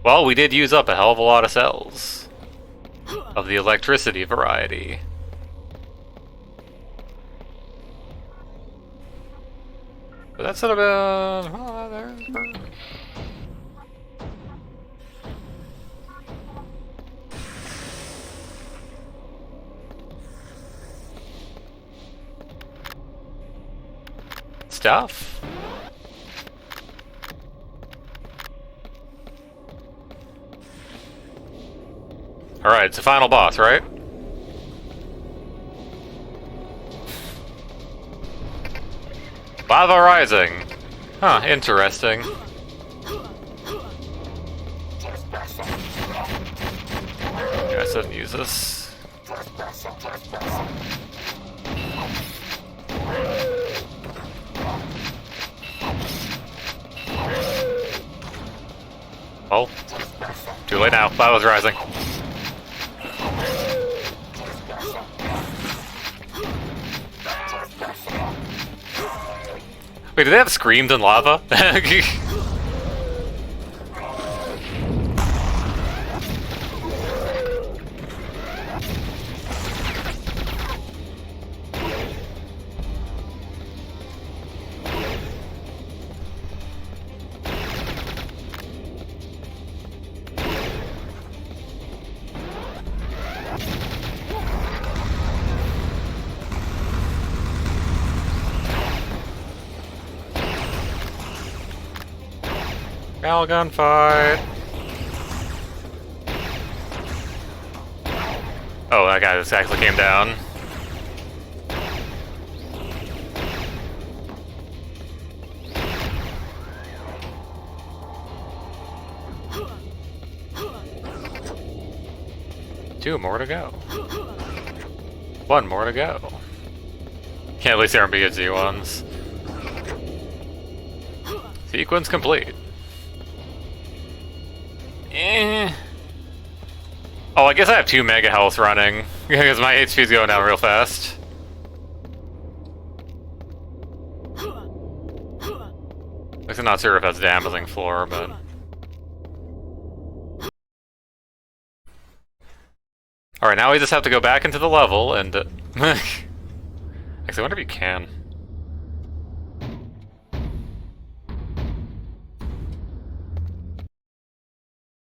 Well, we did use up a hell of a lot of cells. Of the electricity variety. But that's sort of a... Oh, there's... stuff. Alright, it's the final boss, right? Lava Rising. Huh, interesting. Yeah, I shouldn't use this. Oh. Too late now. Lava's rising. Wait, do they have screams in lava? Gal gunfight. Oh, that guy just actually came down. Two more to go. One more to go. Can't at least there aren't BHG ones. Sequence complete. Oh, I guess I have 2 mega health running because my HP's going down real fast. I'm not sure if that's damaging floor, but alright, now we just have to go back into the level and actually, I wonder if you can.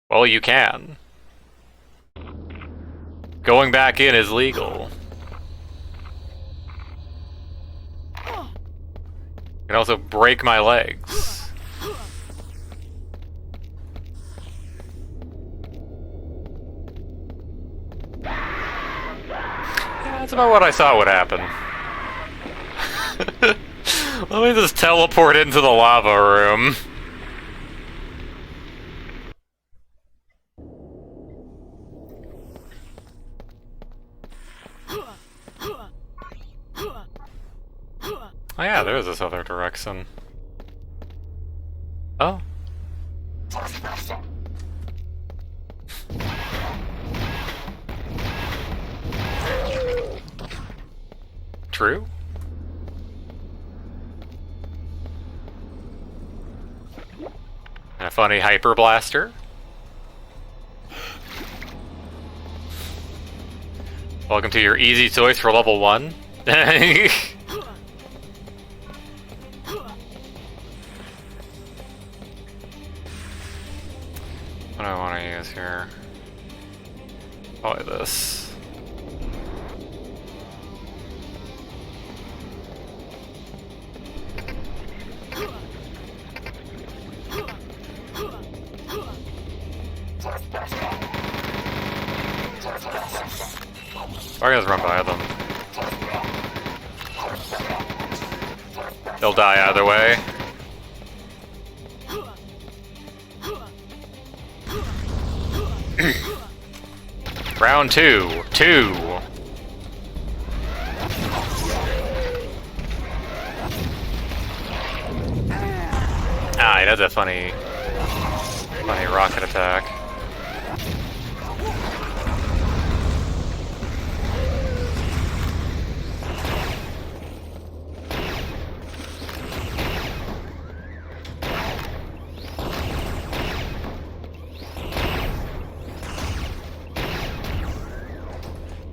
Well, you can. Going back in is legal. You can also break my legs. Yeah, that's about what I thought would happen. Let me just teleport into the lava room. Oh yeah, there's this other direction. Oh. True? And a funny hyper blaster. Welcome to your easy choice for level 1. What do I want to use here? Probably this. I guess run by them. They'll die either way. Round 2. 2. Ah, he does a funny rocket attack.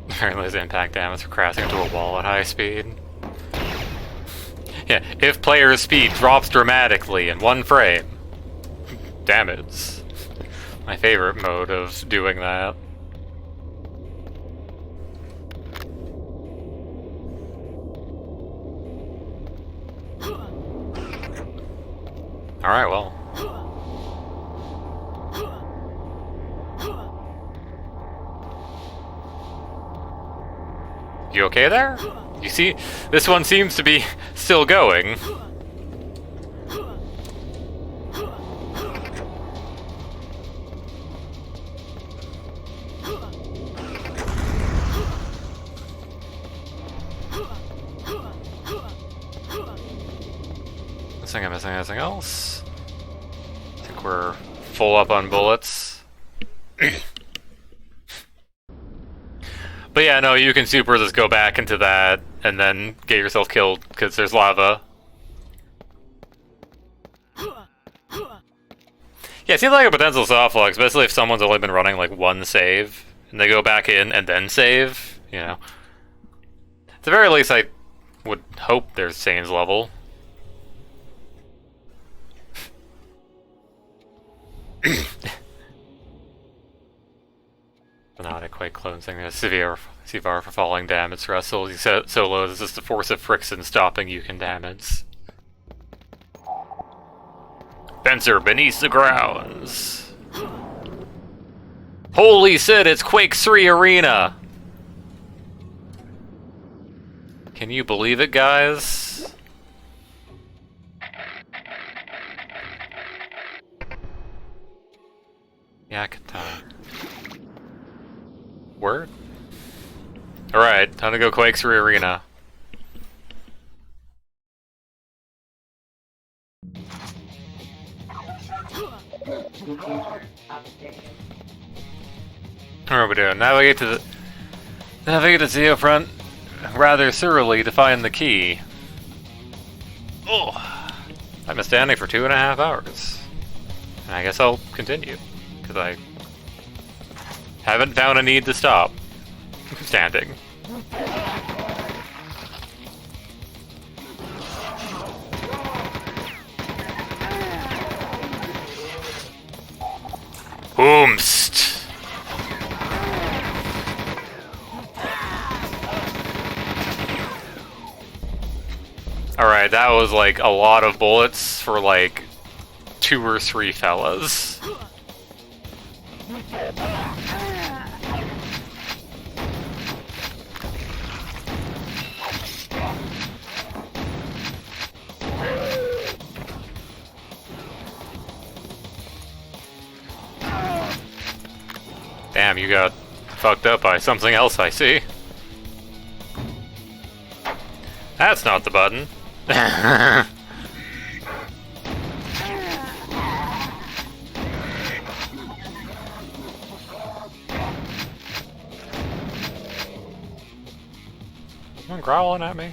Apparently his impact damage for crashing into a wall at high speed. Yeah, if player's speed drops dramatically in 1 frame. Damage. My favorite mode of doing that. Alright, well. You okay there? You see, this one seems to be still going. I'm missing anything else. I think we're full up on bullets. But yeah, no, you can super just go back into that and then get yourself killed because there's lava. Yeah, it seems like a potential softlock, especially if someone's only been running like 1 save and they go back in and then save, you know. At the very least, I would hope there's Sane's level. Not a Quake clone thing. Severe for falling damage wrestle. You said solo is just the force of friction stopping you can damage. Fencer beneath the grounds. Holy shit, it's Quake 3 Arena! Can you believe it, guys? Yakata. Word? Alright, time to go Quake 3 Arena.
Computer updated.
What are we doing? Navigate to the Zeo front rather thoroughly to find the key. Oh, I've been standing for 2.5 hours. And I guess I'll continue, because I haven't found a need to stop standing. Boomst! Alright, that was like a lot of bullets for like 2 or 3 fellas. Damn, you got fucked up by something else, I see. That's not the button. Someone growling at me?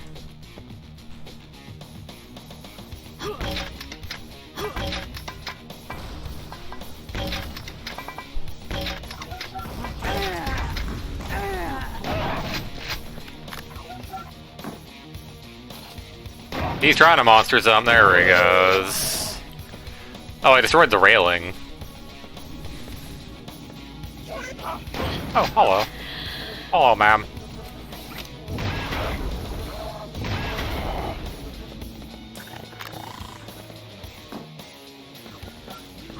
He's trying to monster jump. There he goes. Oh, I destroyed the railing. Oh, hello. Hello, ma'am.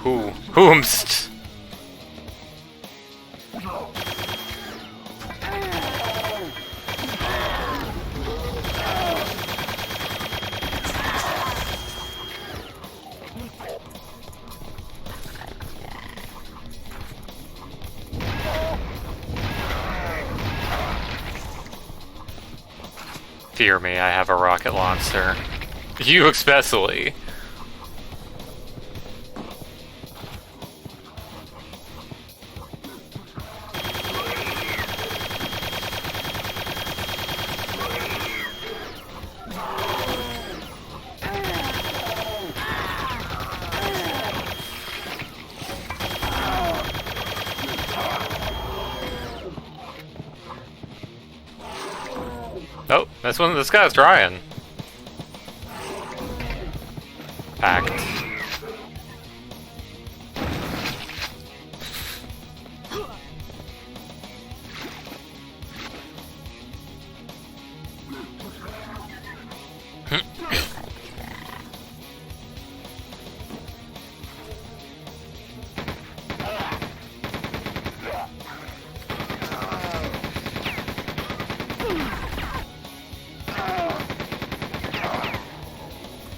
Whomst? Fear me, I have a rocket launcher. You especially. Oh, this guy's trying. Packed.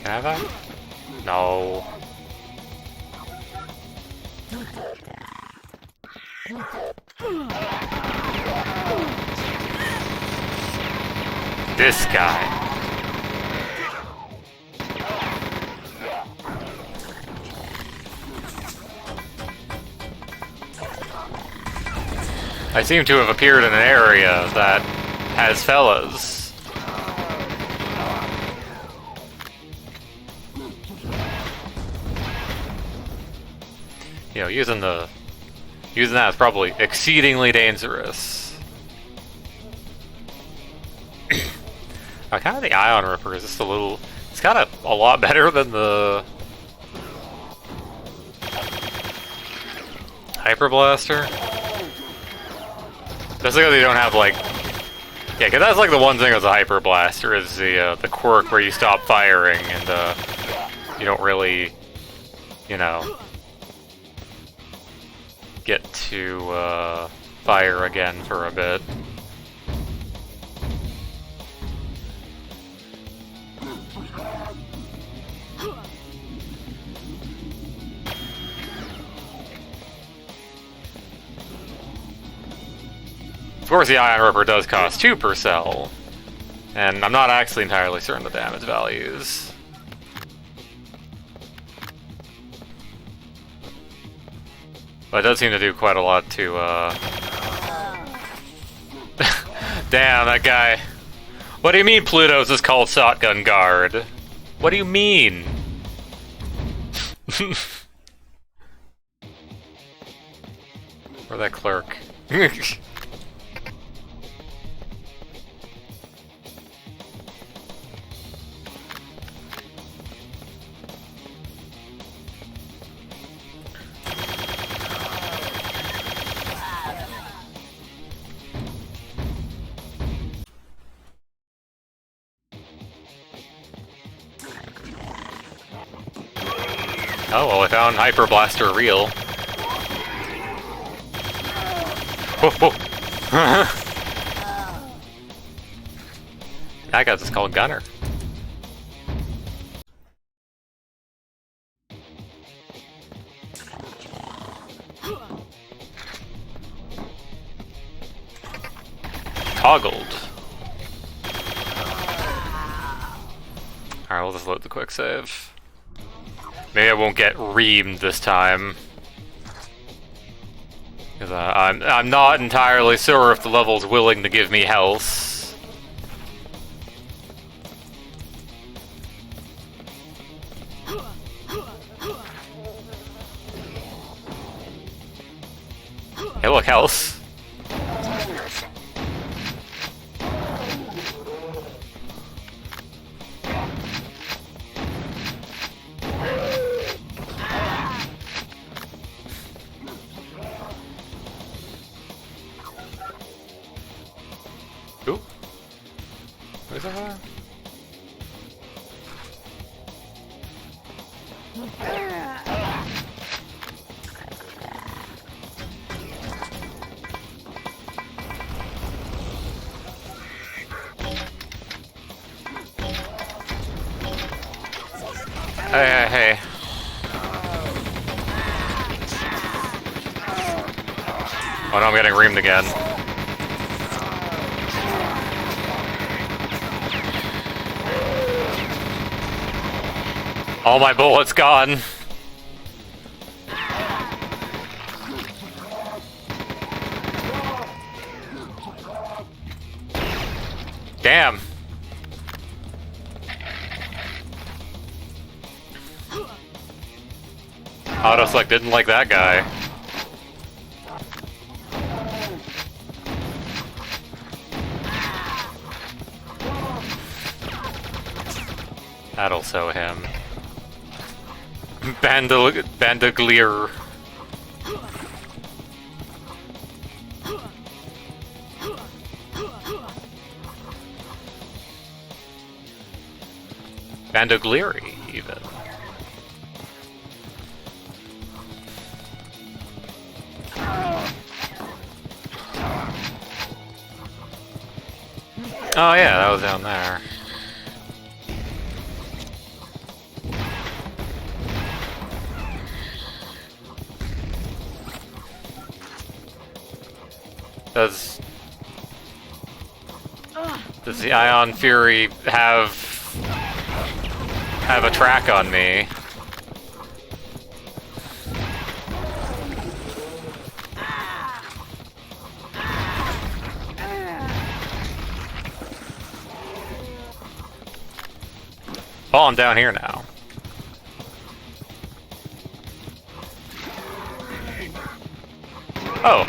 Can I have that? No. This guy. I seem to have appeared in an area that has fellas. You know, using that is probably exceedingly dangerous. Kind of the Ion Ripper is just a little. It's kind of a lot better than the Hyper Blaster. Especially because they don't have like. Yeah, because that's like the one thing with the Hyper Blaster is the quirk where you stop firing and you don't really, you know, get to fire again for a bit. course, the Ion Ripper does cost 2 per cell, and I'm not actually entirely certain the damage values. But it does seem to do quite a lot to, Damn, that guy. What do you mean Pluto's is called Shotgun Guard? What do you mean? Or that clerk. Oh, well, I found Hyper Blaster Real. That guy's just called Gunner. Toggled. Alright, we'll just load the quick save. Maybe I won't get reamed this time. Because I'm not entirely sure if the level's willing to give me health. Hey, look, health. Ooh. Where's that? Hey. Oh no, I'm getting reamed again. All my bullets gone. Damn. Autoselect didn't like that guy. That'll sew him. Bandolier. Bandolieri, even. Oh yeah, that was down there. Does the Ion Fury have a track on me? Oh, I'm down here now. Oh.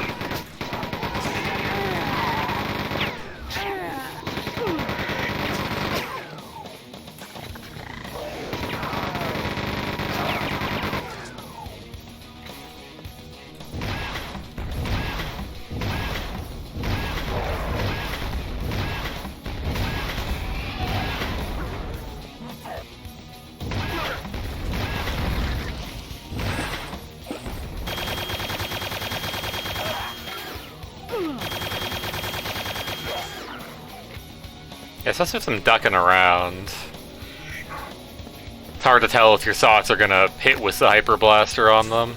Yeah, especially with them ducking around. It's hard to tell if your thoughts are gonna hit with the Hyper Blaster on them.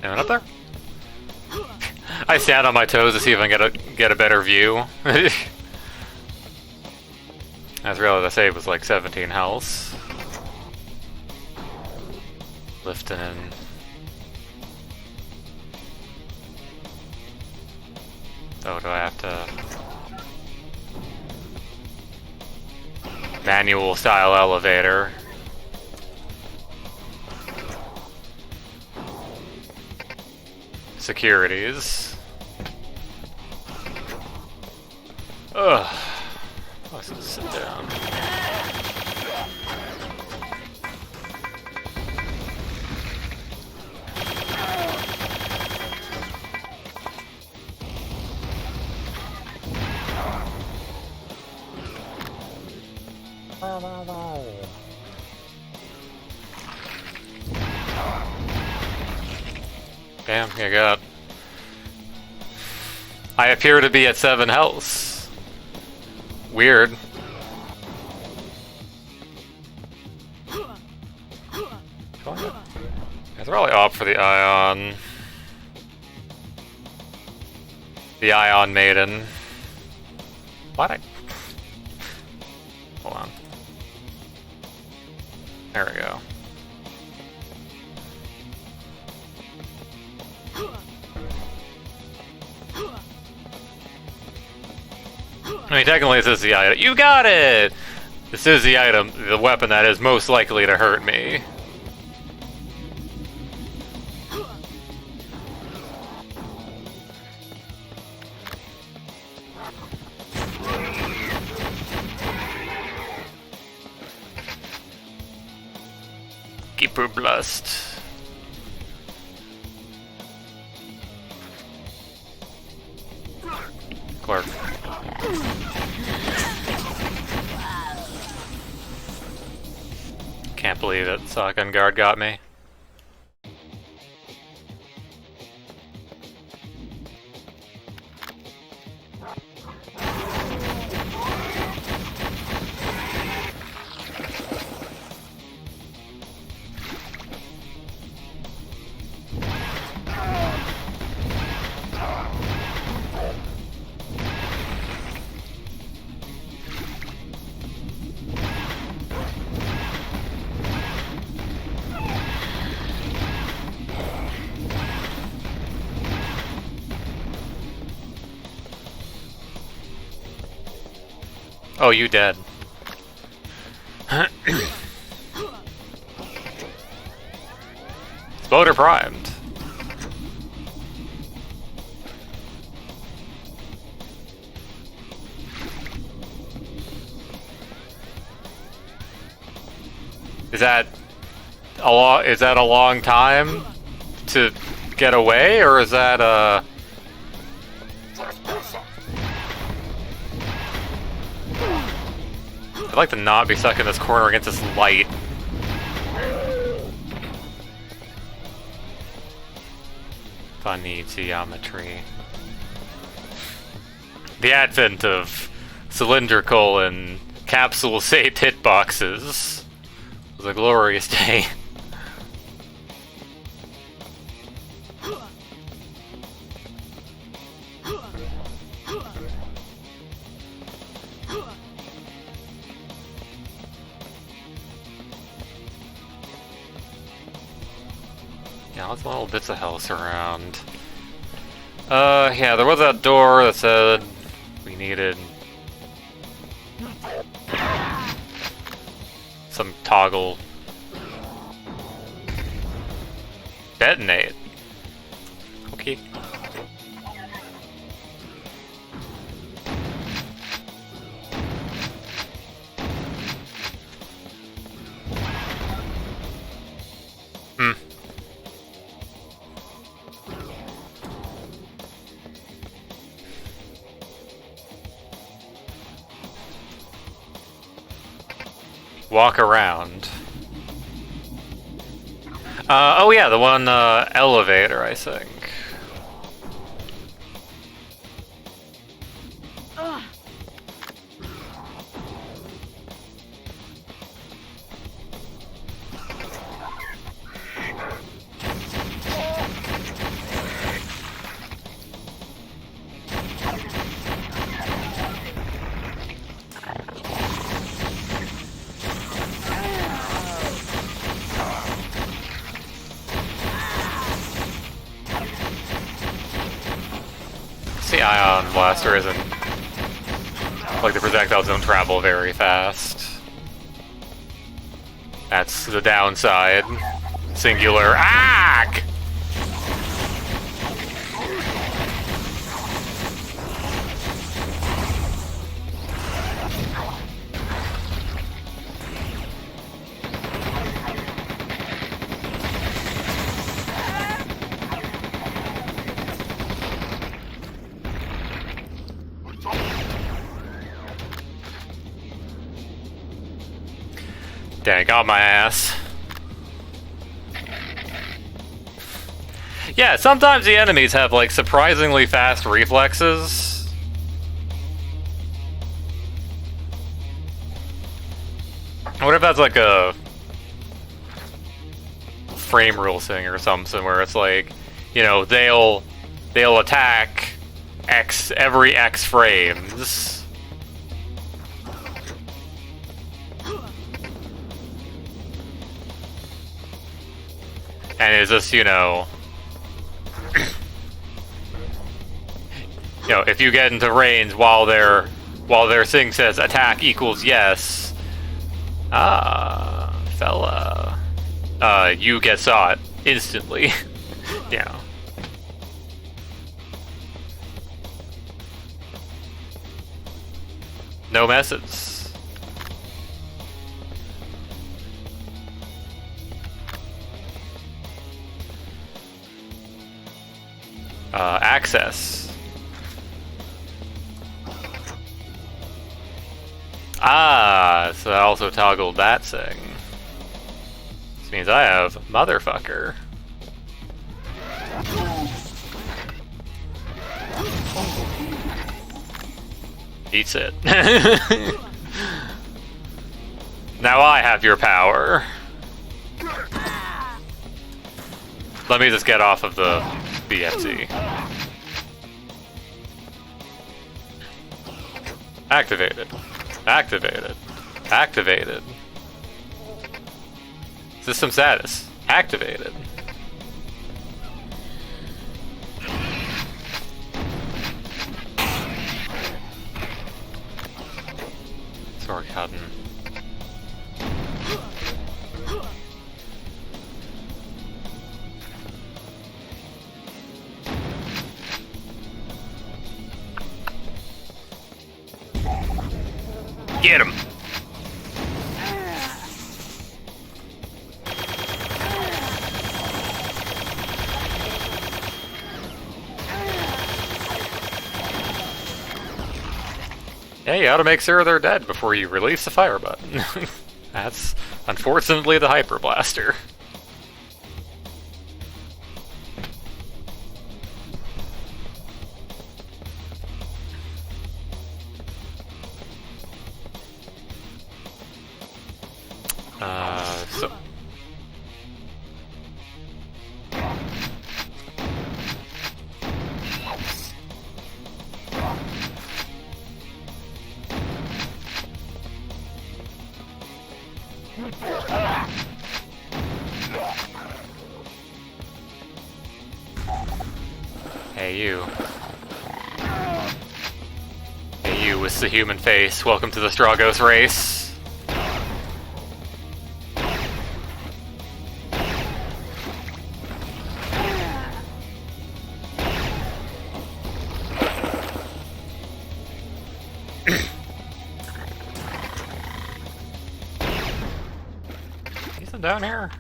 Anyone up there? I stand on my toes to see if I can get a better view. I just realized I saved was like 17 health. Lifting in. Oh, do I have to... Manual style elevator. Securities. Ugh. Let's just sit down. Damn, you got... I appear to be at 7 health. Weird. I probably opt for the Ion. The Ion Maiden. Why'd I... Hold on. There we go. I mean, technically this is the item. You got it! This is the item, the weapon that is most likely to hurt me. Keeper Blast. Clark. Can't believe that Shotgun Guard got me. Oh, you dead. Motor primed. Is that a long time to get away, or is that I'd like to not be stuck in this corner against this light. Funny geometry. The advent of cylindrical and capsule-shaped hitboxes was a glorious day. Yeah, lots of little bits of health around. Yeah, there was that door that said we needed some toggle. Detonate. Okay. Walk around. Oh yeah, the one elevator, I think. ion blaster isn't... Like, the projectiles don't travel very fast. That's the downside. Singular. AG! Dang, got my ass. Yeah, sometimes the enemies have, like, surprisingly fast reflexes. I wonder if that's like a frame rule thing or something, where it's like, you know, they'll attack every X frames. And it's just, you know, if you get into range while their thing says attack equals yes, fella, you get shot instantly. Yeah. No methods. Access. So I also toggled that thing. This means I have motherfucker. Eats it. Now I have your power. Let me just get off of the BFT. Activated. Activated. Activated. System status. Activated. Sword cutting. Get him! Yeah, you gotta make sure they're dead before you release the fire button. That's, unfortunately, the Hyper Blaster. So... Hey you. Hey you with the human face, welcome to the Stragos race. He's down here.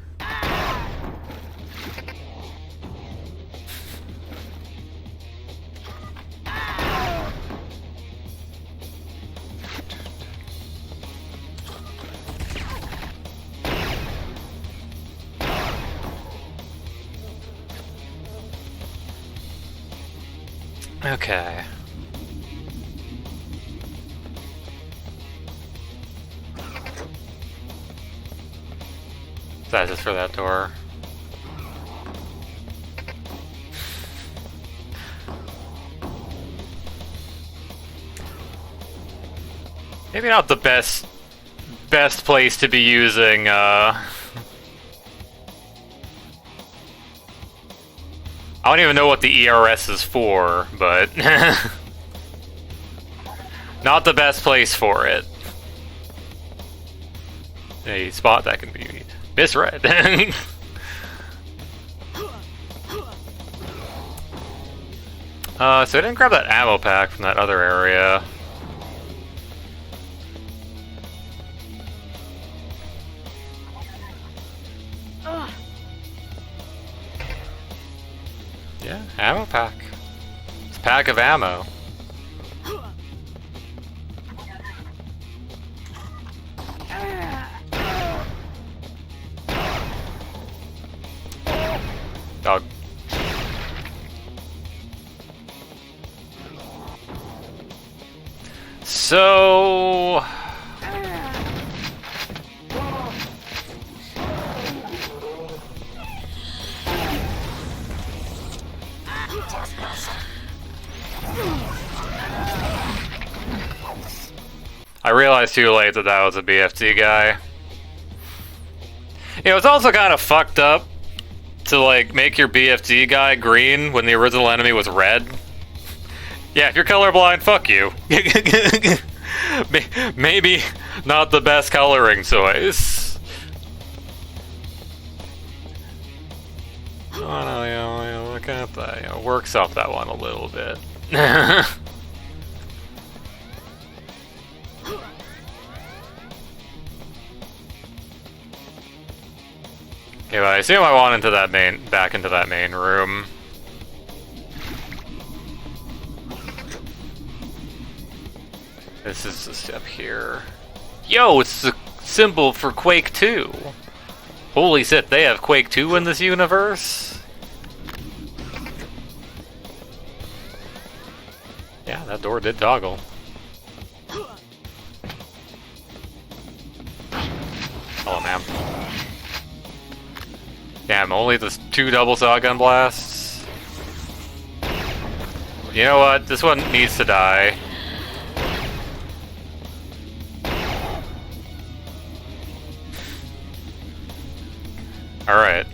Okay. That's just for that door. Maybe not the best place to be using I don't even know what the ERS is for, but Not the best place for it. A spot that can be misread. So I didn't grab that ammo pack from that other area. Yeah, ammo pack. It's a pack of ammo. Dog. So... I realized too late that that was a BFT guy. You know, it's also kind of fucked up to, like, make your BFT guy green when the original enemy was red. Yeah, if you're colorblind, fuck you. Maybe not the best coloring choice. Oh no, you know, look at that. You know, works off that one a little bit. Okay, but I assume I want into that back into that main room. This is the step here. Yo, it's the symbol for Quake 2. Holy shit, they have Quake 2 in this universe? Yeah, that door did toggle. Oh, man. Damn, only the 2 double shotgun blasts. You know what? This one needs to die. Alright.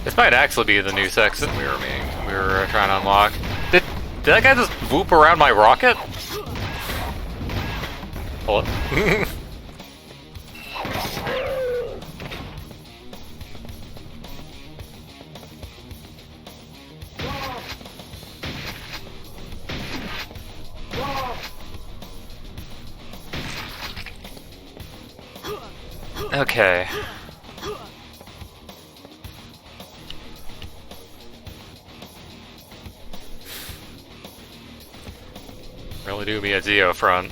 This might actually be the new section we were trying to unlock. Did that guy just whoop around my rocket? Hold up. Okay. Really do me a Zeo front.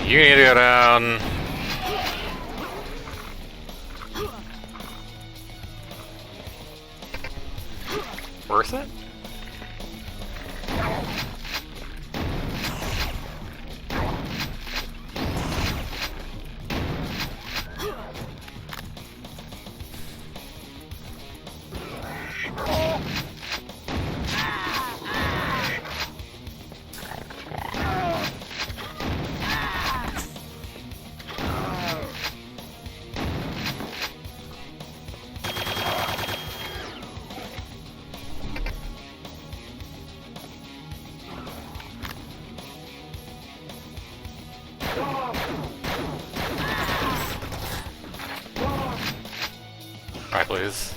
You need to go down. Worth it? Right, please.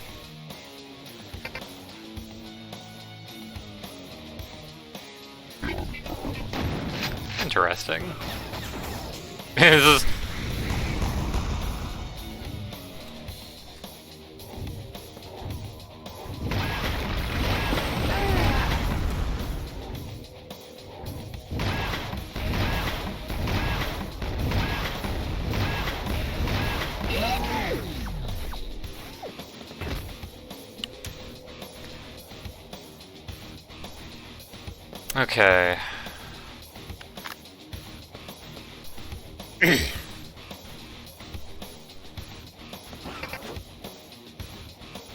Interesting. This is... Okay.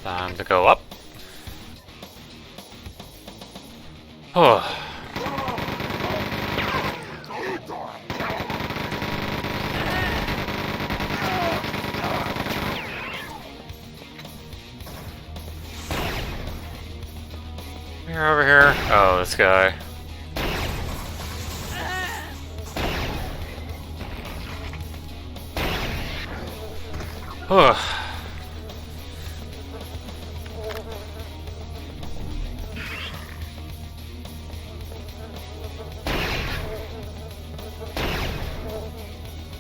Time to go up. Oh. You're over here. Oh, this guy. Oh.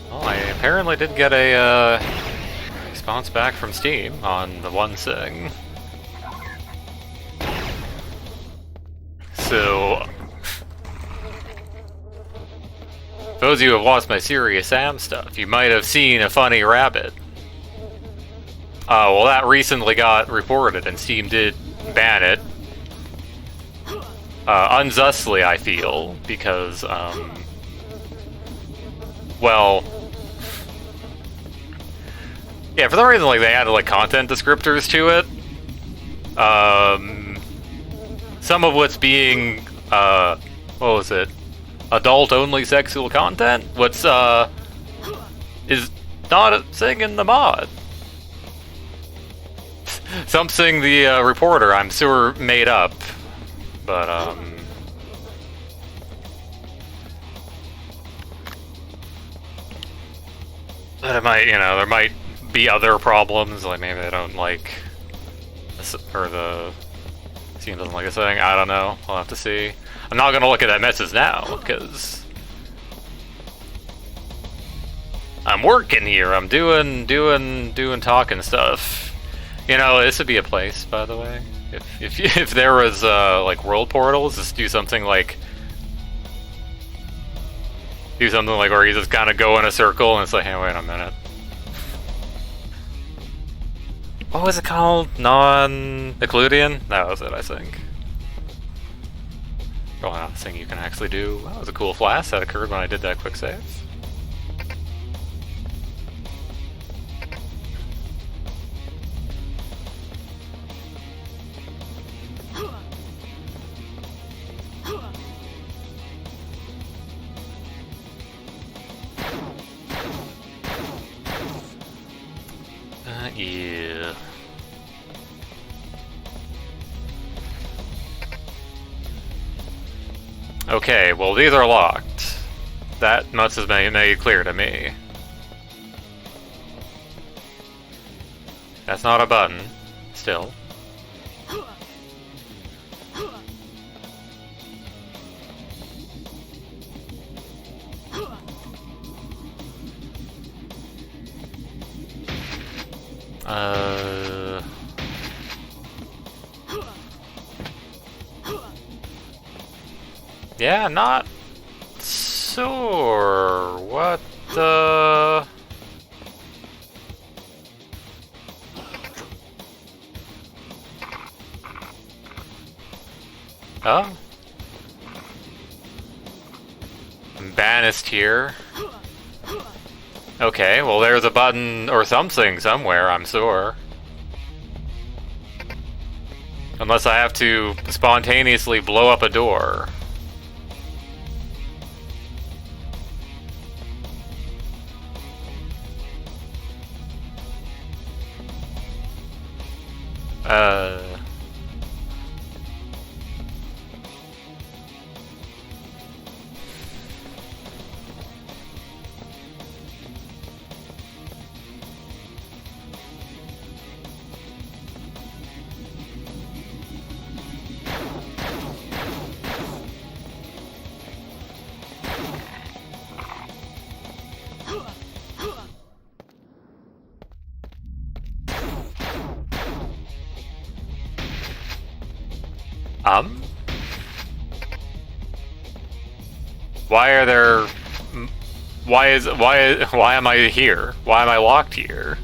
Well, I apparently did get a response back from Steam on the one thing. So, those of you who have watched my Serious Sam stuff, you might have seen a funny rabbit. Well, that recently got reported, and Steam did ban it. Unjustly, I feel, because, well, yeah, for some reason, like, they added, like, content descriptors to it. Some of what's being, what was it? Adult-only sexual content? What's, is not a thing in the mod. Something the, reporter, I'm sure, made up. But, but it might, you know, there might be other problems, like maybe they don't like, or the Steam doesn't like a thing, I don't know, we'll have to see. I'm not gonna look at that message now, because I'm working here, I'm doing talking stuff. You know, this would be a place, by the way. If there was, like, world portals, just do something like where you just kind of go in a circle and it's like, hey, wait a minute. What was it called? Non-Ecludian? That was it, I think. Oh, wow, this thing you can actually do. That was a cool flash that occurred when I did that quick save. Yeah. Okay, well these are locked. That much has been made clear to me. That's not a button, still. Yeah, not sure what the... Oh? Banished here. Okay, well there's a button or something somewhere, I'm sure. Unless I have to spontaneously blow up a door. Why are there... why am I here? Why am I locked here?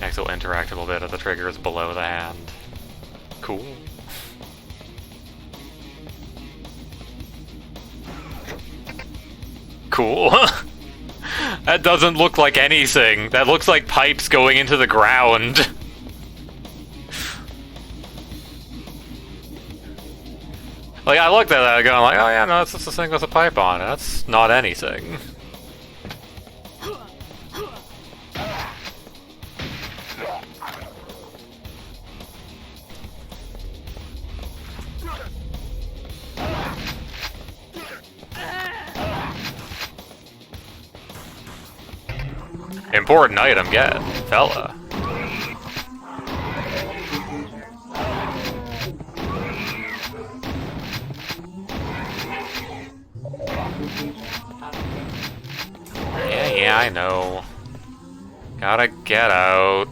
Actual interactable bit of the trigger is below the hand. Cool. Cool. That doesn't look like anything. That looks like pipes going into the ground. Like, I looked at that going like, oh yeah, no, it's just a thing with a pipe on it. That's not anything. Important item, get, fella. Yeah, I know. Gotta get out.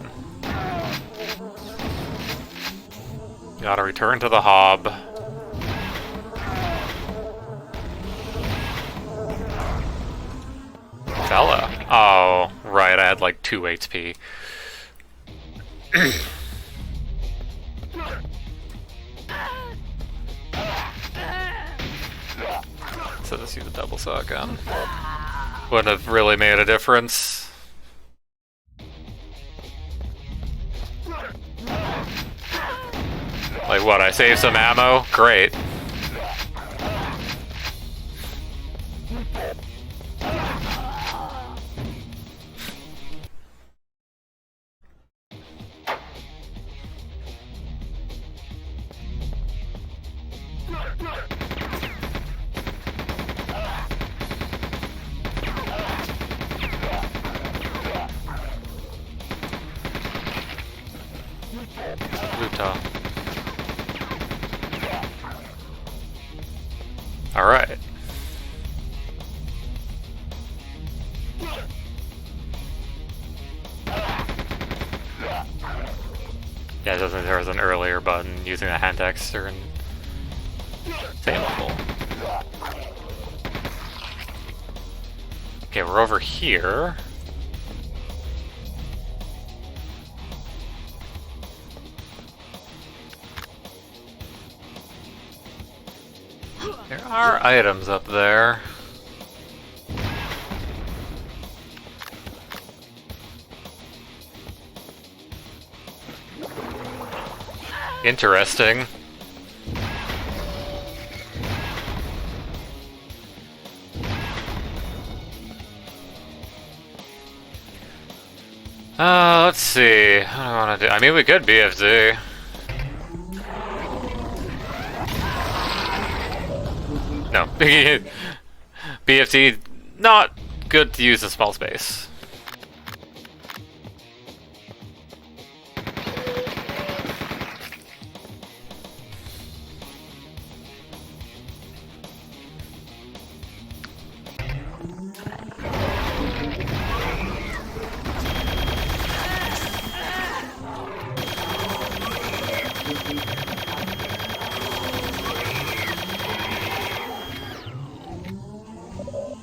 Gotta return to the hob. Fella. Oh, right, I had like 2 HP. So let's use a double shotgun. Wouldn't have really made a difference. Like what, I saved some ammo? Great. Luta. Alright. Yeah, it doesn't there was an earlier button using the hand texture and same level. Okay, we're over here. There are items up there. Interesting. Let's see. What do I want to do? I mean, we could BFZ. No. BFT, not good to use in small space.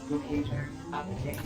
Computer update.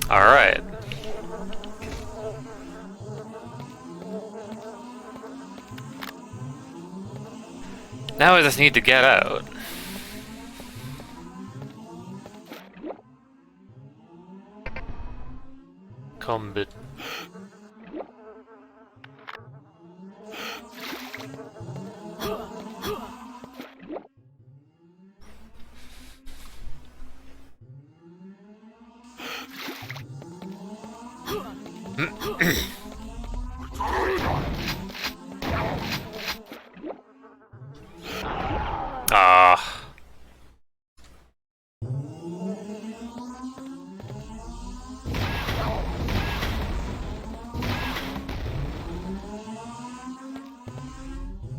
Alright. Now I just need to get out. Combat.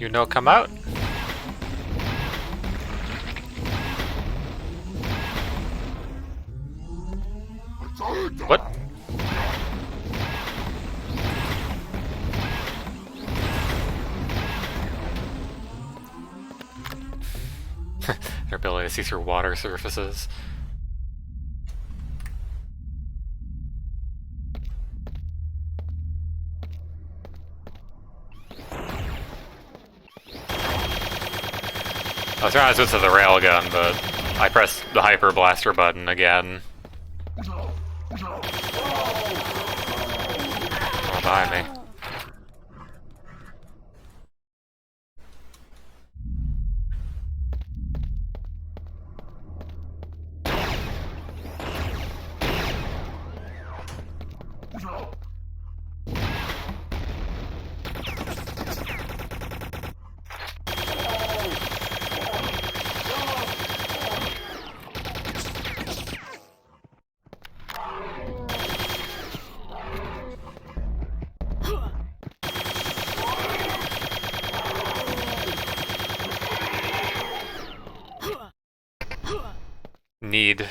You know, come out. What? Their ability to see through water surfaces. I was trying to switch to the railgun, but I pressed the hyper blaster button again. Oh, behind me. Need.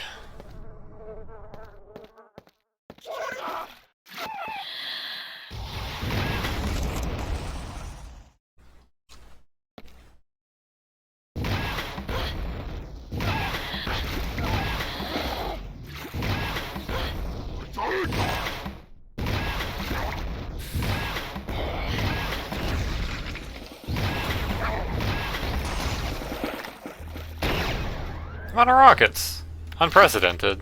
On rockets. Unprecedented.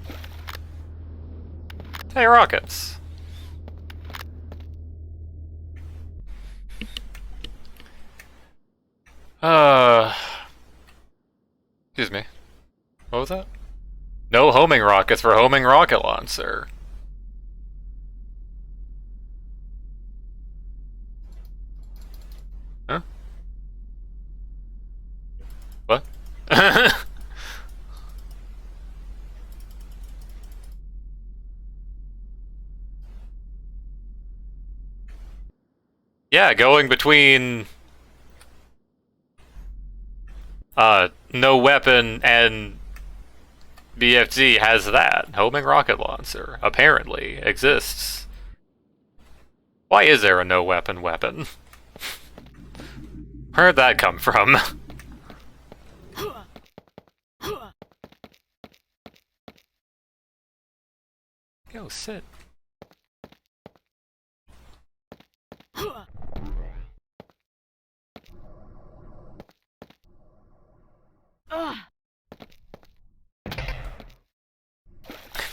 Hey, rockets. Excuse me. What was that? No homing rockets for homing rocket launcher. Huh? What? Yeah, going between no weapon and BFG has that. Homing rocket launcher apparently exists. Why is there a no weapon weapon? Where'd that come from? Go sit.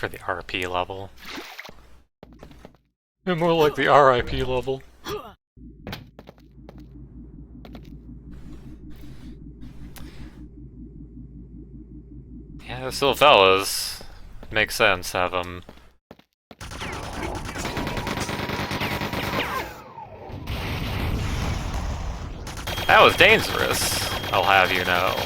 For the RP level. And more like the RIP level. Yeah, still fellas. Makes sense, have them. That was dangerous, I'll have you know.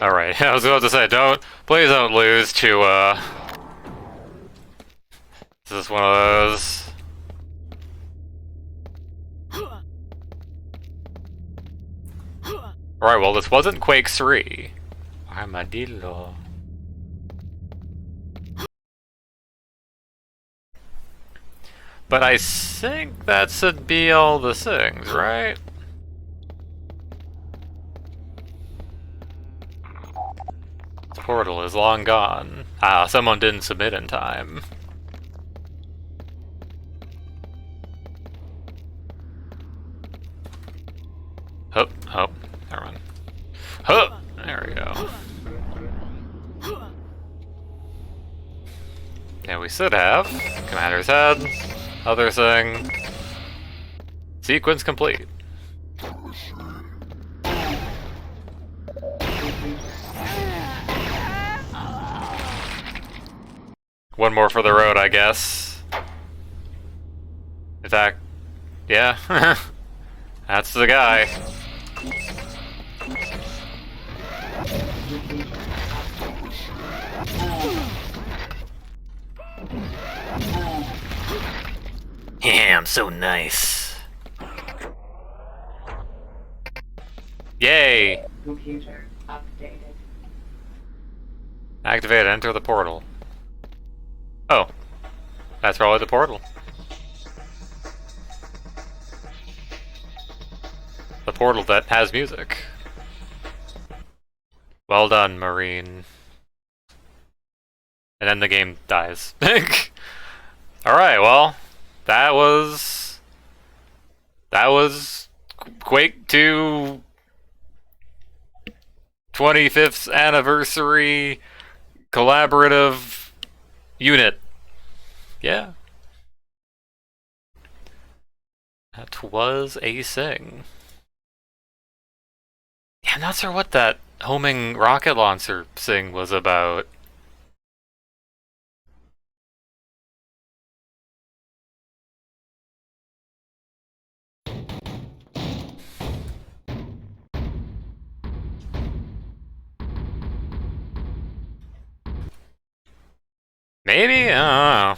Alright, I was about to say, please don't lose to, This is one of those. Alright, well this wasn't Quake 3. Armadillo. But I think that should be all the things, right? The portal is long gone. Ah, someone didn't submit in time. Hup, hup, never mind. Hup! There we go. Yeah, we should have. Commander's head. Other thing. Sequence complete. One more for the road, I guess. In fact, yeah. That's the guy. Yeah, I'm so nice. Yay!
Computer updated.
Activate, enter the portal. Oh, that's probably the portal. The portal that has music. Well done, Marine. And then the game dies. Alright, well, that was Quake 2 25th anniversary collaborative unit. Yeah. That was a thing. Yeah, I'm not sure what that homing rocket launcher thing was about. Maybe? I don't know.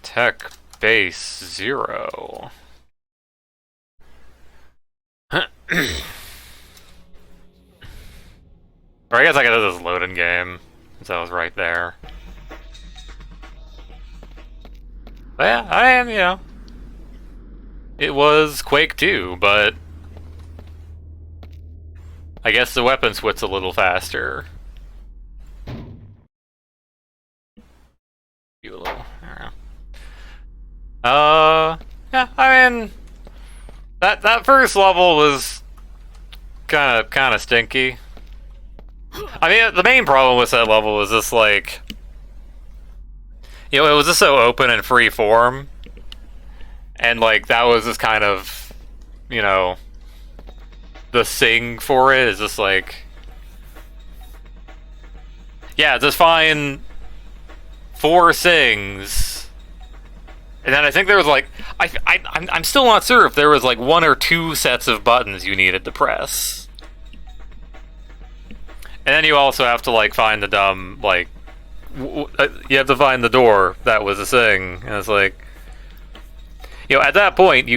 Tech base 0. Or I guess I could do this loading game, since I was right there. But yeah, I am, you know. It was Quake 2, but I guess the weapon switch's a little faster. You a little, I don't know. Yeah, I mean, that first level was kind of stinky. I mean, the main problem with that level was just like, you know, it was just so open and free form, and like that was just kind of, you know, the thing for it is just like, yeah, just find 4 things, and then I think there was like, I'm still not sure if there was like 1 or 2 sets of buttons you needed to press, and then you also have to like find the dumb like, you have to find the door that was a thing, and it's like, you know, at that point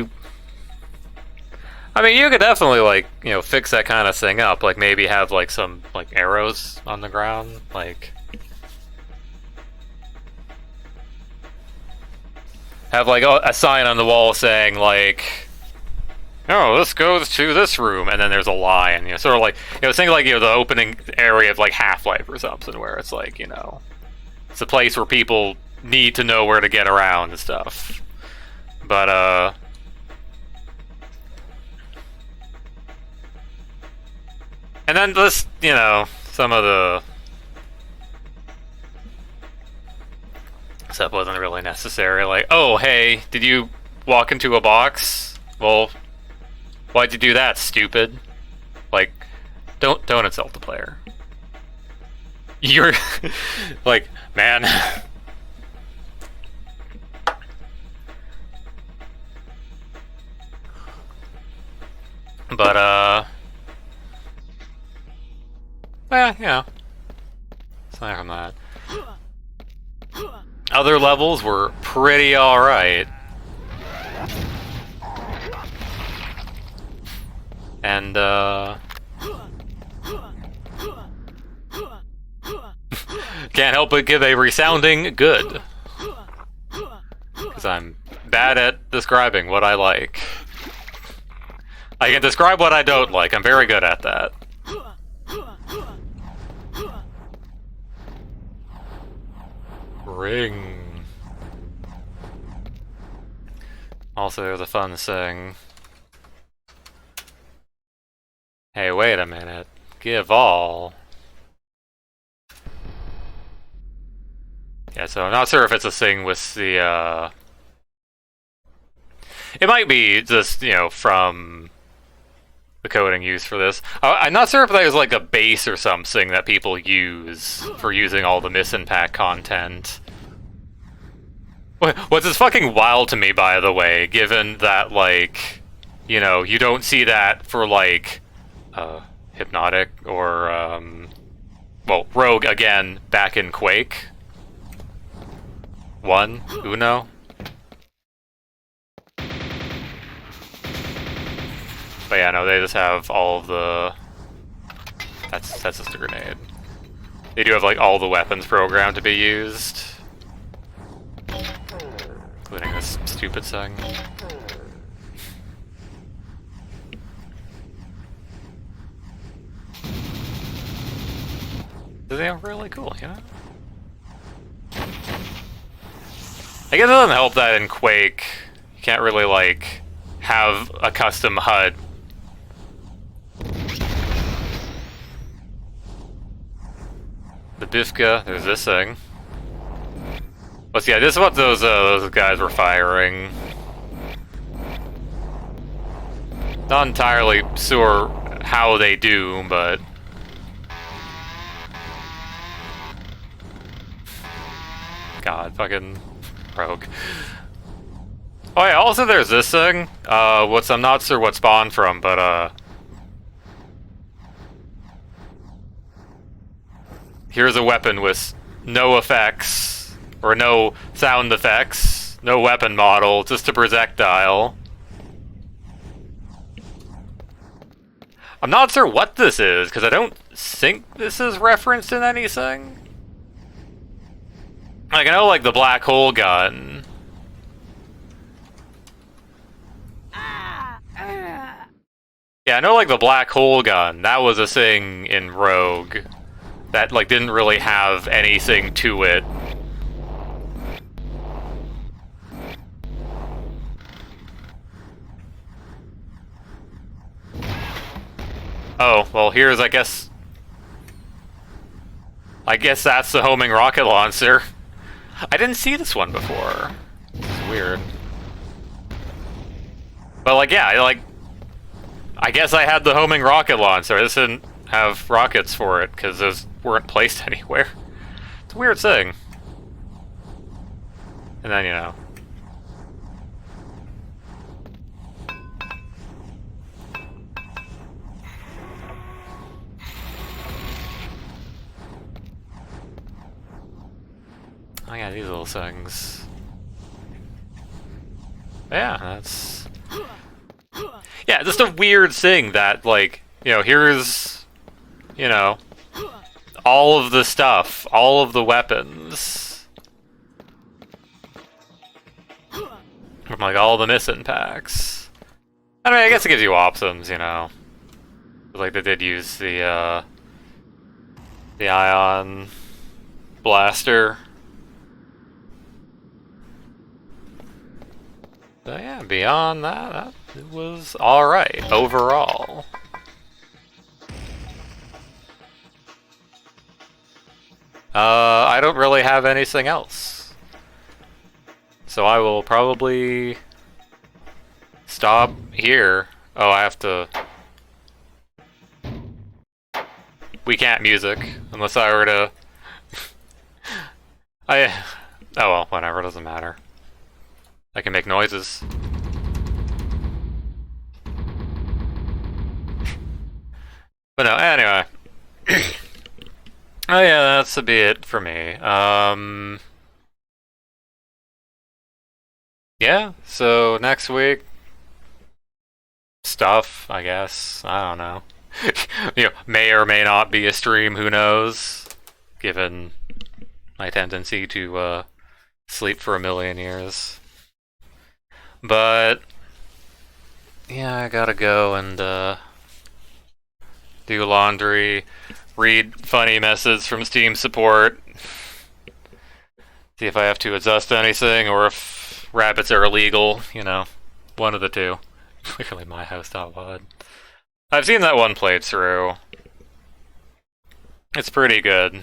I mean, you could definitely, like, you know, fix that kind of thing up. Like, maybe have, like, some, like, arrows on the ground. Like, have, like, a sign on the wall saying, like, oh, this goes to this room. And then there's a line. You know, sort of like, you know, think like, you know, the opening area of, like, Half-Life or something, where it's like, you know, it's a place where people need to know where to get around and stuff. But, and then just, you know, some of the stuff wasn't really necessary. Like, oh, hey, did you walk into a box? Well, why'd you do that, stupid? Like, don't insult the player. You're like, man. But well, you know, aside from that, other levels were pretty alright. And, can't help but give a resounding good. Because I'm bad at describing what I like. I can describe what I don't like. I'm very good at that. Ring. Also, there's a fun thing. Hey, wait a minute. Give all. Yeah, so I'm not sure if it's a thing with the, it might be just, you know, from the coding used for this. I'm not sure if that was like a base or something that people use for using all the misimpact content. What's just fucking wild to me, by the way, given that, like, you know, you don't see that for, like, Hypnotic or, well, Rogue again back in Quake 1, Uno. But yeah, no, they just have all of the... That's just a grenade. They do have like all the weapons programmed to be used. Including this stupid thing. They are really cool, you know? I guess it doesn't help that in Quake, you can't really, like, have a custom HUD. The Bifka, there's this thing. Let's see, yeah, this is what those guys were firing. Not entirely sure how they do, but... God, fucking Rogue. Oh yeah, also there's this thing. I'm not sure what spawned from, but here's a weapon with no effects, or no sound effects, no weapon model, just a projectile. I'm not sure what this is, because I don't think this is referenced in anything. Like, I know, like, the black hole gun. Yeah, I know, like, the black hole gun. That was a thing in Rogue. That, like, didn't really have anything to it. Oh, well, here's, I guess that's the homing rocket launcher. I didn't see this one before. It's weird. But, like, yeah, I guess I had the homing rocket launcher. I just didn't have rockets for it, because those weren't placed anywhere. It's a weird thing. And then, you know. Oh yeah, these little things. Yeah, that's... Yeah, just a weird thing that, like, you know, here's, you know, all of the stuff, all of the weapons. From, like, all the missing packs. I mean, I guess it gives you options, you know. Like, they did use the ion blaster. But yeah, beyond that, it was alright, overall. I don't really have anything else. So I will probably stop here. Oh, I have to... We can't music, unless I were to... Oh well, whatever, doesn't matter. I can make noises. But no, anyway. Oh yeah, that's to be it for me. Yeah, so next week, stuff, I guess. I don't know. You know, may or may not be a stream, who knows? Given my tendency to sleep for a million years. But yeah, I gotta go and do laundry, read funny messages from Steam support, see if I have to adjust anything or if rabbits are illegal, you know, one of the two. Clearly my house.wad. I've seen that one played through. It's pretty good.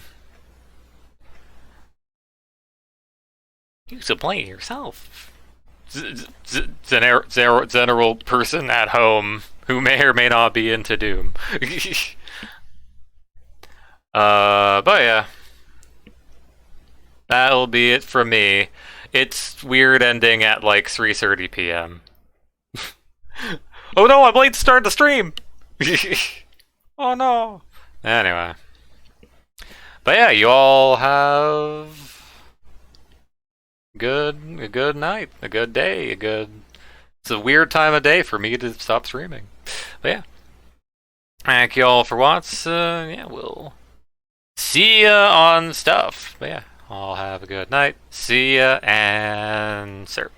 You should play it yourself. General person at home who may or may not be into Doom. But yeah. That'll be it from me. It's weird ending at like 3:30 p.m. Oh no, I'm late to start the stream! Oh no! Anyway. But yeah, you all have a good night, a good day, a good. It's a weird time of day for me to stop streaming. But yeah, thank you all for watching. Yeah, we'll see ya on stuff. But yeah, all have a good night. See ya and sir.